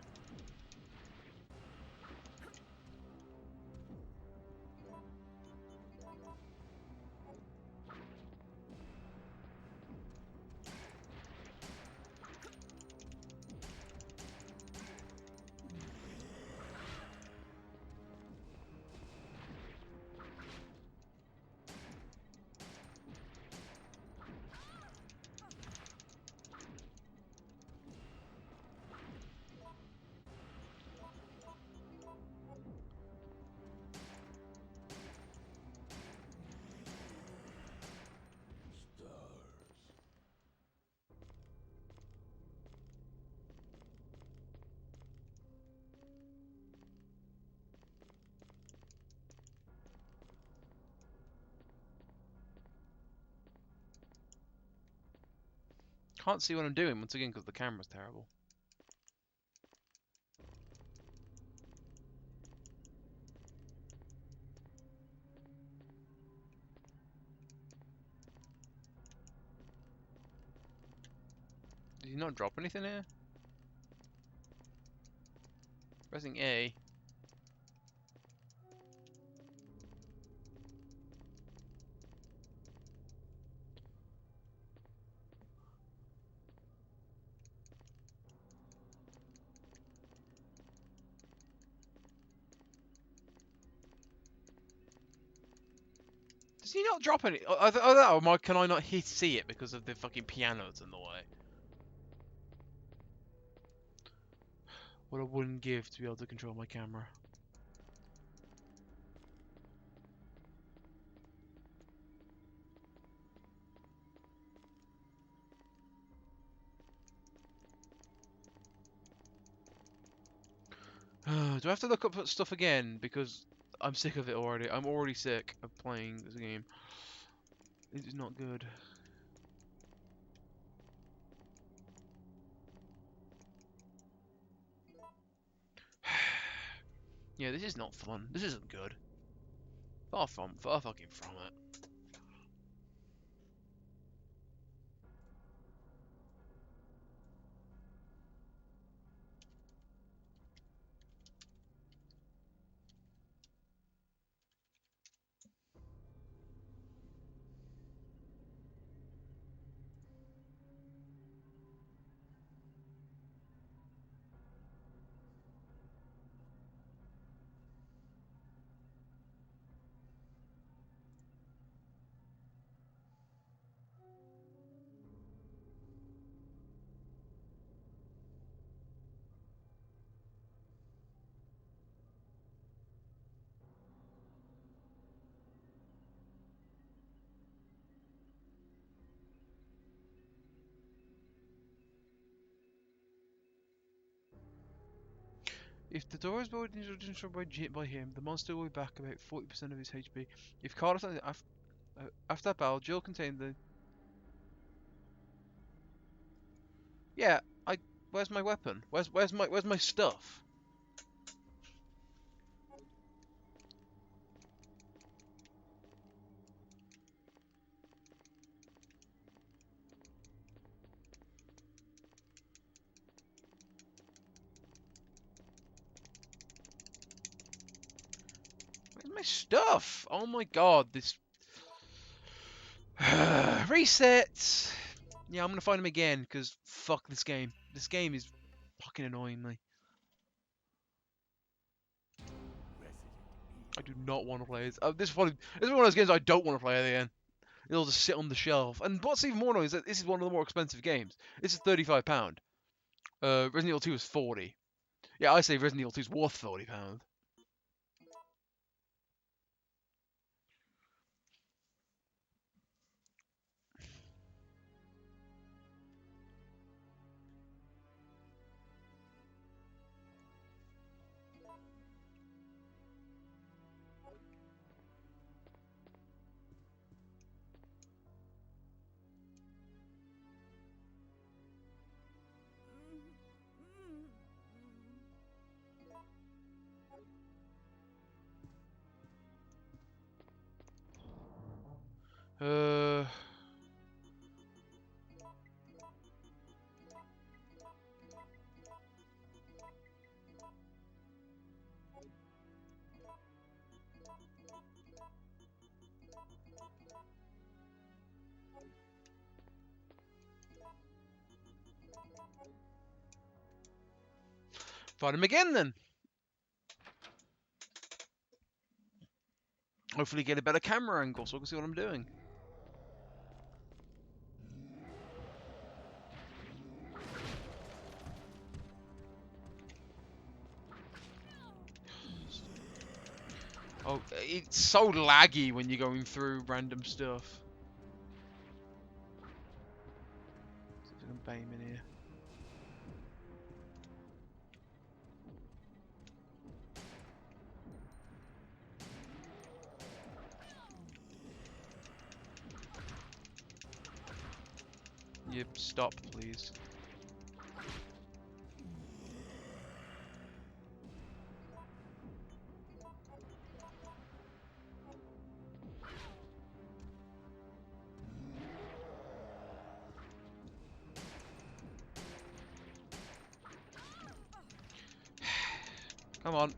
Can't see what I'm doing once again because the camera's terrible. Did he not drop anything here? Pressing A. Does he not drop any? Or can I not see it because of the fucking pianos in the way? What I wouldn't give to be able to control my camera. Do I have to look up stuff again? Because I'm sick of it already. I'm already sick of playing this game. It is not good. Yeah, this is not fun. This isn't good. Far fucking from it. If the door is destroyed by him, the monster will be back about 40% of his HP. If caught after that battle, Jill contained the... Yeah, where's my weapon? Where's my stuff? Where's my stuff? Oh my god, this... Reset! Yeah, I'm gonna find him again, because fuck this game. This game is fucking annoying me. I do not want to play this. This is one of those games I don't want to play again. It'll just sit on the shelf. And what's even more annoying is that this is one of the more expensive games. This is £35. Resident Evil 2 is 40. Yeah, I say Resident Evil 2 is worth £40. Uh... Find him again then. Hopefully get a better camera angle so I can see what I'm doing. Oh, it's so laggy when you're going through random stuff. See if I can bang him in here. you stop, please? Come on.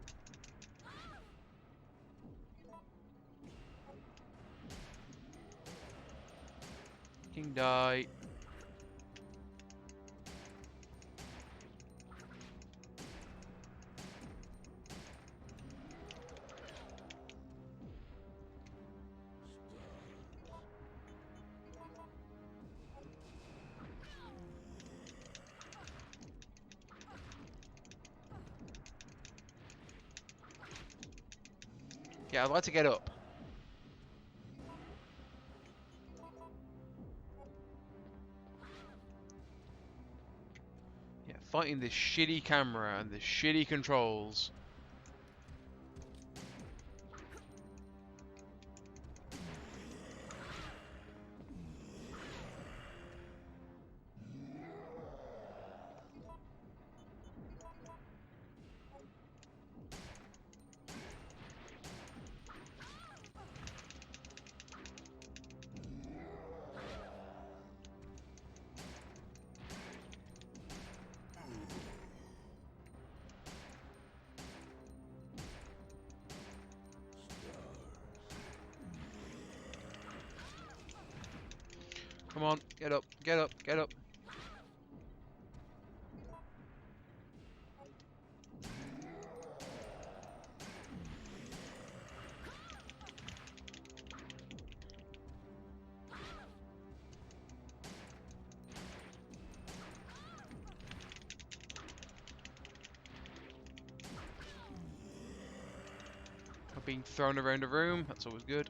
King die. Yeah, I'd like to get up. Yeah, fighting this shitty camera and the shitty controls. Come on, get up, get up, get up. I'm being thrown around the room, that's always good.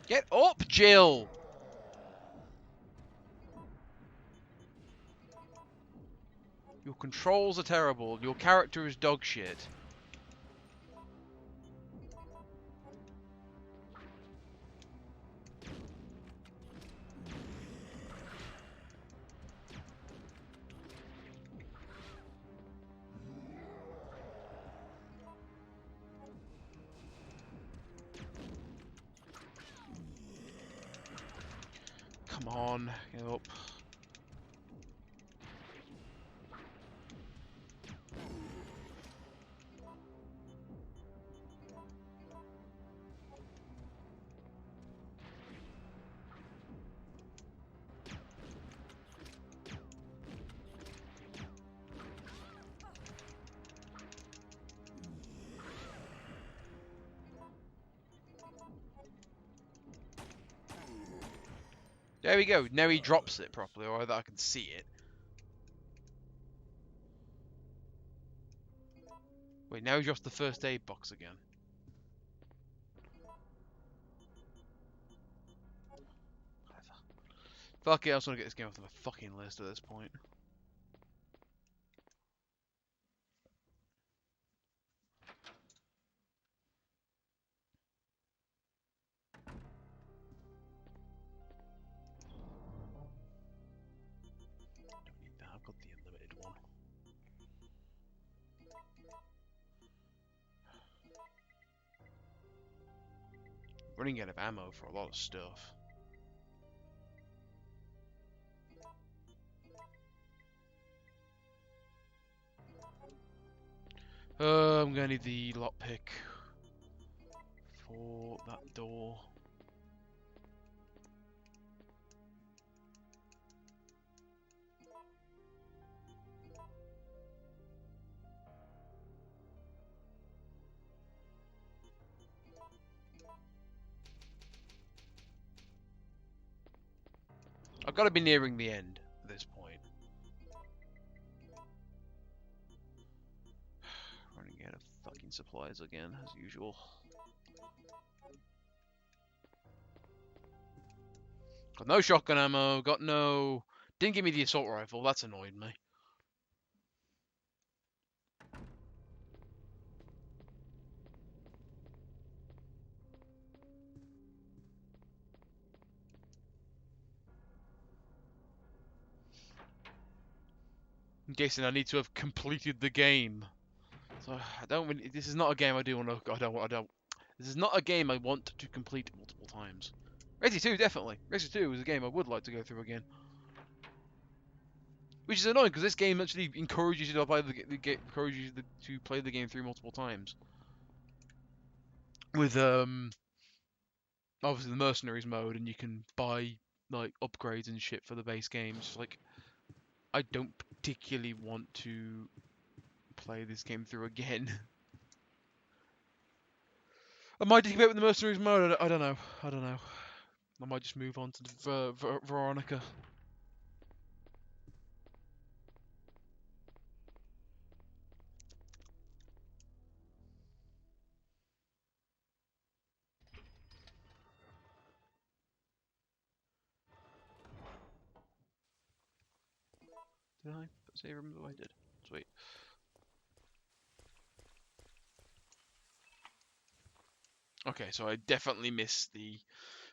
Get up, Jill! Your controls are terrible, your character is dog shit. Come on, get up. There we go, now he drops it properly, or that I can see it. Wait, now he drops the first aid box again. Fuck it, I just want to get this game off my fucking list at this point. Don't need that, I've got the unlimited one. Running out of ammo for a lot of stuff. I'm gonna need the lockpick for that door. I've got to be nearing the end at this point. Running out of fucking supplies again, as usual. Got no shotgun ammo, got no... Didn't give me the assault rifle, that's annoyed me. I'm guessing I need to have completed the game. So I don't really, this is not a game I do want to, I don't, this is not a game I want to complete multiple times. Resi 2, definitely. Resi 2 is a game I would like to go through again. Which is annoying, because this game actually encourages you to play to play the game through multiple times. With, obviously the mercenaries mode, and you can buy, like, upgrades and shit for the base games. Like, I don't particularly want to play this game through again. I might keep it with the mercenaries mode. I don't know. I don't know. I might just move on to Veronica. Did I say remember? I did. Sweet. Okay, so I definitely missed the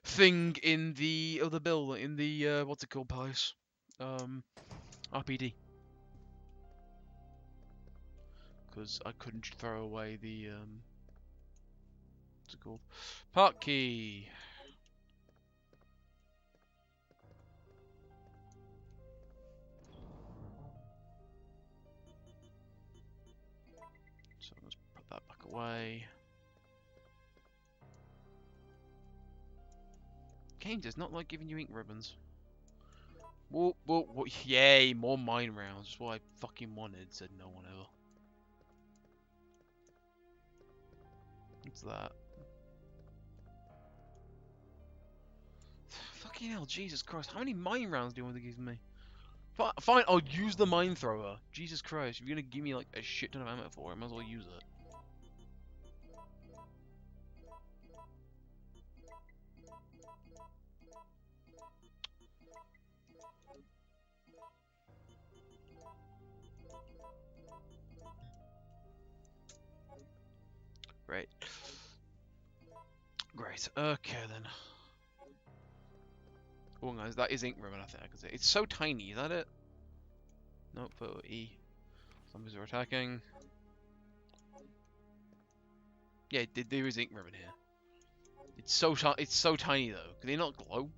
thing in the other building, in the what's it called, place? RPD. Because I couldn't throw away the what's it called? Park key. So let's put that back away. Game does not like giving you ink ribbons. Whoa, whoa, whoa, yay, more mine rounds. That's what I fucking wanted, said no one ever. What's that? Fucking hell, Jesus Christ. How many mine rounds do you want to give me? Fine, I'll use the mine thrower. Jesus Christ, if you're gonna give me like a shit ton of ammo for it, I might as well use it. Great. Great. Okay then. Oh guys, that is ink ribbon, I think I can say. It's so tiny, is that it? Nope, photo E. Zombies are attacking. Yeah, there is ink ribbon here. It's so tiny though. Can they not glow?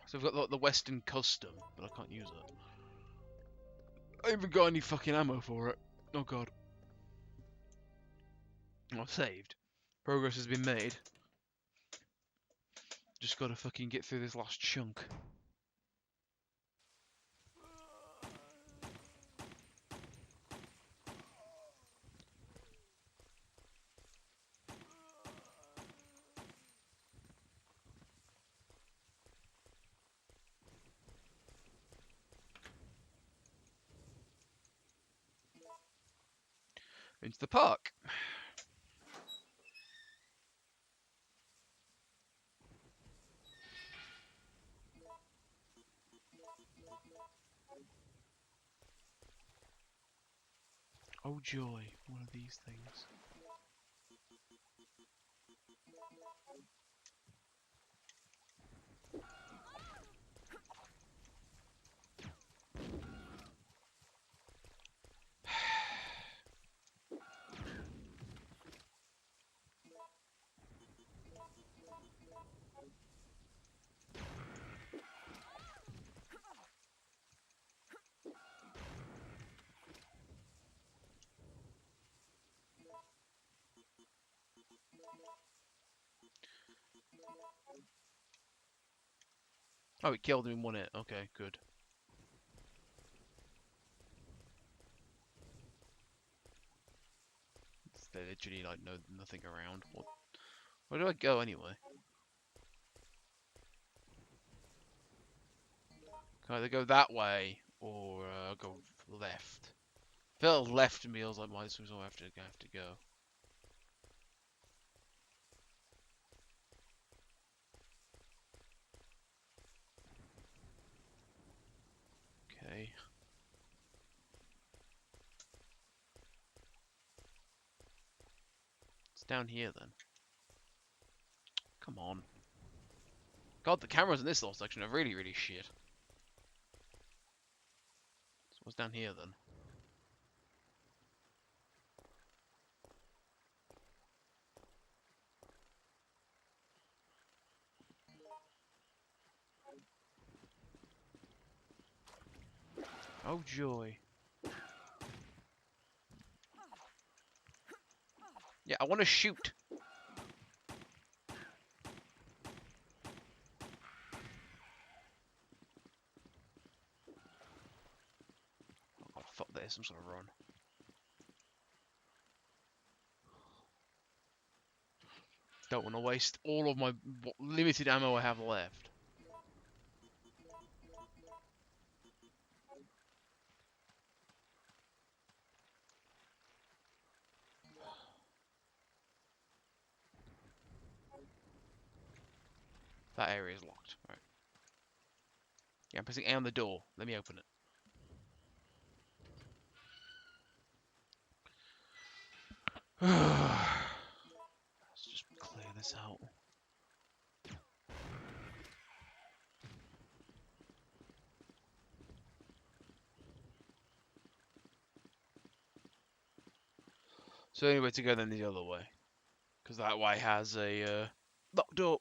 So we've got like, the Western Custom, but I can't use it. I haven't got any fucking ammo for it. Oh god. I've saved. Progress has been made. Just gotta fucking get through this last chunk. Into the park. Oh joy, one of these things. Oh, it killed him in one hit. Okay, good. There's literally like nothing around. Where do I go anyway? Can I either go that way or go left? If it left me, I was like, might as well have to go. Down here then. Come on. God, the cameras in this little section are really, really shit. So what's down here then? Oh joy. Yeah, I want to shoot. Oh god, fuck this, I'm just gonna run. Don't want to waste all of my limited ammo I have left. That area is locked. Right. Yeah, I'm pressing A on the door. Let me open it. Let's just clear this out. So anyway, to go then the other way. Because that way has a locked door.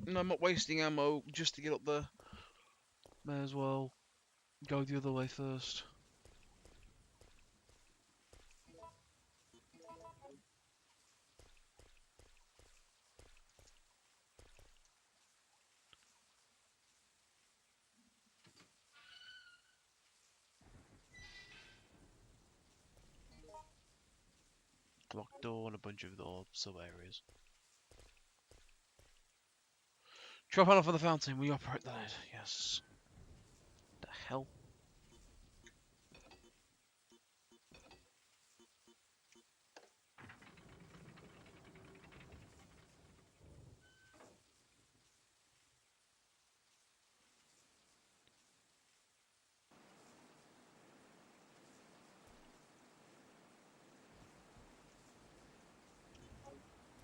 And I'm not wasting ammo just to get up there. May as well go the other way first. Locked door and a bunch of the sub areas. Drop on off of the fountain, we operate the lid. Yes. The hell?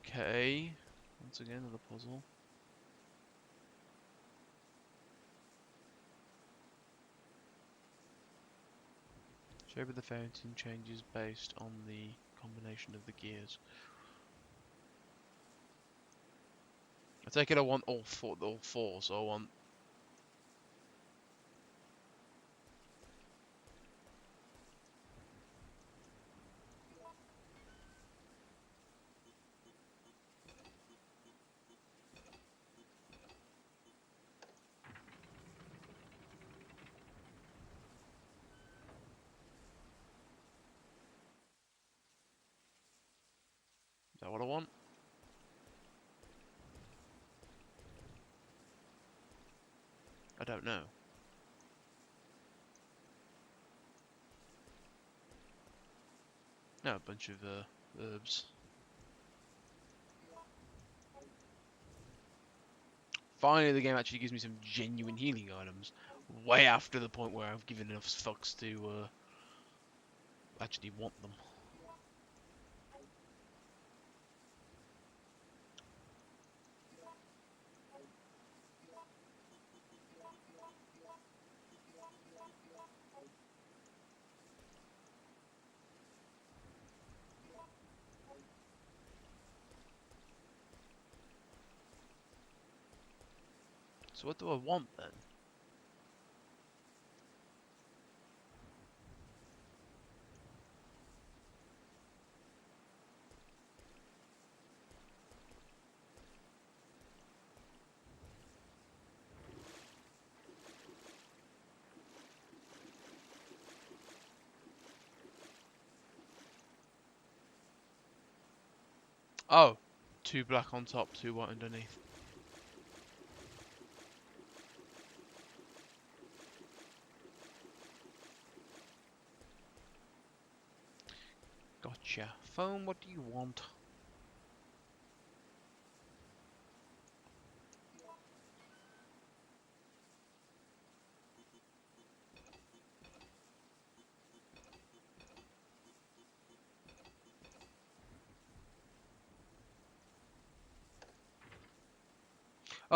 Okay. Once again, another puzzle. Shape of the fountain changes based on the combination of the gears. I take it I want all four, so I want... Is that what I want? I don't know. No, a bunch of herbs. Finally, the game actually gives me some genuine healing items. Way after the point where I've given enough fucks to actually want them. So what do I want then? Oh, 2 black on top, 2 white underneath. Gotcha. Phone, what do you want?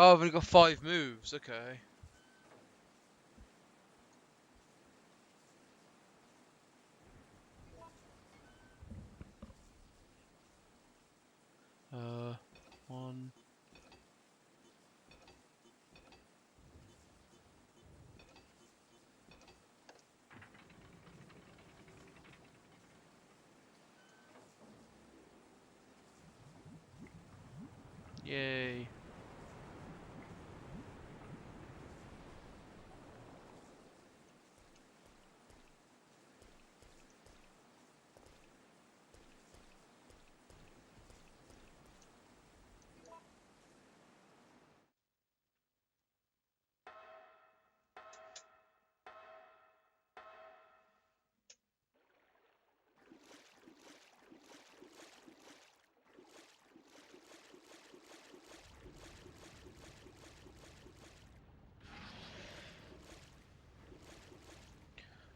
Oh, I've only got 5 moves. Okay. One. Yay.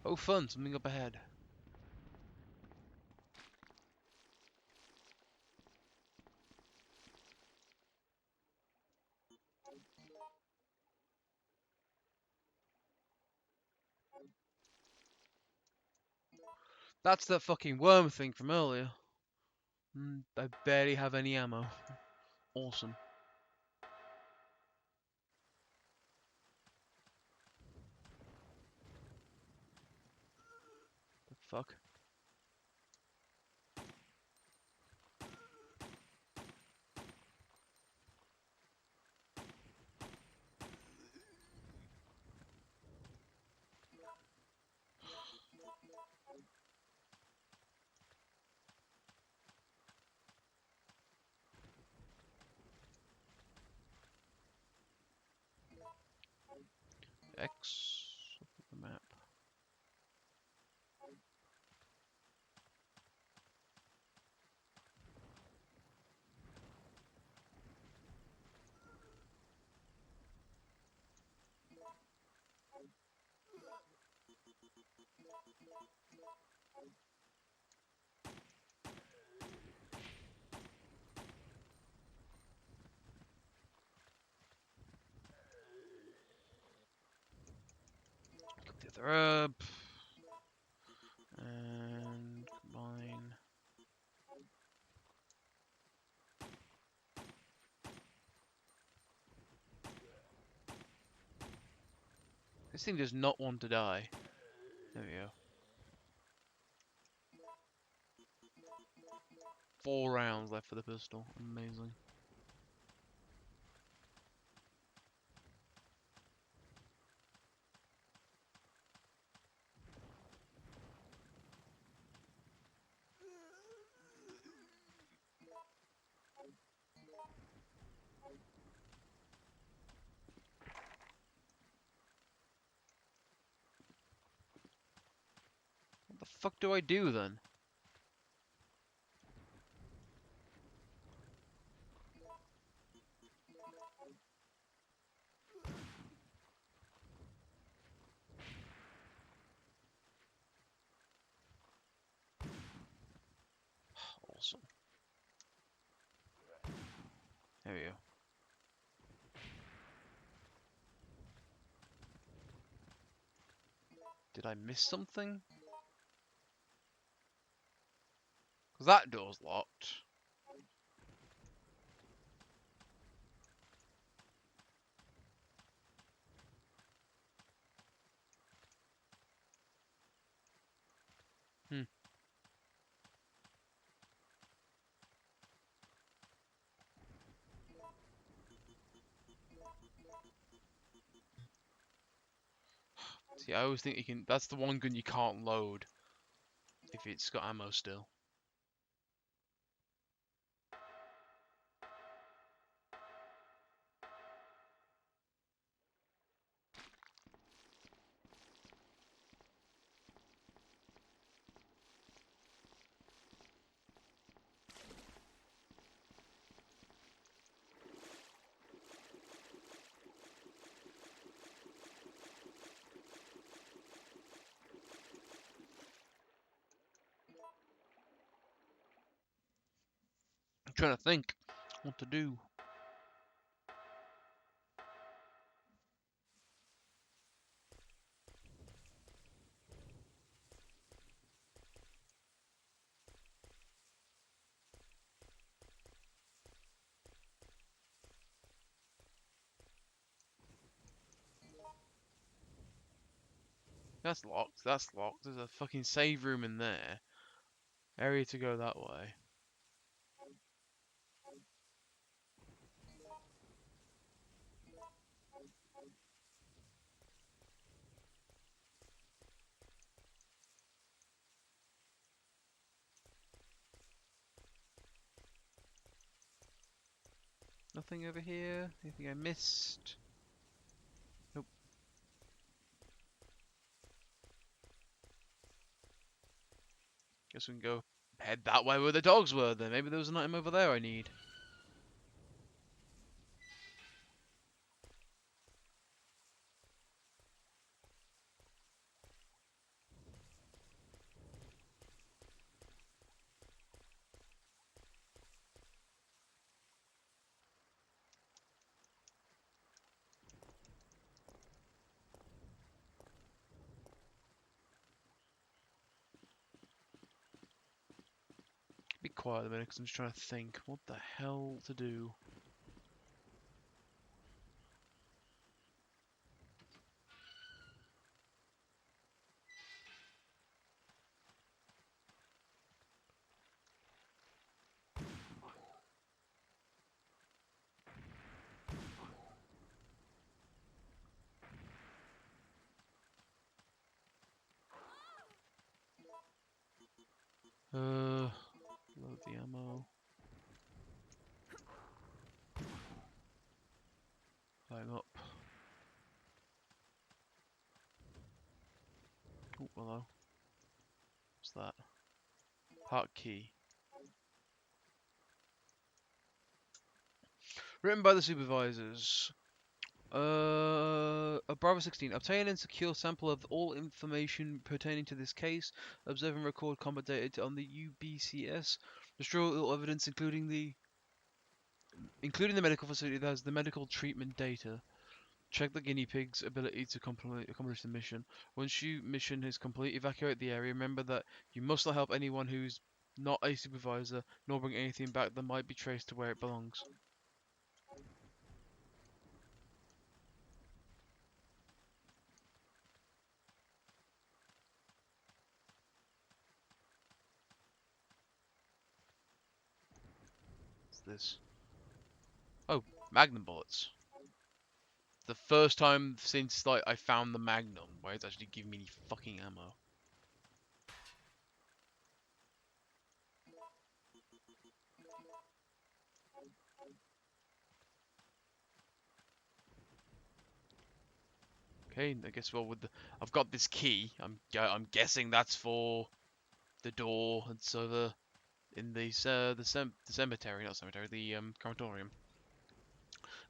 Oh, fun! Something up ahead. That's the fucking worm thing from earlier. I barely have any ammo. Awesome. The fuck? X. The map. Pick the other up. And combine. This thing does not want to die. There we go. 4 rounds left for the pistol. Amazing. What the fuck do I do then? Awesome. There we go. Did I miss something? Because that door's locked. Hmm. See, I always think you can. That's the one gun you can't load if it's got ammo still. I'm trying to think what to do. That's locked. That's locked. There's a fucking save room in there. Area to go that way. Nothing over here? Anything I missed? Nope. Guess we can go head that way where the dogs were then. Maybe there was an item over there I need. Be quiet a minute because I'm just trying to think what the hell to do. Load the ammo. Climb up. Oh, hello. What's that? Park key. Written by the supervisors. Bravo 16. Obtain and secure sample of all information pertaining to this case. Observe and record combat data on the UBCS. Destroy all evidence, including the medical facility that has the medical treatment data. Check the guinea pig's ability to accomplish the mission. Once your mission is complete, evacuate the area. Remember that you must not help anyone who's not a supervisor, nor bring anything back that might be traced to where it belongs. What's this? Oh, magnum bullets. The first time since like I found the magnum where it's actually giving me any fucking ammo. Okay, I guess well with the I've got this key. I'm guessing that's for the door and so the in the cemetery, not cemetery, the crematorium.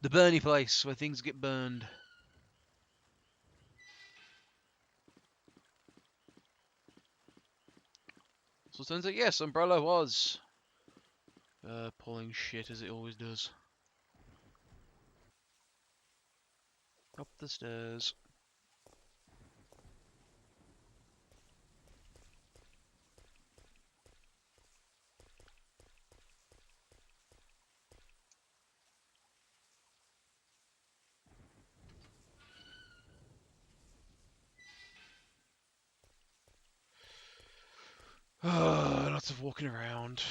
The burny place where things get burned. So it turns out yes, Umbrella was pulling shit as it always does. Up the stairs. Lots of walking around.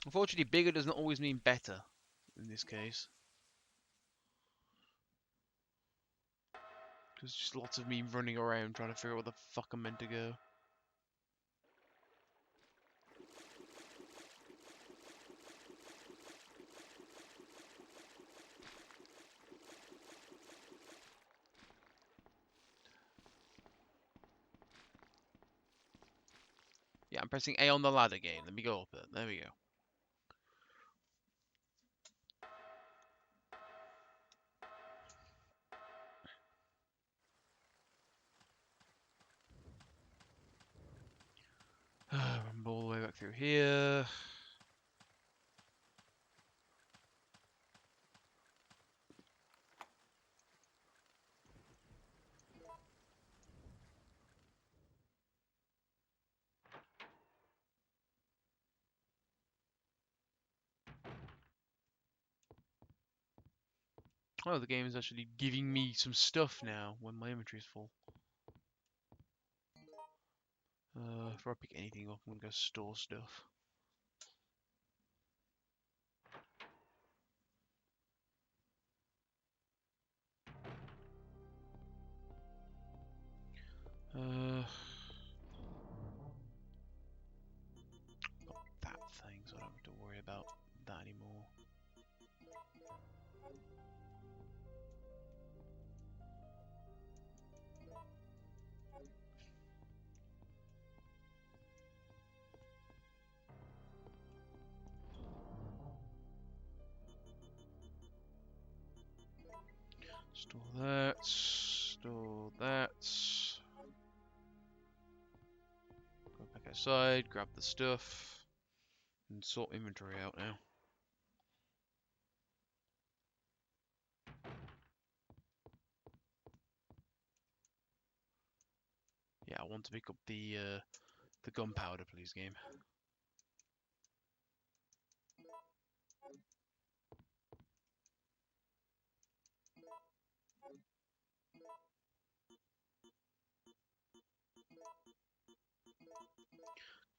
Unfortunately, bigger does not always mean better in this case. There's just lots of me running around trying to figure out where the fuck I'm meant to go. Yeah, I'm pressing A on the ladder again. Let me go up it. There we go. Run all the way back through here. Oh, the game is actually giving me some stuff now when my inventory is full. If I pick anything up, I'm gonna go store stuff. Got that thing, so I don't have to worry about that anymore. Store that. Store that. Go back outside, grab the stuff, and sort inventory out now. Yeah, I want to pick up the gunpowder, please, game.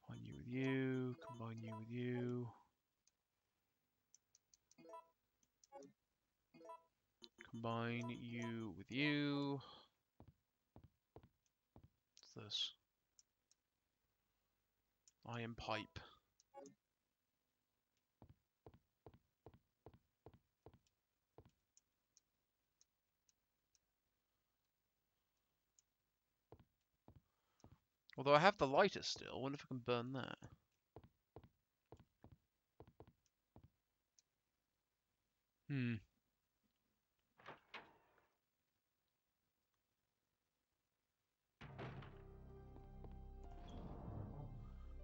Combine you with you, combine you with you. Combine you with you. What's this? Iron pipe. Although I have the lighter still, I wonder if I can burn that. Hmm.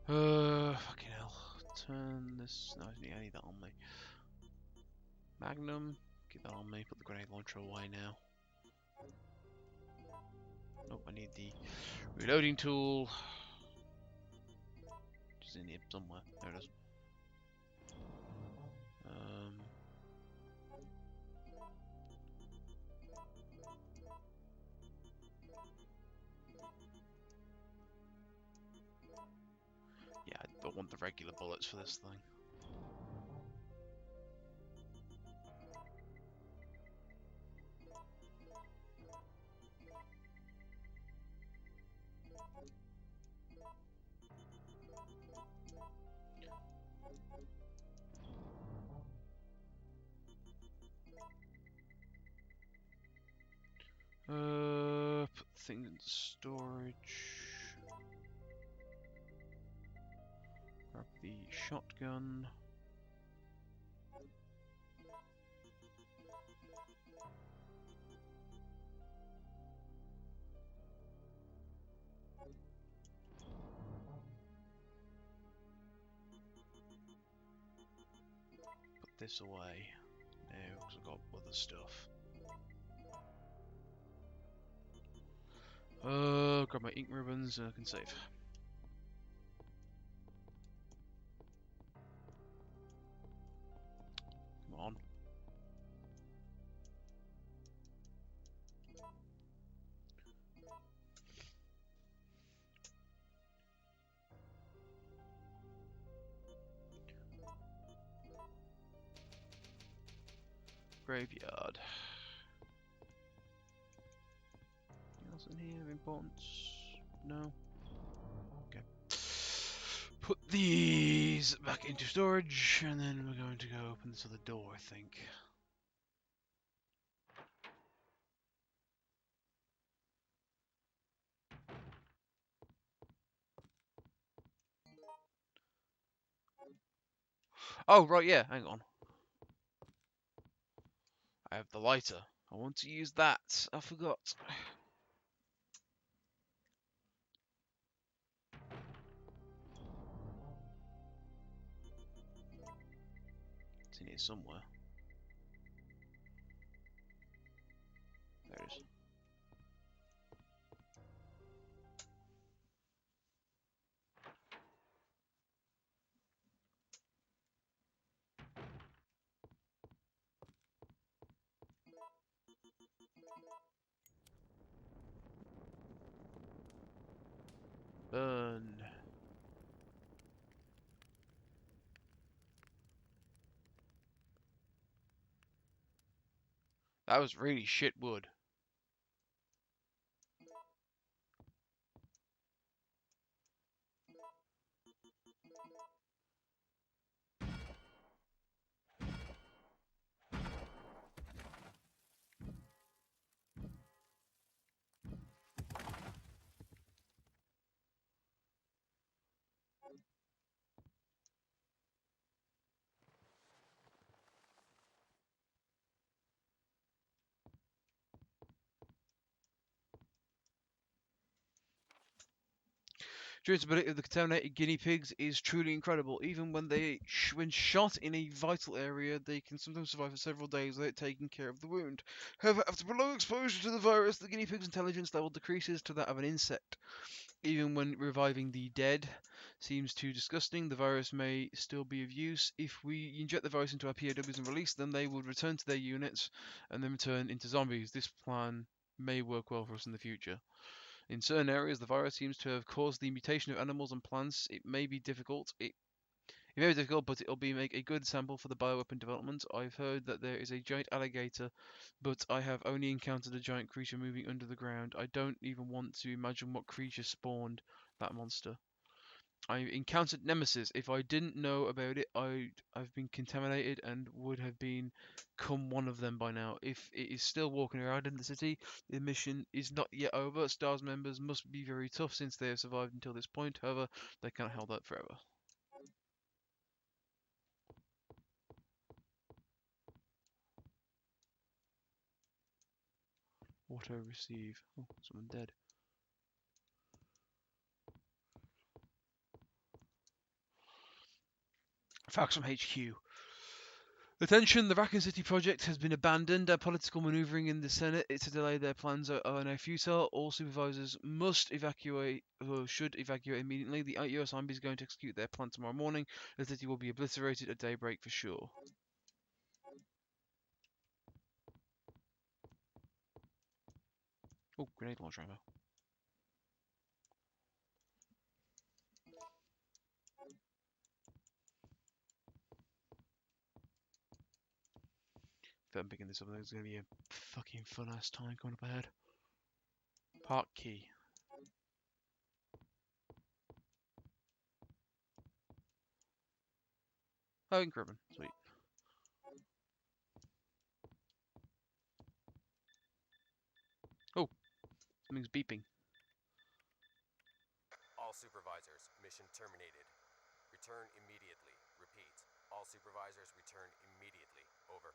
Fucking hell. Turn this. No, I need that on me. Magnum, keep that on me. Put the grenade launcher away now. Nope, I need the reloading tool. Which is in here somewhere. There it is. Yeah, I don't want the regular bullets for this thing. Put things in storage. Grab the shotgun. Put this away. No, because I've got other stuff. Grab my ink ribbons and I can save. Come on. Graveyard. Anything else in here of importance? No? Okay. Put these back into storage, and then we're going to go open this other door, I think. Oh, right, yeah, hang on. I have the lighter. I want to use that. I forgot. It's in here somewhere. There it is. Burn. That was really shit wood. Durability of the contaminated guinea pigs is truly incredible. Even when when shot in a vital area, they can sometimes survive for several days without taking care of the wound. However, after prolonged exposure to the virus, the guinea pig's intelligence level decreases to that of an insect. Even when reviving the dead seems too disgusting, the virus may still be of use. If we inject the virus into our POWs and release them, they will return to their units and then return into zombies. This plan may work well for us in the future. In certain areas, the virus seems to have caused the mutation of animals and plants. It may be difficult. It may be difficult, but it'll make a good sample for the bioweapon development. I've heard that there is a giant alligator, but I have only encountered a giant creature moving under the ground. I don't even want to imagine what creature spawned that monster. I encountered Nemesis. If I didn't know about it, I've been contaminated and would have become one of them by now. If it is still walking around in the city, the mission is not yet over. STARS members must be very tough since they have survived until this point. However, they can't hold out forever. Auto receive. Oh, someone dead. Facts from HQ. Attention, the Raccoon City project has been abandoned. Political maneuvering in the Senate to delay their plans are now futile. All supervisors must evacuate, or should evacuate immediately. The US Army is going to execute their plan tomorrow morning. The city will be obliterated at daybreak for sure. Oh, grenade launcher ammo. If I'm picking this up, there's going to be a fucking fun-ass time coming up ahead. Park key. Oh, ink ribbon. Sweet. Oh, something's beeping. All supervisors, mission terminated. Return immediately. Repeat. All supervisors return immediately. Over.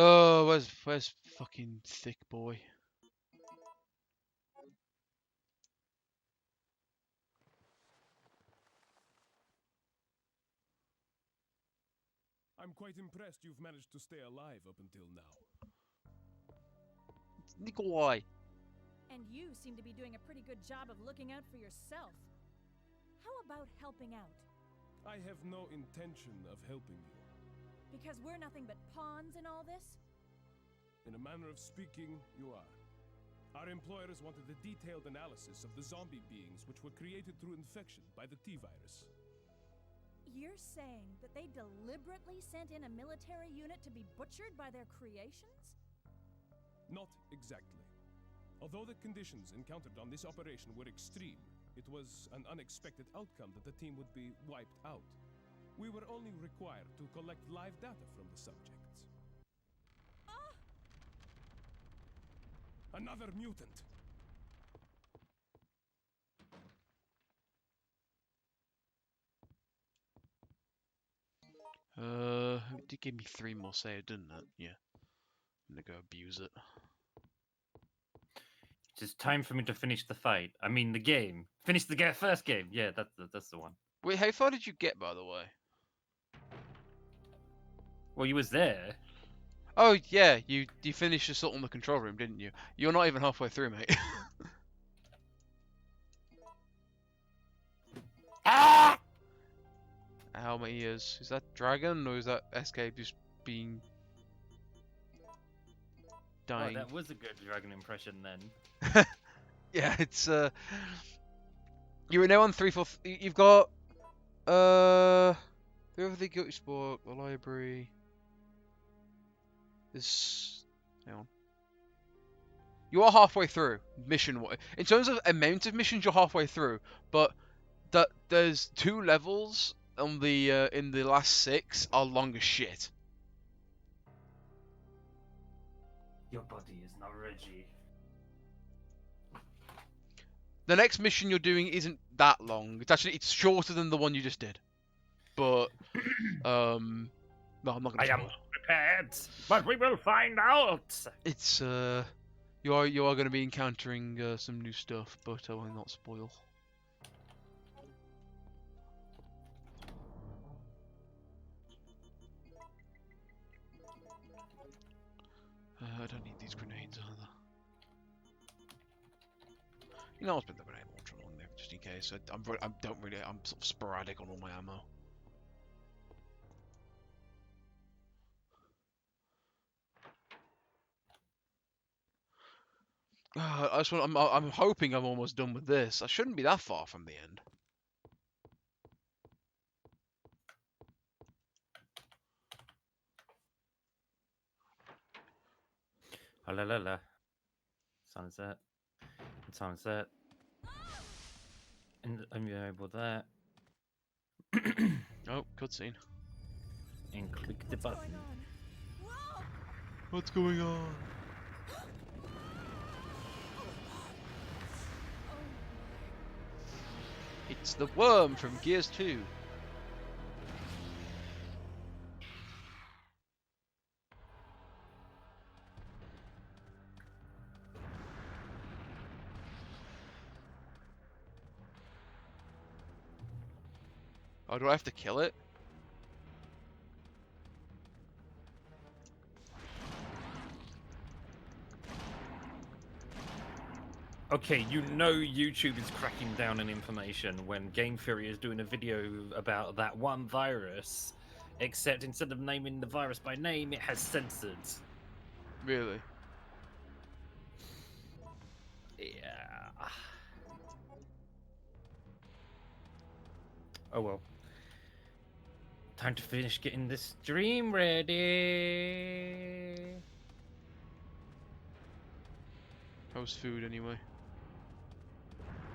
Oh, where's fucking thick boy? I'm quite impressed you've managed to stay alive up until now. Nikolai. And you seem to be doing a pretty good job of looking out for yourself. How about helping out? I have no intention of helping you. Because we're nothing but pawns in all this? In a manner of speaking, you are. Our employers wanted a detailed analysis of the zombie beings which were created through infection by the T-virus. You're saying that they deliberately sent in a military unit to be butchered by their creations? Not exactly. Although the conditions encountered on this operation were extreme, it was an unexpected outcome that the team would be wiped out. We were only required to collect live data from the subjects. Ah! Another mutant! It gave me 3 more save, didn't it? Yeah. I'm gonna go abuse it. It's time for me to finish the fight. I mean, the game. Finish the first game. Yeah, that's the one. Wait, how far did you get, by the way? Well, you was there. Oh, yeah, you finished assault on the control room, didn't you? You're not even halfway through, mate. Ah! How many years? Is that Dragon, or is that SK just being dying. that was a good dragon impression then. Yeah, it's you're now on 3 4. You've got the Overly Guilty Sport, the library. This. Hang on. You are halfway through mission. In terms of amount of missions, you're halfway through, but there's 2 levels on the in the last 6 are long as shit. Your body is not ready. The next mission you're doing isn't that long. It's shorter than the one you just did. But no, I'm not gonna. I am not prepared, but we will find out. It's you are going to be encountering some new stuff, but I will not spoil. I don't need these grenades either. You know, I'll spend the grenade launcher along there just in case. I'm sort of sporadic on all my ammo. I'm hoping I'm almost done with this. I shouldn't be that far from the end. Oh, la la la. Sunset. Sunset. And I'm able that. Oh, cutscene. And click the button. What's going on? It's the worm from Gears 2. Oh, do I have to kill it? Okay, you know YouTube is cracking down on information when Game Theory is doing a video about that one virus, except instead of naming the virus by name, it has censored. Really? Yeah. Oh well. Time to finish getting this stream ready. How's food anyway?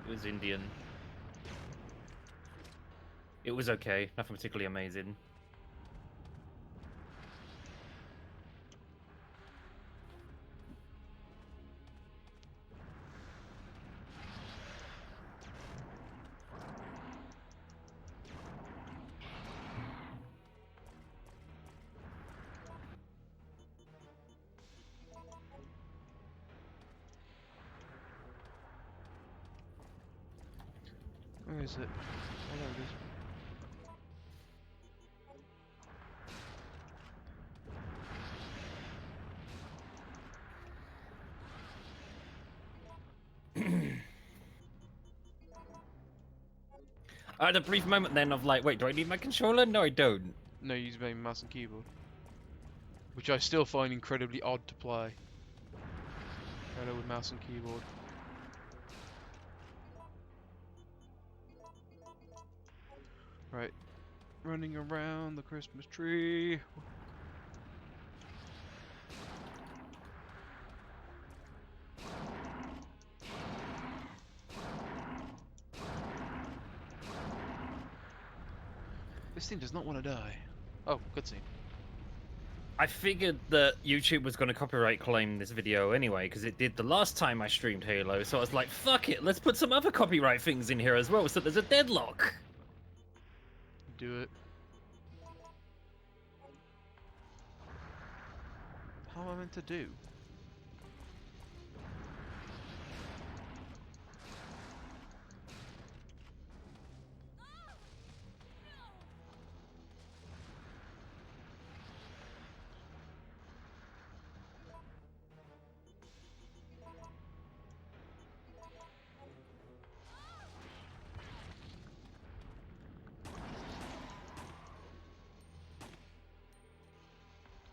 It was Indian. It was okay, nothing particularly amazing. Where is it? Oh, there it is. I had a brief moment then of like, wait, do I need my controller? No, I don't. No, you use main mouse and keyboard. Which I still find incredibly odd to play. Hello with mouse and keyboard. Right. Running around the Christmas tree. This thing does not want to die. Oh, cutscene. I figured that YouTube was going to copyright claim this video anyway, because it did the last time I streamed Halo, so I was like, fuck it, let's put some other copyright things in here as well, so there's a deadlock. Do it. How am I meant to do?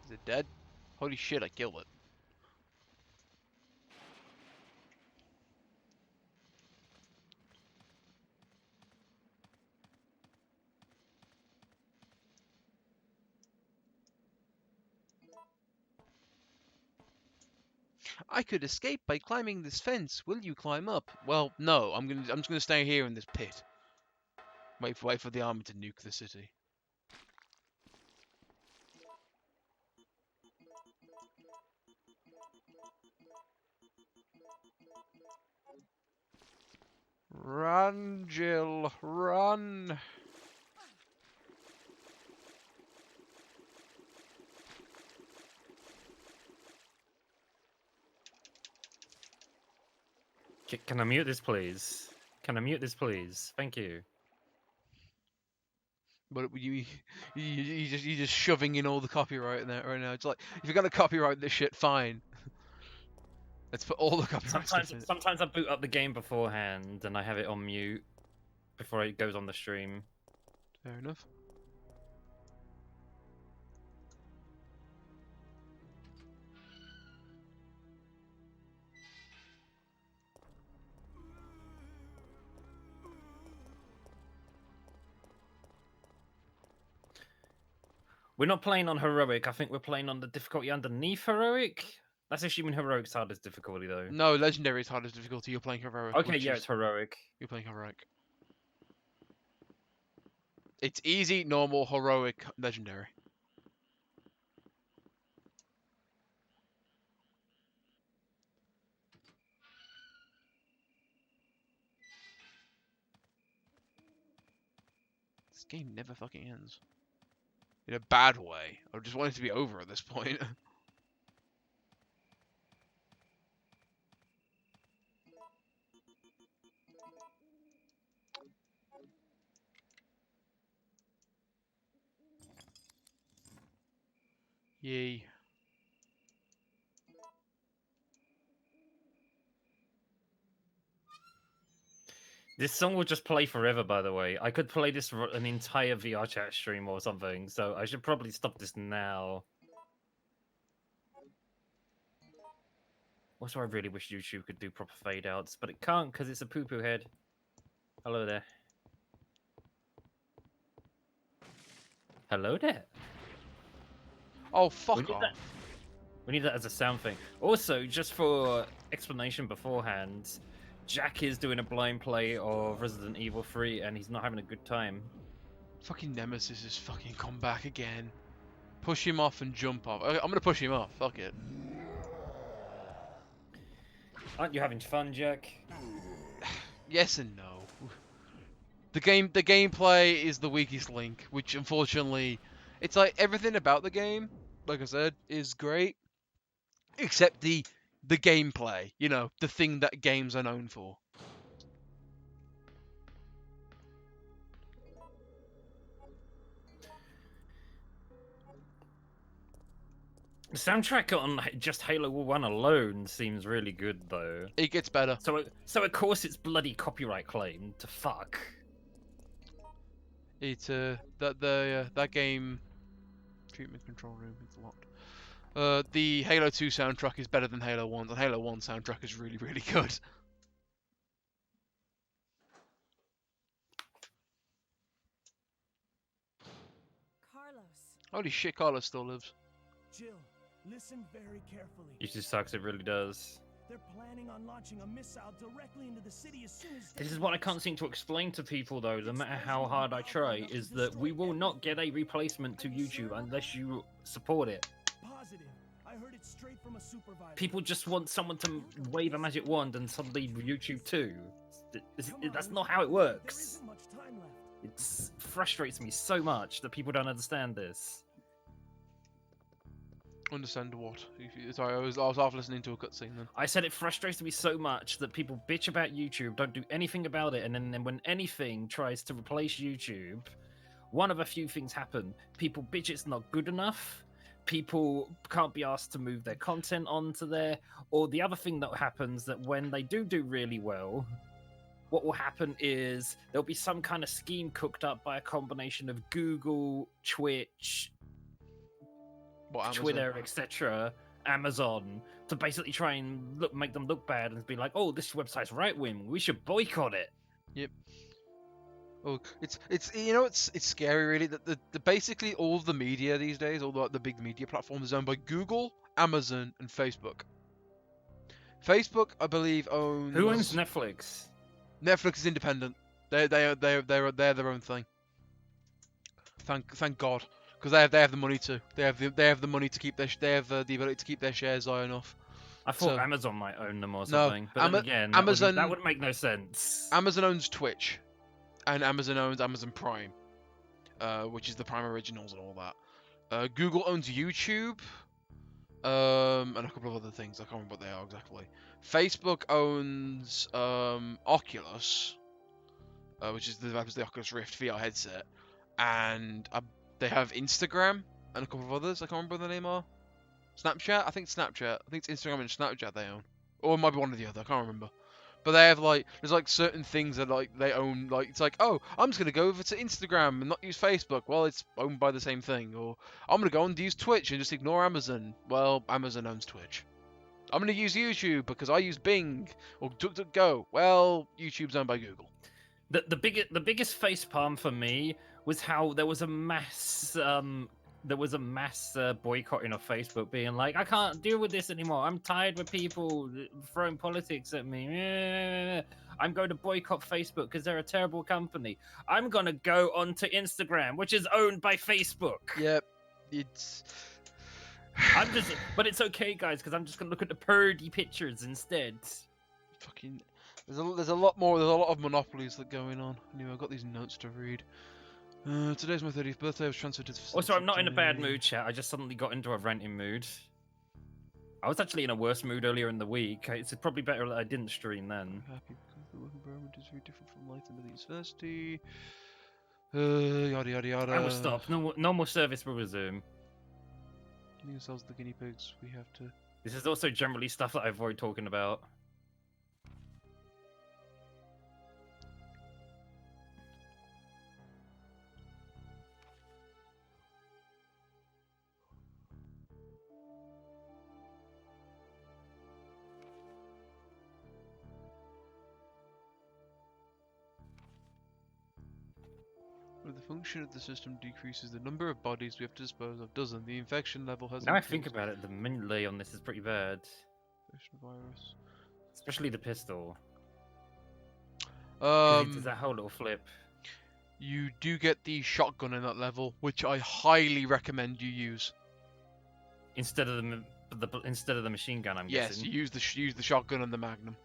Is it dead? Holy shit, I killed it. I could escape by climbing this fence. Will you climb up? Well, no. I'm just gonna stay here in this pit. Wait for the army to nuke the city. Run, Jill, run! Can I mute this, please? Can I mute this, please? Thank you. But you're just shoving in all the copyright in there right now. It's like, if you're gonna copyright this shit, fine. Let's put all the copyright stuff in it. Sometimes I boot up the game beforehand and I have it on mute before it goes on the stream. Fair enough. We're not playing on heroic. I think we're playing on the difficulty underneath heroic. That's assuming heroic's hardest difficulty, though. No, legendary is hardest difficulty. You're playing heroic. Okay, yeah, it's heroic. You're playing heroic. It's easy, normal, heroic, legendary. This game never fucking ends. In a bad way. I just want it to be over at this point. Yay. This song will just play forever, by the way. I could play this for an entire VR chat stream or something, so I should probably stop this now. Also, I really wish YouTube could do proper fade outs, but it can't because it's a poo-poo head. Hello there. Hello there. Oh, fuck off. We need that as a sound thing. Also, just for explanation beforehand, Jack is doing a blind play of Resident Evil 3 and he's not having a good time. Fucking Nemesis has fucking come back again. Push him off and jump off. I'm gonna push him off, fuck it. Aren't you having fun, Jack? Yes and no. The gameplay is the weakest link, which unfortunately, it's like everything about the game, like I said, is great, except the gameplay. You know, the thing that games are known for. The soundtrack on just Halo 1 alone seems really good, though. It gets better. So of course it's bloody copyright claimed to fuck. It's that game treatment control room is locked. The Halo 2 soundtrack is better than Halo 1. The Halo 1 soundtrack is really, really good. Carlos. Holy shit, Carlos still lives. Jill, listen very carefully. It sucks, it really does. They're planning on launching a missile directly into the city as soon as This is what I can't seem to explain to people, though, no matter how hard I try, is that we will not get a replacement to YouTube unless you support it. Positive. I heard it straight from a supervisor. People just want someone to wave a magic wand and suddenly YouTube too. That's not how it There works. isn't much time left. It frustrates me so much that people don't understand this. Understand what? Sorry, I was half listening to a cutscene then. I said it frustrates me so much that people bitch about YouTube, don't do anything about it, and then when anything tries to replace YouTube, one of a few things happen. People bitch it's not good enough, people can't be asked to move their content onto there, or the other thing that happens that when they do really well, what will happen is there'll be some kind of scheme cooked up by a combination of Google, Twitch, What, Amazon? Twitter, etc., Amazon, to basically try and make them look bad and be like, "Oh, this website's right wing. We should boycott it." Yep. Oh, it's you know it's scary really that the basically all of the media these days, all the big media platforms, is owned by Google, Amazon, and Facebook. Facebook, I believe, owns. Who owns Netflix? Netflix is independent. They're their own thing. Thank God, because they have the money to. They have the money to keep they have the ability to keep their shares high enough. I thought So- Amazon might own them or No, something. But then again, Amazon- that would make no sense. Amazon owns Twitch, and Amazon owns Amazon Prime, which is the Prime Originals and all that. Google owns YouTube, and a couple of other things. I can't remember what they are exactly. Facebook owns Oculus, which is the Oculus Rift VR headset, and they have Instagram and a couple of others. I can't remember what the name are. Snapchat? I think Snapchat. I think it's Instagram and Snapchat they own, or it might be one or the other. I can't remember. But they have there's certain things that they own. Like it's like, oh, I'm just gonna go over to Instagram and not use Facebook. Well, it's owned by the same thing. Or I'm gonna go and use Twitch and just ignore Amazon. Well, Amazon owns Twitch. I'm gonna use YouTube because I use Bing or DuckDuckGo. Well, YouTube's owned by Google. The biggest facepalm for me was how there was a mass boycotting of Facebook, being like, I can't deal with this anymore. I'm tired with people throwing politics at me. I'm going to boycott Facebook because they're a terrible company. I'm gonna go onto Instagram, which is owned by Facebook. Yep, it's. But it's okay, guys, because I'm just gonna look at the purdy pictures instead. Fucking. There's a lot of monopolies that going on. Anyway, I've got these notes to read. Today's my 30th birthday. I was transferred to the facility. Also, I'm not in a bad today. mood, chat. I just suddenly got into a ranting mood. I was actually in a worse mood earlier in the week. It's probably better that I didn't stream then. I'm happy because the work environment is very different from life in the university. Yada yada yada. I will stop. Normal service will resume. Getting ourselves the guinea pigs. We have to. This is also generally stuff that I avoid talking about. When the function of the system decreases, the number of bodies we have to dispose of doesn't. The infection level has. Now I think about it, the melee on this is pretty bad. Infection virus. Especially the pistol. 'Cause it does that whole little flip. You do get the shotgun in that level, which I highly recommend you use. Instead of the machine gun, I'm Yes, guessing. you use the shotgun and the magnum.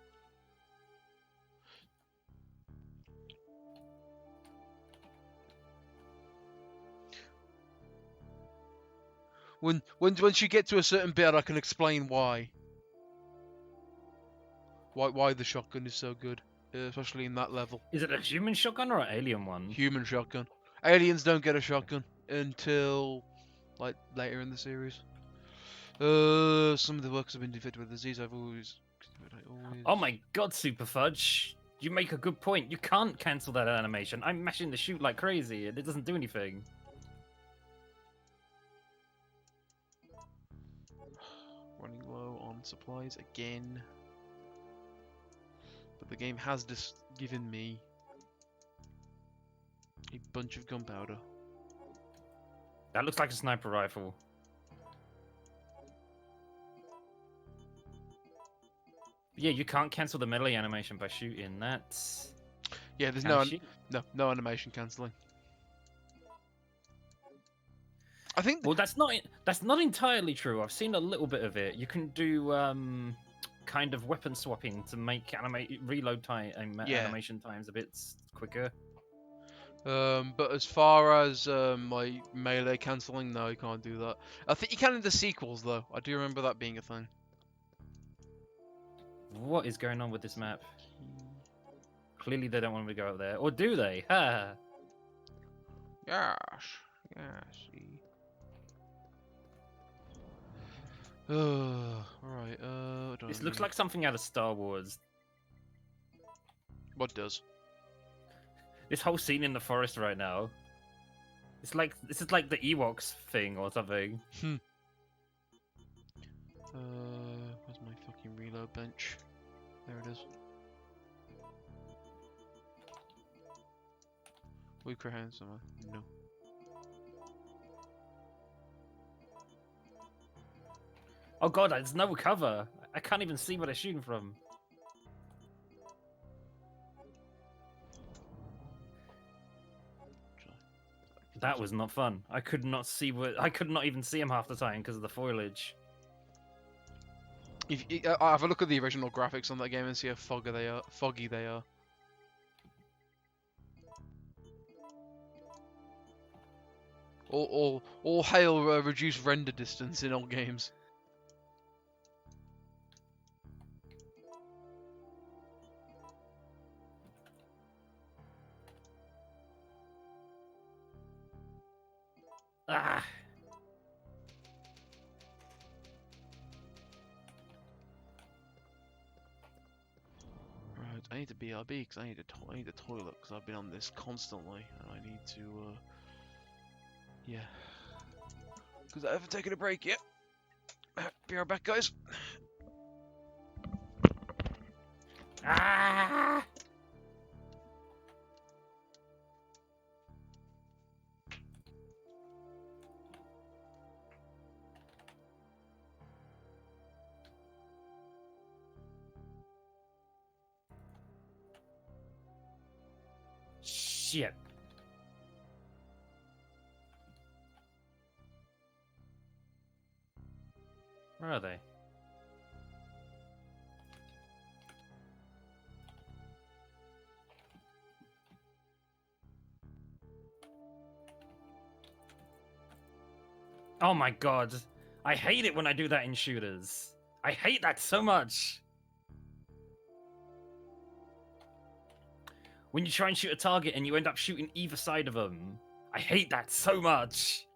Once you get to a certain bit, I can explain why. Why the shotgun is so good, especially in that level. Is it a human shotgun or an alien one? Human shotgun. Aliens don't get a shotgun until like later in the series. Some of the workers have been infected with disease. I've always. Oh my god, Super Fudge! You make a good point. You can't cancel that animation. I'm mashing the shoot like crazy, and it doesn't do anything. Running low on supplies again. But the game has just given me a bunch of gunpowder. That looks like a sniper rifle. Yeah, you can't cancel the melee animation by shooting. That's Yeah, there's Can no animation cancelling. I think well, that's not entirely true. I've seen a little bit of it. You can do kind of weapon swapping to make reload time Yeah. animation times a bit quicker. but as far as like melee cancelling, no, you can't do that. I think you can in the sequels though. I do remember that being a thing. What is going on with this map? Clearly they don't want me to go up there. Or do they? Ha! Yes. Alright, This looks like something out of Star Wars. What does? This whole scene in the forest right now. This is like the Ewoks thing or something. Where's my fucking reload bench? There it is. Weaker hands somewhere? No. Oh god, there's no cover. I can't even see what they're shooting from. That was not fun. I could not see what. I could not even see him half the time because of the foliage. If have a look at the original graphics on that game and see how foggy they are. Foggy they are. All hail reduced render distance in old games. Ah. Right, I need to BRB because I need a toilet because I've been on this constantly and I need to yeah. Because I haven't taken a break yet. Be right back, guys. Ah. Shit. Where are they? Oh my god. I hate it when I do that in shooters. I hate that so much. When you try and shoot a target and you end up shooting either side of them. I hate that so much.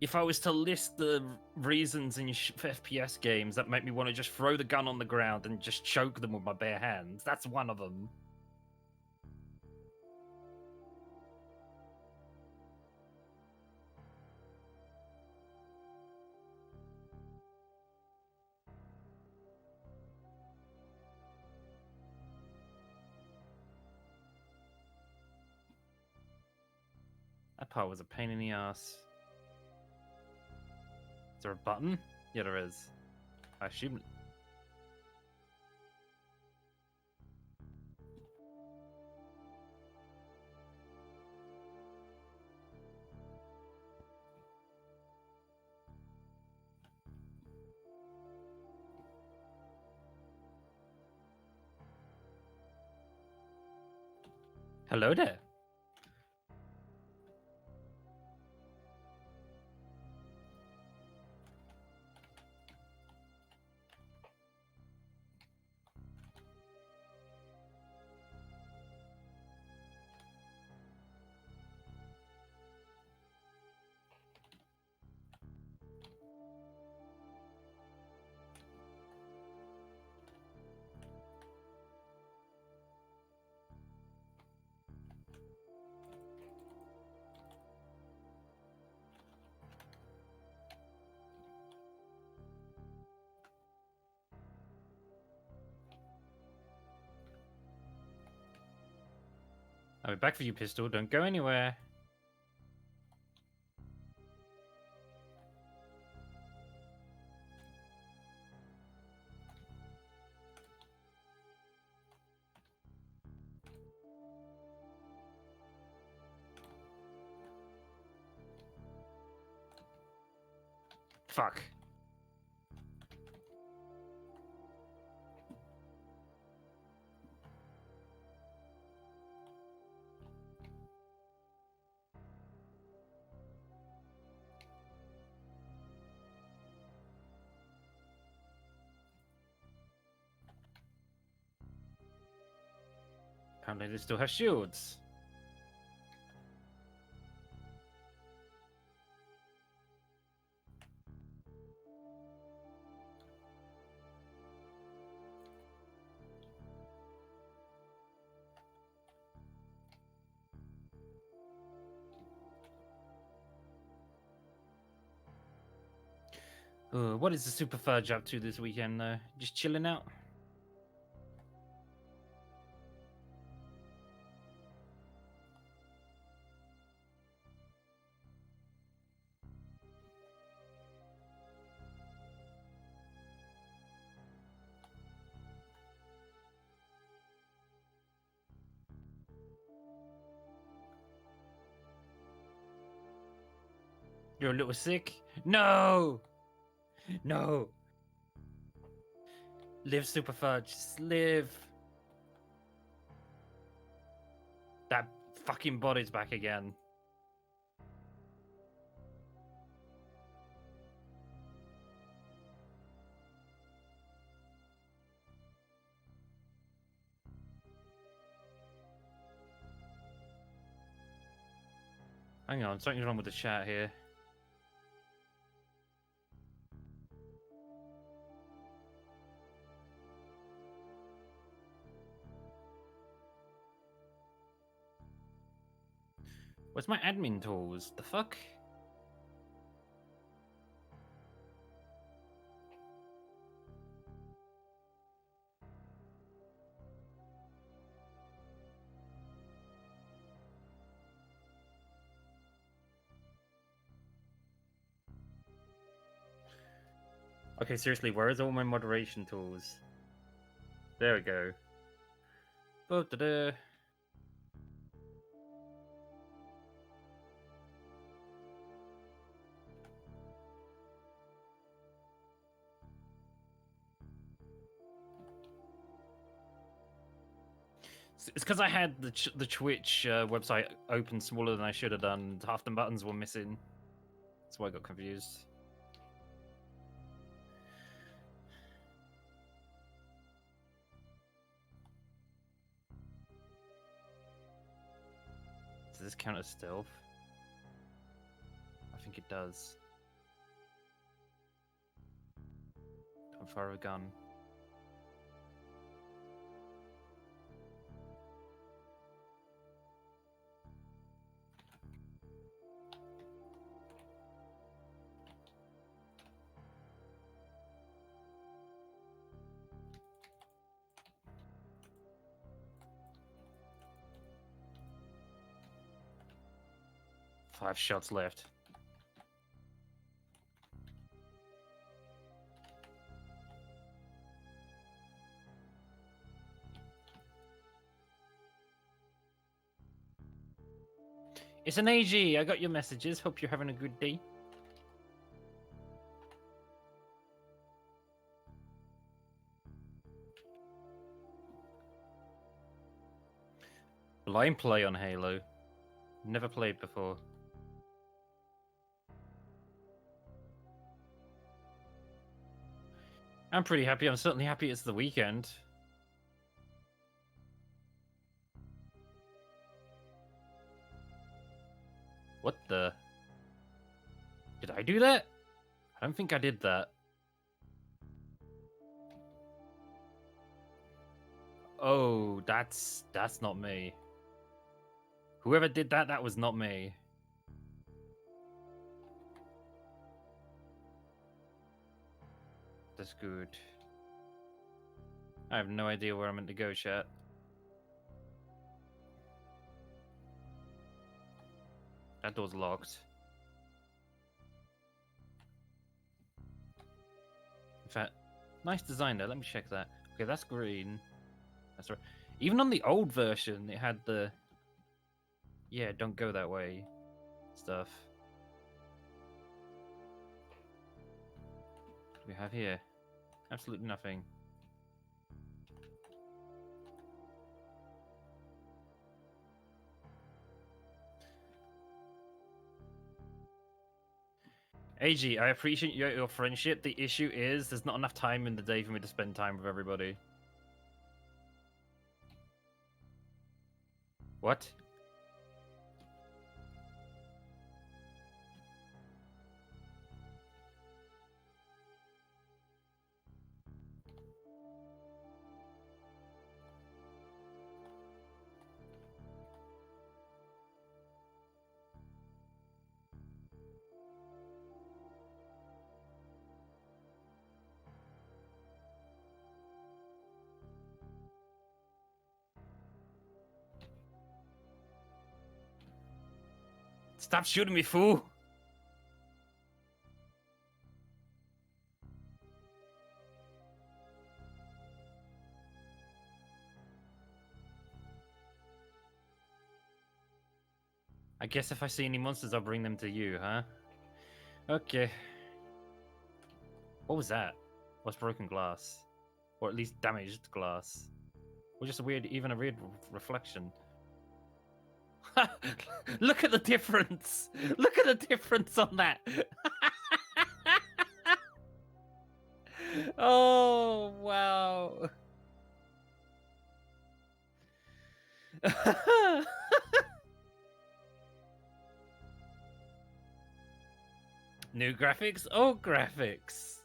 If I was to list the reasons in FPS games that make me want to just throw the gun on the ground and just choke them with my bare hands, that's one of them. That part was a pain in the ass. Is there a button? Yeah, there is. I assume. Hello there. I'll be back for you, Pistol. Don't go anywhere. Fuck. Apparently they still have shields. What is the Super Fudge up to this weekend, though? Just chilling out? You're a little sick? No! No! Live, Super Fudge. Just live. That fucking body's back again. Hang on, something's wrong with the chat here. Where's my admin tools? The fuck? Okay, seriously, where is all my moderation tools? There we go. Da-da. It's because I had the Twitch website open smaller than I should have done. Half the buttons were missing. That's why I got confused. Does this count as stealth? I think it does. Don't fire a gun. Five shots left. It's an AG. I got your messages. Hope you're having a good day. Blind play on Halo. Never played before. I'm pretty happy. I'm certainly happy it's the weekend. What the? Did I do that? I don't think I did that. Oh, that's not me. Whoever did that, that was not me. That's good. I have no idea where I'm meant to go, chat. That door's locked. In fact, nice design there. Let me check that. Okay, that's green. That's right. Even on the old version, it had the... Yeah, don't go that way stuff. What do we have here? Absolutely nothing. AG, I appreciate your friendship. The issue is there's not enough time in the day for me to spend time with everybody. What? Stop shooting me, fool! I guess if I see any monsters, I'll bring them to you, huh? Okay. What was that? What's broken glass? Or at least damaged glass? Or just a weird, even a weird reflection? Look at the difference! Look at the difference on that! Oh, wow. New graphics? Old graphics.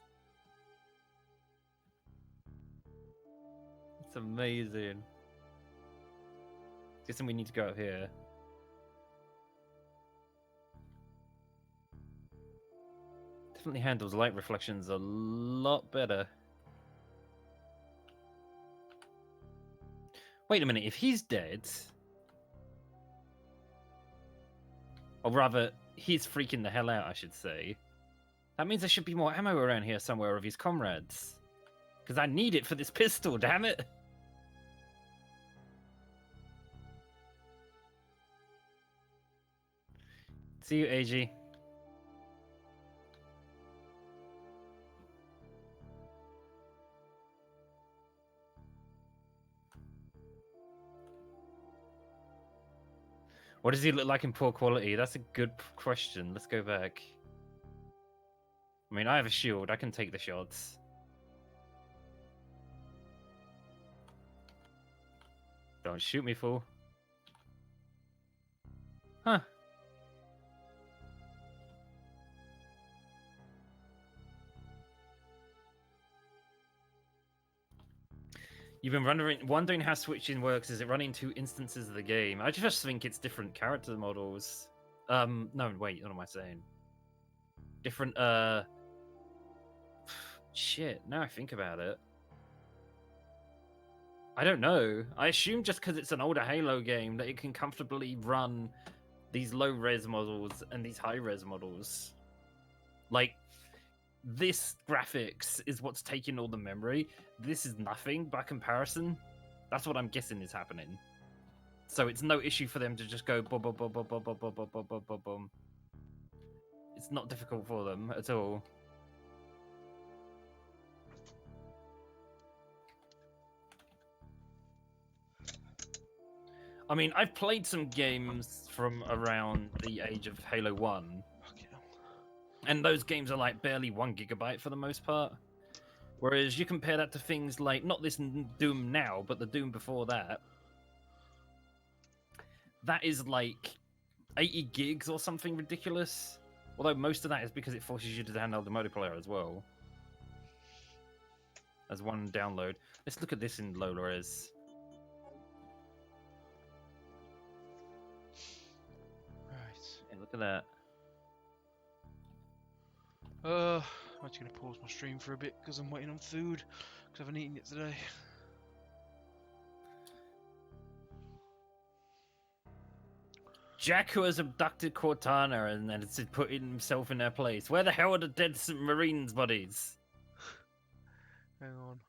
It's amazing. Guessing we need to go up here. Definitely handles light reflections a lot better. Wait a minute, if he's dead... Or rather, he's freaking the hell out, I should say. That means there should be more ammo around here somewhere of his comrades. Because I need it for this pistol, damn it! See you, AG. What does he look like in poor quality? That's a good question. Let's go back. I mean, I have a shield. I can take the shots. Don't shoot me, fool. Huh. You've been wondering how switching works. Is it running two instances of the game? I just think it's different character models. No, wait, what am I saying? Different, shit, now I think about it. I don't know. I assume just because it's an older Halo game that it can comfortably run these low-res models and these high-res models. Like, this graphics is what's taking all the memory. This is nothing by comparison. That's what I'm guessing is happening. So it's no issue for them to just go boom, boom, boom, boom, boom, boom, boom, boom, boom, boom, boom, boom. It's not difficult for them at all. I mean, I've played some games from around the age of Halo 1. And those games are like barely 1 gigabyte for the most part. Whereas you compare that to things like, not this Doom now, but the Doom before that. That is like 80 gigs or something ridiculous. Although most of that is because it forces you to download the multiplayer as well. As one download. Let's look at this in low res. Right. Hey, look at that. I'm actually gonna pause my stream for a bit because I'm waiting on food because I haven't eaten it today. Jack, who has abducted Cortana and then has put himself in their place. Where the hell are the dead Marines bodies? Hang on.